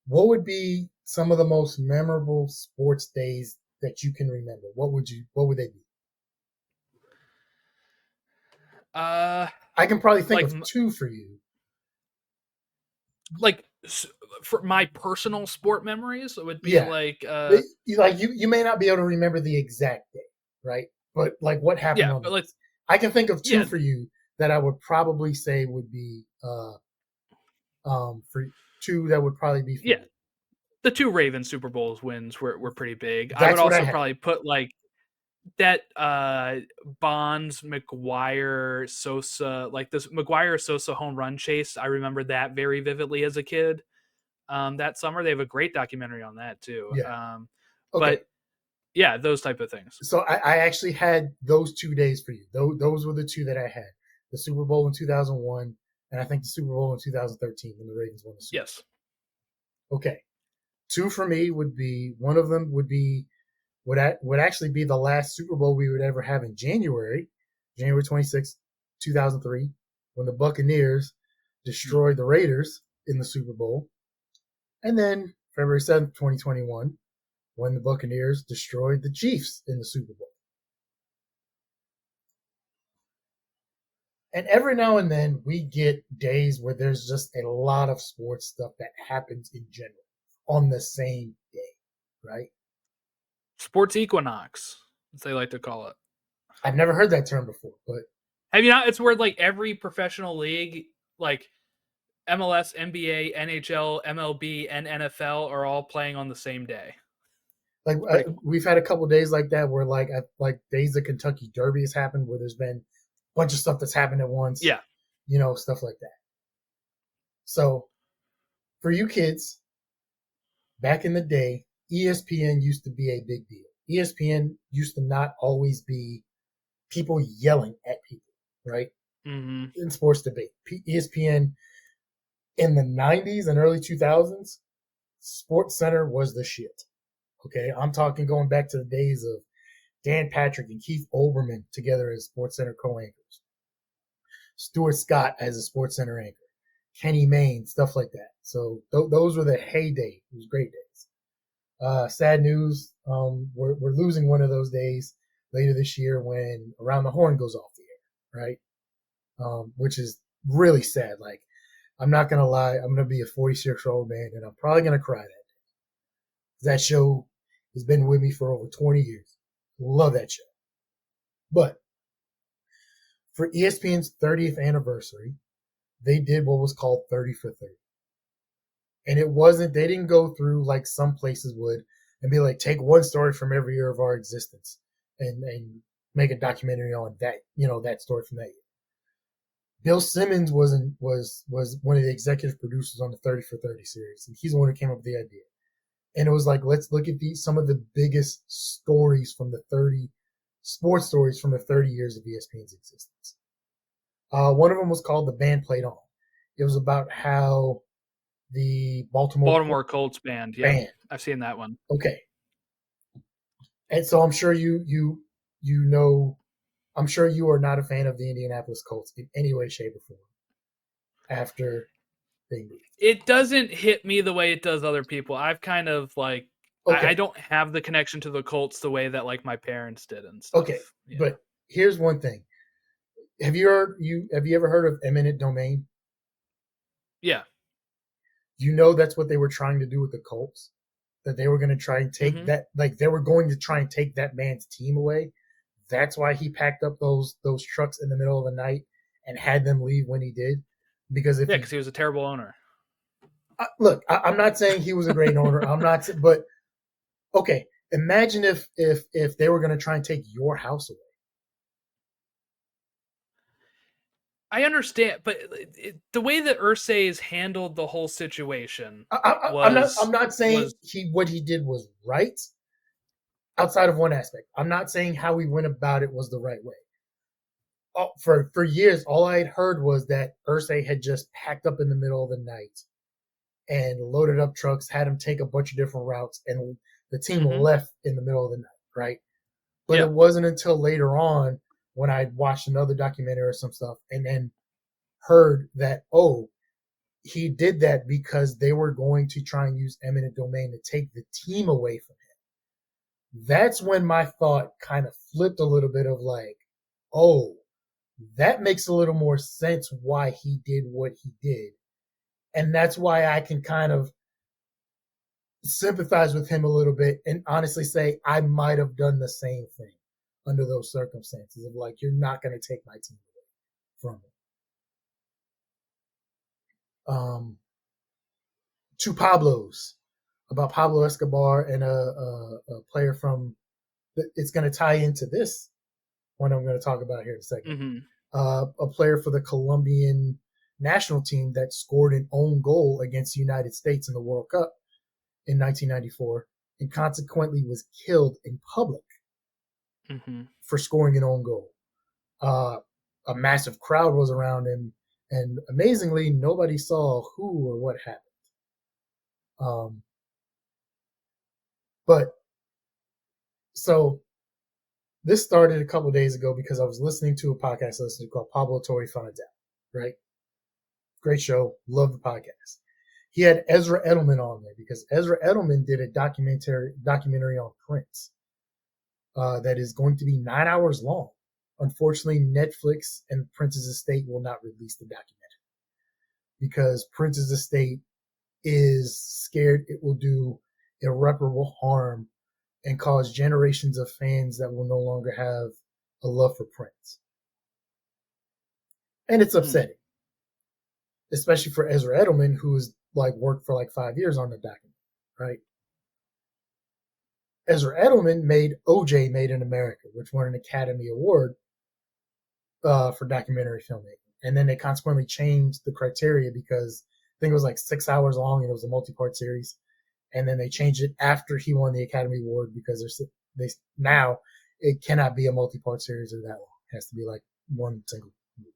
what would be some of the most memorable sports days that you can remember? What would they be? Uh, I can probably think like of two for you. like for my personal sport memories, it would be Yeah, like you may not be able to remember the exact day, right? But like what happened yeah, on but like these. I can think of two yeah, for you that I would probably say would be for two that would probably be for yeah. you. The two Ravens Super Bowls wins were pretty big. I would That's what I also had. probably put like that Bonds McGuire Sosa, like this McGuire Sosa home run chase. I remember that very vividly as a kid. That summer they have a great documentary on that too. Yeah. Okay. But yeah, those type of things. So I actually had those 2 days for you. Those were the two that I had: the Super Bowl in 2001, and I think the Super Bowl in 2013 when the Ravens won the Super Yes. Bowl. Okay, two for me would be one of them would be would actually be the last Super Bowl we would ever have in January, January 26th, 2003, when the Buccaneers destroyed the Raiders in the Super Bowl, and then February 7th, 2021, when the Buccaneers destroyed the Chiefs in the Super Bowl. And every now and then we get days where there's just a lot of sports stuff that happens in general on the same day, right? Sports equinox, as they like to call it. I've never heard that term before, but Have you not? It's where like every professional league, like MLS, NBA, NHL, MLB, and NFL are all playing on the same day. like It's pretty cool. we've had a couple days like that where like days of Kentucky Derby has happened where there's been a bunch of stuff that's happened at once, Yeah. stuff like that. So for you kids, back in the day, ESPN used to be a big deal. ESPN used to not always be people yelling at people, right? Mm-hmm. In sports debate. ESPN in the 90s and early 2000s, Sports Center was the shit. Okay, I'm talking going back to the days of Dan Patrick and Keith Olbermann together as Sports Center co-anchors, Stuart Scott as a Sports Center anchor, Kenny Mayne, stuff like that. So those were the heyday. It was great days. Sad news. We're losing one of those days later this year when Around the Horn goes off the air, right? Which is really sad. Like, I'm not gonna lie, I'm gonna be a 46-year-old man, and I'm probably gonna cry that day. That show has been with me for over 20 years. Love that show. But for ESPN's 30th anniversary, they did what was called 30 for 30. And they didn't go through like some places would and be like, take one story from every year of our existence and make a documentary on that, that story from that year. Bill Simmons was one of the executive producers on the 30 for 30 series, and he's the one who came up with the idea. And it was like, let's look at some of the biggest stories from the 30 sports stories from the 30 years of ESPN's existence. One of them was called "The Band Played On." It was about how the Baltimore Colts band. Yep, band. I've seen that one. Okay, and so I'm sure you know. I'm sure you are not a fan of the Indianapolis Colts in any way, shape, or form after they moved. It doesn't hit me the way it does other people. I've kind of like I Okay, don't have the connection to the Colts the way that like my parents did and okay, stuff. Yeah. but here's one thing. Have you ever heard of eminent domain? Yeah. You know that's what they were trying to do with the Colts. That they were going to try and take Mm-hmm. that, like they were going to try and take that man's team away. That's why he packed up those trucks in the middle of the night and had them leave when he did. Because if Yeah, he because he was a terrible owner. look, I'm not saying he was a great owner. I'm not, but okay. Imagine if they were going to try and take your house away. I understand, but the way that Ursay's handled the whole situation I'm not saying was what he did was right. Outside of one aspect, I'm not saying how he went about it was the right way. For years, all I had heard was that Ursay had just packed up in the middle of the night and loaded up trucks, had him take a bunch of different routes, and the team mm-hmm. left in the middle of the night, right? But Yeah. it wasn't until later on when I watched another documentary or some stuff and then heard that, oh, he did that because they were going to try and use eminent domain to take the team away from him. That's when my thought kind of flipped a little bit of like, oh, that makes a little more sense why he did what he did. And that's why I can kind of sympathize with him a little bit and honestly say I might have done the same thing under those circumstances of like, you're not going to take my team away from me. Two Pablos, about Pablo Escobar and a player from, it's going to tie into this one I'm going to talk about here in a second. Mm-hmm. A player for the Colombian national team that scored an own goal against the United States in the World Cup in 1994 and consequently was killed in public for scoring an own goal. A massive crowd was around him, and amazingly, nobody saw who or what happened. But so this started a couple of days ago because I was listening to a podcast listener called Pablo Torre Finadell, right? Great show. Love the podcast. He had Ezra Edelman on there because Ezra Edelman did a documentary on Prince that is going to be 9 hours long. Unfortunately, Netflix and Prince's estate will not release the documentary because Prince's estate is scared it will do irreparable harm and cause generations of fans that will no longer have a love for Prince. And it's upsetting, especially for Ezra Edelman, who's like worked for like 5 years on the documentary, right? Ezra Edelman made OJ Made in America, which won an Academy Award for documentary filmmaking. And then they consequently changed the criteria because I think it was like 6 hours long and it was a multi-part series. And then they changed it after he won the Academy Award because now it cannot be a multi-part series or that long. It has to be like one single movie.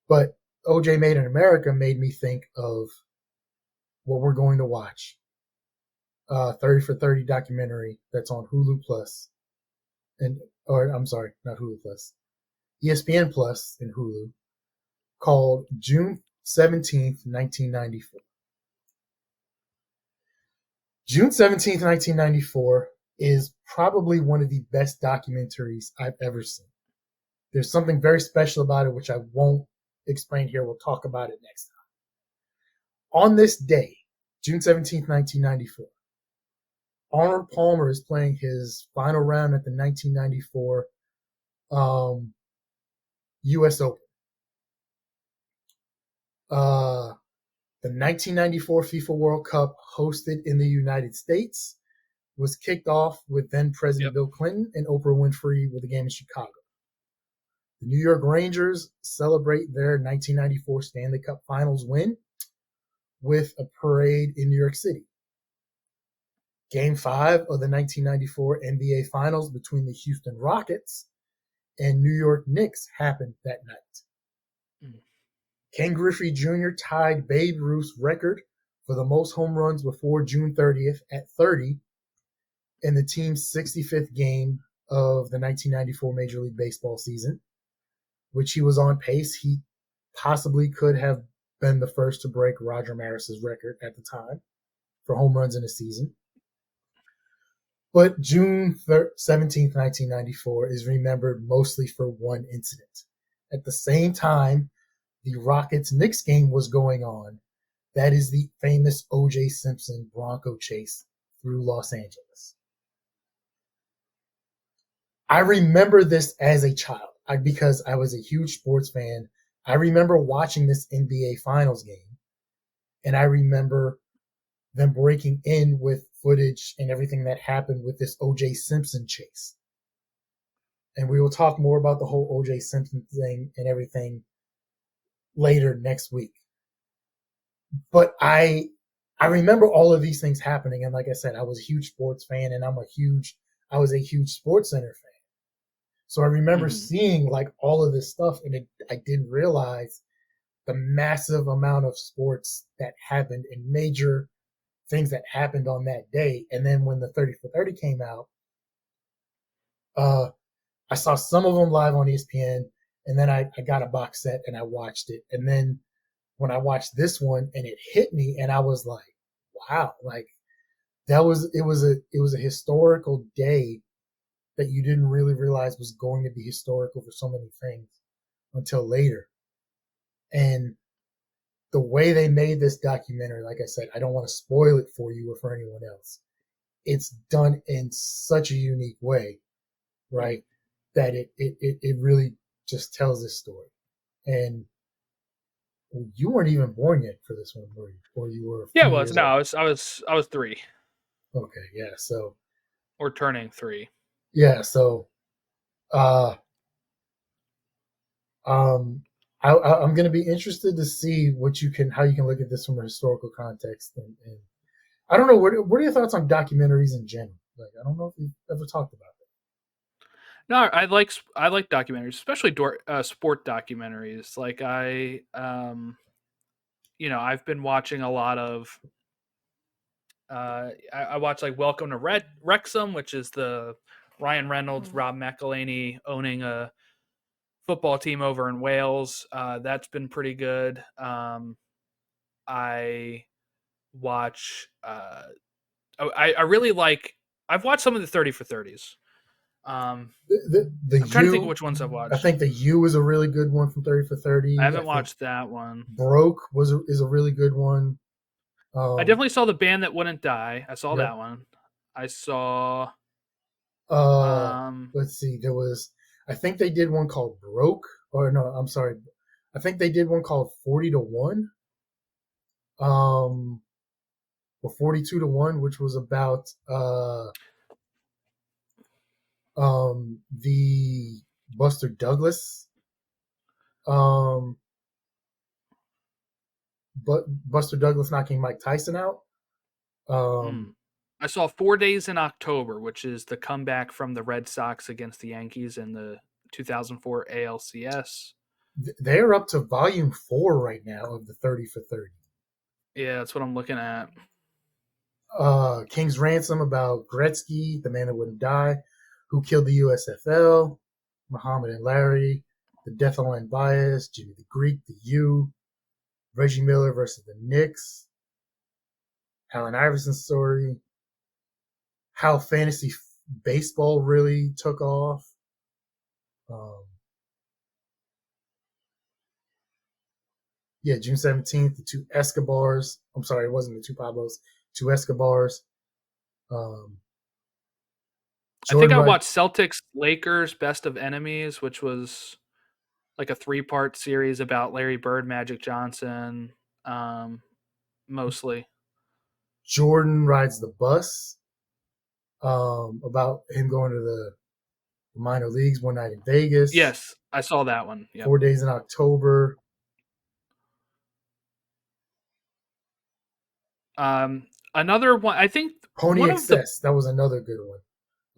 But OJ Made in America made me think of what we're going to watch. 30 for 30 documentary that's on Hulu Plus. I'm sorry, not Hulu Plus. ESPN Plus and Hulu called June 17th, 1994. June 17th, 1994 is probably one of the best documentaries I've ever seen. There's something very special about it, which I won't explain here. We'll talk about it next time. On this day, June 17th, 1994, Arnold Palmer is playing his final round at the 1994 U.S. Open. The 1994 FIFA World Cup, hosted in the United States, was kicked off with then President Bill Clinton and Oprah Winfrey with a game in Chicago. The New York Rangers celebrate their 1994 Stanley Cup Finals win with a parade in New York City. Game 5 of the 1994 NBA Finals between the Houston Rockets and New York Knicks happened that night. Ken Griffey Jr. tied Babe Ruth's record for the most home runs before June 30th at 30 in the team's 65th game of the 1994 Major League Baseball season, which he was on pace. He possibly could have been the first to break Roger Maris's record at the time for home runs in a season. But June 17th, 1994 is remembered mostly for one incident. At the same time the Rockets-Knicks game was going on, that is the famous O.J. Simpson Bronco chase through Los Angeles. I remember this as a child because I was a huge sports fan. I remember watching this NBA Finals game, and I remember them breaking in with footage and everything that happened with this O.J. Simpson chase. And we will talk more about the whole O.J. Simpson thing and everything later next week. But I remember all of these things happening, and like I said, I was a huge sports fan, and I was a huge Sports Center fan. So I remember seeing like all of this stuff, and I didn't realize the massive amount of sports that happened and major things that happened on that day. And then when the 30 for 30 came out, I saw some of them live on ESPN, and then I got a box set and I watched it. And then when I watched this one and it hit me, and I was like, wow, like it was a historical day that you didn't really realize was going to be historical for so many things until later. And the way they made this documentary, like I said, I don't want to spoil it for you or for anyone else. It's done in such a unique way, right? That it really just tells this story. And you weren't even born yet for this one, were you? Or you were a Yeah, few it was. years No, old. I was 3 Okay, yeah. So or turning 3. yeah, so uh um I'm going to be interested to see how you can look at this from a historical context, and I don't know what are your thoughts on documentaries in general? Like, I don't know if we've ever talked about No, I like documentaries, especially sport documentaries. Like I've been watching a lot of. I watch like Welcome to Wrexham, which is the Ryan Reynolds, Rob McElhenney owning a football team over in Wales. That's been pretty good. I watch. I really like. I've watched some of the 30 for 30s. the I'm trying to think of U. which ones I've I watched. think the U is a really good one from 30 for I 30. I haven't think watched that one. Broke is a really good one. I Um, definitely saw the band that wouldn't die. I saw yep. that one. I saw. Uh, Um, let's see. There was, I think they did one called Broke, or no, I'm sorry. I think they did one called 40 to 1, um, or 42 to 1, which was about the Buster Douglas, um, but Buster Douglas knocking Mike Tyson out. hmm. Um, I saw 4 Days in October, which is the comeback from the Red Sox against the Yankees in the 2004 ALCS. they're up to volume 4 right now of the 30 for 30. Yeah, that's what I'm looking at. King's Ransom about Gretzky, the man that wouldn't die, who killed the USFL, Muhammad and Larry, the Death of Line Bias, Jimmy the Greek, the U, Reggie Miller versus the Knicks, Allen Iverson's story, how fantasy baseball really took off. Um, yeah, June 17th, the two Escobars. I'm sorry, it wasn't the two Pablos, two Escobars. Um, I think Jordan I Wright, watched Celtics Lakers Best of Enemies, which was like a 3-part series about Larry Bird, Magic Johnson, um, mostly. Jordan rides the bus, about him going to the minor leagues, one night in Vegas, Yes, I saw that one. Yep. 4 days in October. Another one. I think Pony one of the. Excess, that was another good one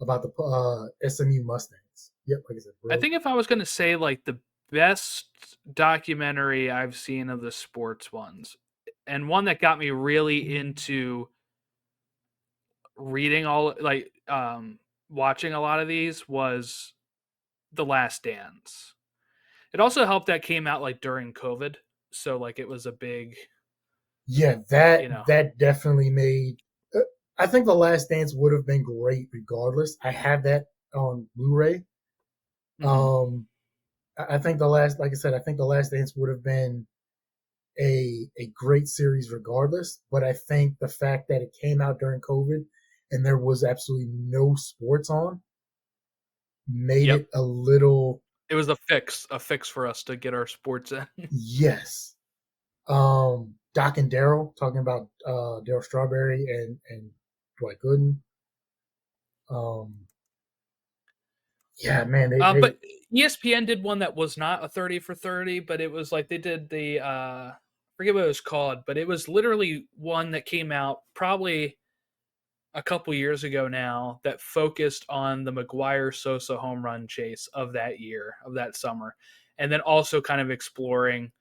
about the SMU Mustangs. Yep, like I said, I broke. think if I was going to say like the best documentary I've seen of the sports ones, and one that got me really into reading all like watching a lot of these was The Last Dance. It also helped that came out like during COVID, so like it was a big, Yeah, you know. that definitely made. Uh, I think The Last Dance would have been great regardless. I have that on Blu-ray. Mhm. Um, I think like I said, I think The Last Dance would have been a great series regardless. But I think the fact that it came out during COVID and there was absolutely no sports on made Yep. it a little. It was a fix for us to get our sports in. Yes. Doc and Daryl talking about Daryl Strawberry and Dwight Gooden. Um, yeah, man, they But ESPN did one that was not a 30 for 30, but it was like they did the forget what it was called, but it was literally one that came out probably a couple years ago now that focused on the McGuire Sosa home run chase of that year, of that summer. And then also kind of exploring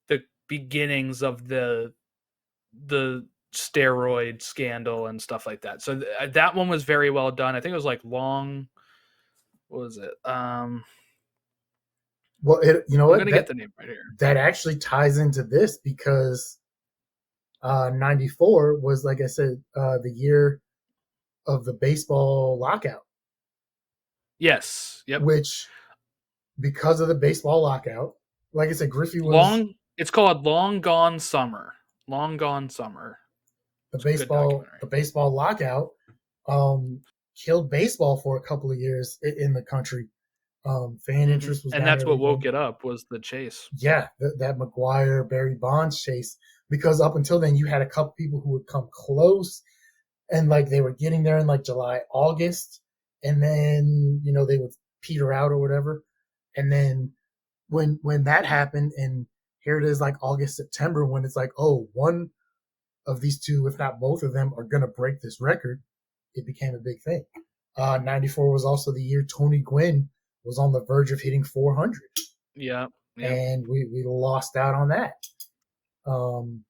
the beginnings of the steroid scandal and stuff like that. So that one was very well done. I think it was like long. What was it? well, you know I'm what, gonna get the name right here. that actually ties into this because '94 was, like I said, the year of the baseball lockout, Yes. Yep. which because of the baseball lockout, like I said, Griffey was Long. It's called Long Gone Summer. Long Gone Summer. The It's a good baseball documentary. the baseball lockout um, killed baseball for a couple of years in the country. Fan interest was And down, that's what everything. woke it up was the chase. Yeah, that McGuire Barry Bonds chase, because up until then you had a couple people who would come close, and like they were getting there in like July, August, and then they would peter out or whatever, and then when that happened, and here it is like August, September, when it's like, oh, one of these two, if not both of them, are gonna break this record. It became a big thing. 94 was also the year Tony Gwynn was on the verge of hitting 400, Yeah, yeah. and we lost out on that. Um,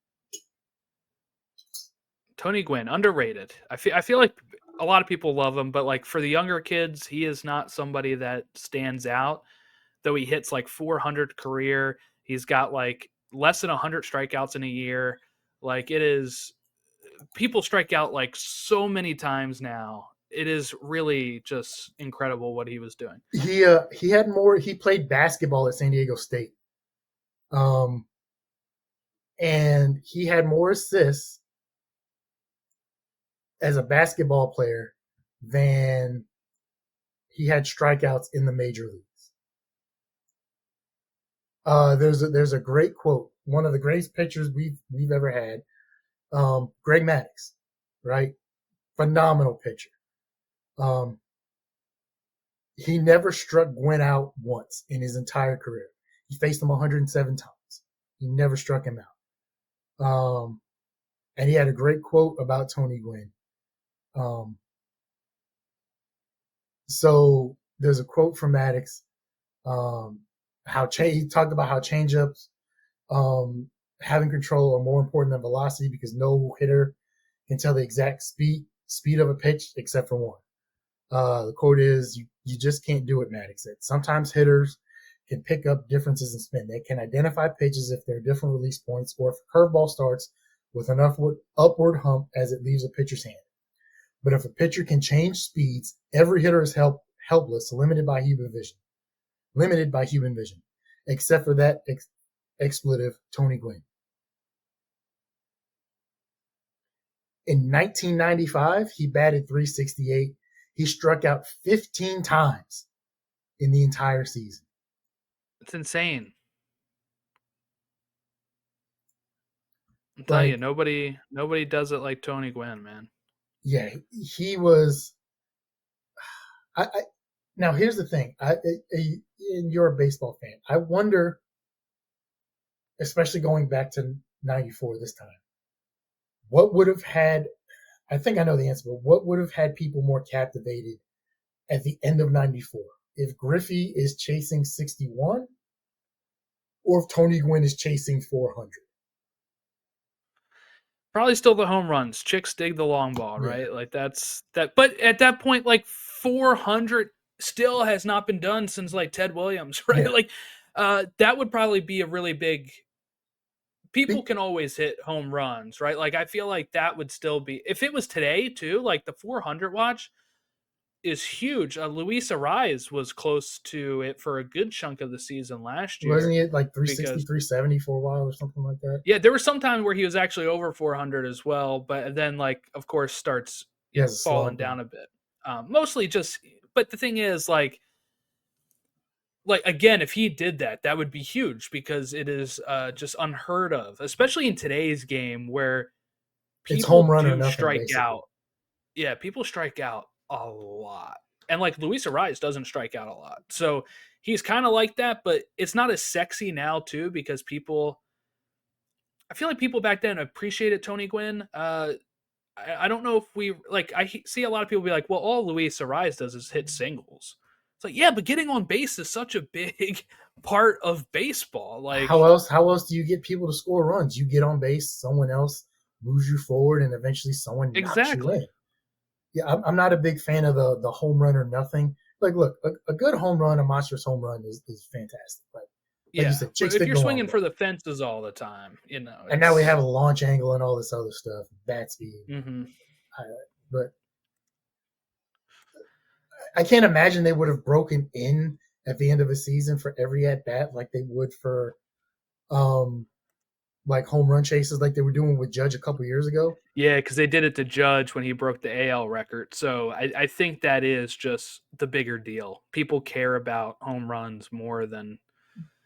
Tony Gwynn, underrated. I feel like a lot of people love him, but like for the younger kids, he is not somebody that stands out. Though he hits like 400 career, he's got like less than 100 strikeouts in a year. Like it is, people strike out like so many times now. It is really just incredible what he was doing. he had more. He played basketball at San Diego State, um, and he had more assists as a basketball player than he had strikeouts in the major leagues. There's a great quote, one of the greatest pitchers we've ever had, Greg Maddux, right? Phenomenal pitcher. Um, he never struck Gwynn out once in his entire career. He faced him 107 times. He never struck him out. And he had a great quote about Tony Gwynn. Um, so there's a quote from Maddux. Um, he talked about how changeups, um, having control, are more important than velocity because no hitter can tell the exact speed of a pitch except for one. The quote is, "You just can't do it," Maddox said. Sometimes hitters can pick up differences in spin. They can identify pitches if there are different release points, or if a curveball starts with an upward hump as it leaves a pitcher's hand. But if a pitcher can change speeds, every hitter is helpless, limited by human vision. Limited by human vision, except for that expletive, Tony Gwynn. In 1995, he batted 368. He struck out 15 times in the entire season. It's insane. I'm telling you, Like, nobody does it like Tony Gwynn, man. yeah, he was. I Now here's the thing. And you're a baseball fan. I wonder, especially going back to '94 this time, what would have had. I think I know the answer, but what would have had people more captivated at the end of '94? If Griffey is chasing 61, or if Tony Gwynn is chasing 400? Probably still the home runs. Chicks dig the long ball, Yeah, right? Like that's that. But at that point, like 400 still has not been done since like Ted Williams, right? yeah. Like that would probably be a really big. People Be, can always hit home runs, right? Like I feel like that would still be if it was today too. Like the 400 watch is huge. Luis Ariz was close to it for a good chunk of the season last Wasn't year he at like 360, because 370 for a while or something like that? yeah, there was some time where he was actually over 400 as well, but then like of course starts He has a falling slump. down a bit. Mostly just, but the thing is like again, if he did that, that would be huge because it is just unheard of, especially in today's game where It's home people run or do nothing, strike basically. out. Yeah, people strike out a lot. And like Luis Ariz doesn't strike out a lot. So he's kind of like that, but it's not as sexy now too because people I feel like people back then appreciated Tony Gwynn. I don't know if we like see a lot of people be like, well, all Luis Ariz does is hit singles. It's like, yeah, but getting on base is such a big part of baseball. Like How else do you get people to score runs? You get on base, someone else moves you forward, and eventually someone knocks you exactly. in. Yeah, I'm not a big fan of the home run or nothing. Like, look, a good home run, a monstrous home run is fantastic. Like you Yeah, said, but chicks if dig you're the long swinging ball. for the fences all the time, And now we have it's a launch angle and all this other stuff, bat speed. mm-hmm. I, but I can't imagine they would have broken in at the end of a season for every at bat like they would for like home run chases like they were doing with Judge a couple years ago. Yeah, because they did it to Judge when he broke the AL record. So I think that is just the bigger deal. People care about home runs more than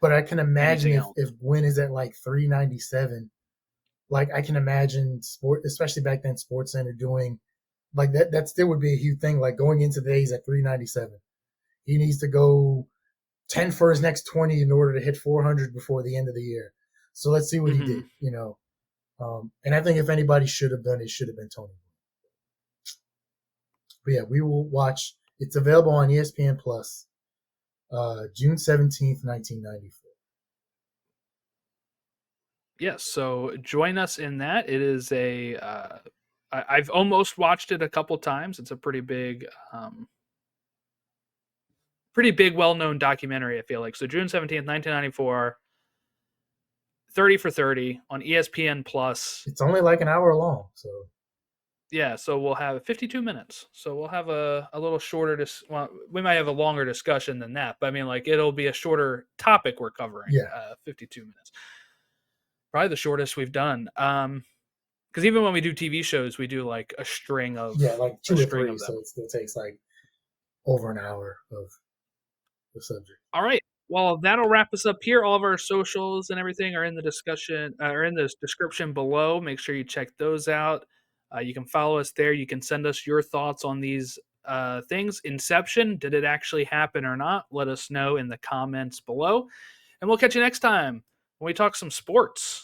But I can imagine anything if else. Gwynn is at like 397, like I can imagine sport, especially back then, Sports Center doing like that. That still would be a huge thing. Like going into the days at 397, he needs to go 10 for his next 20 in order to hit 400 before the end of the year. So let's see what he Mm-hmm. did. And I think if anybody should have done it, should have been Tony. But yeah, we will watch. It's available on ESPN Plus, June 17th, 1994. Yes, so join us in that. It is I've almost watched it a couple times. It's a pretty big, well-known documentary. I feel like so. June 17th, 1994, 30 for 30 on ESPN Plus. It's only like an hour long, so Yeah, so we'll have 52 minutes. So we'll have a little shorter. Well, we might have a longer discussion than that, but I mean, like it'll be a shorter topic we're covering. yeah, 52 minutes, probably the shortest we've done. Because even when we do TV shows, we do like yeah, like a two or string three, of them. so it still takes like over an hour of the subject. All right. Well, that'll wrap us up here. All of our socials and everything are in the description below. Make sure you check those out. You can follow us there. You can send us your thoughts on these things. Inception, did it actually happen or not? Let us know in the comments below. And we'll catch you next time when we talk some sports.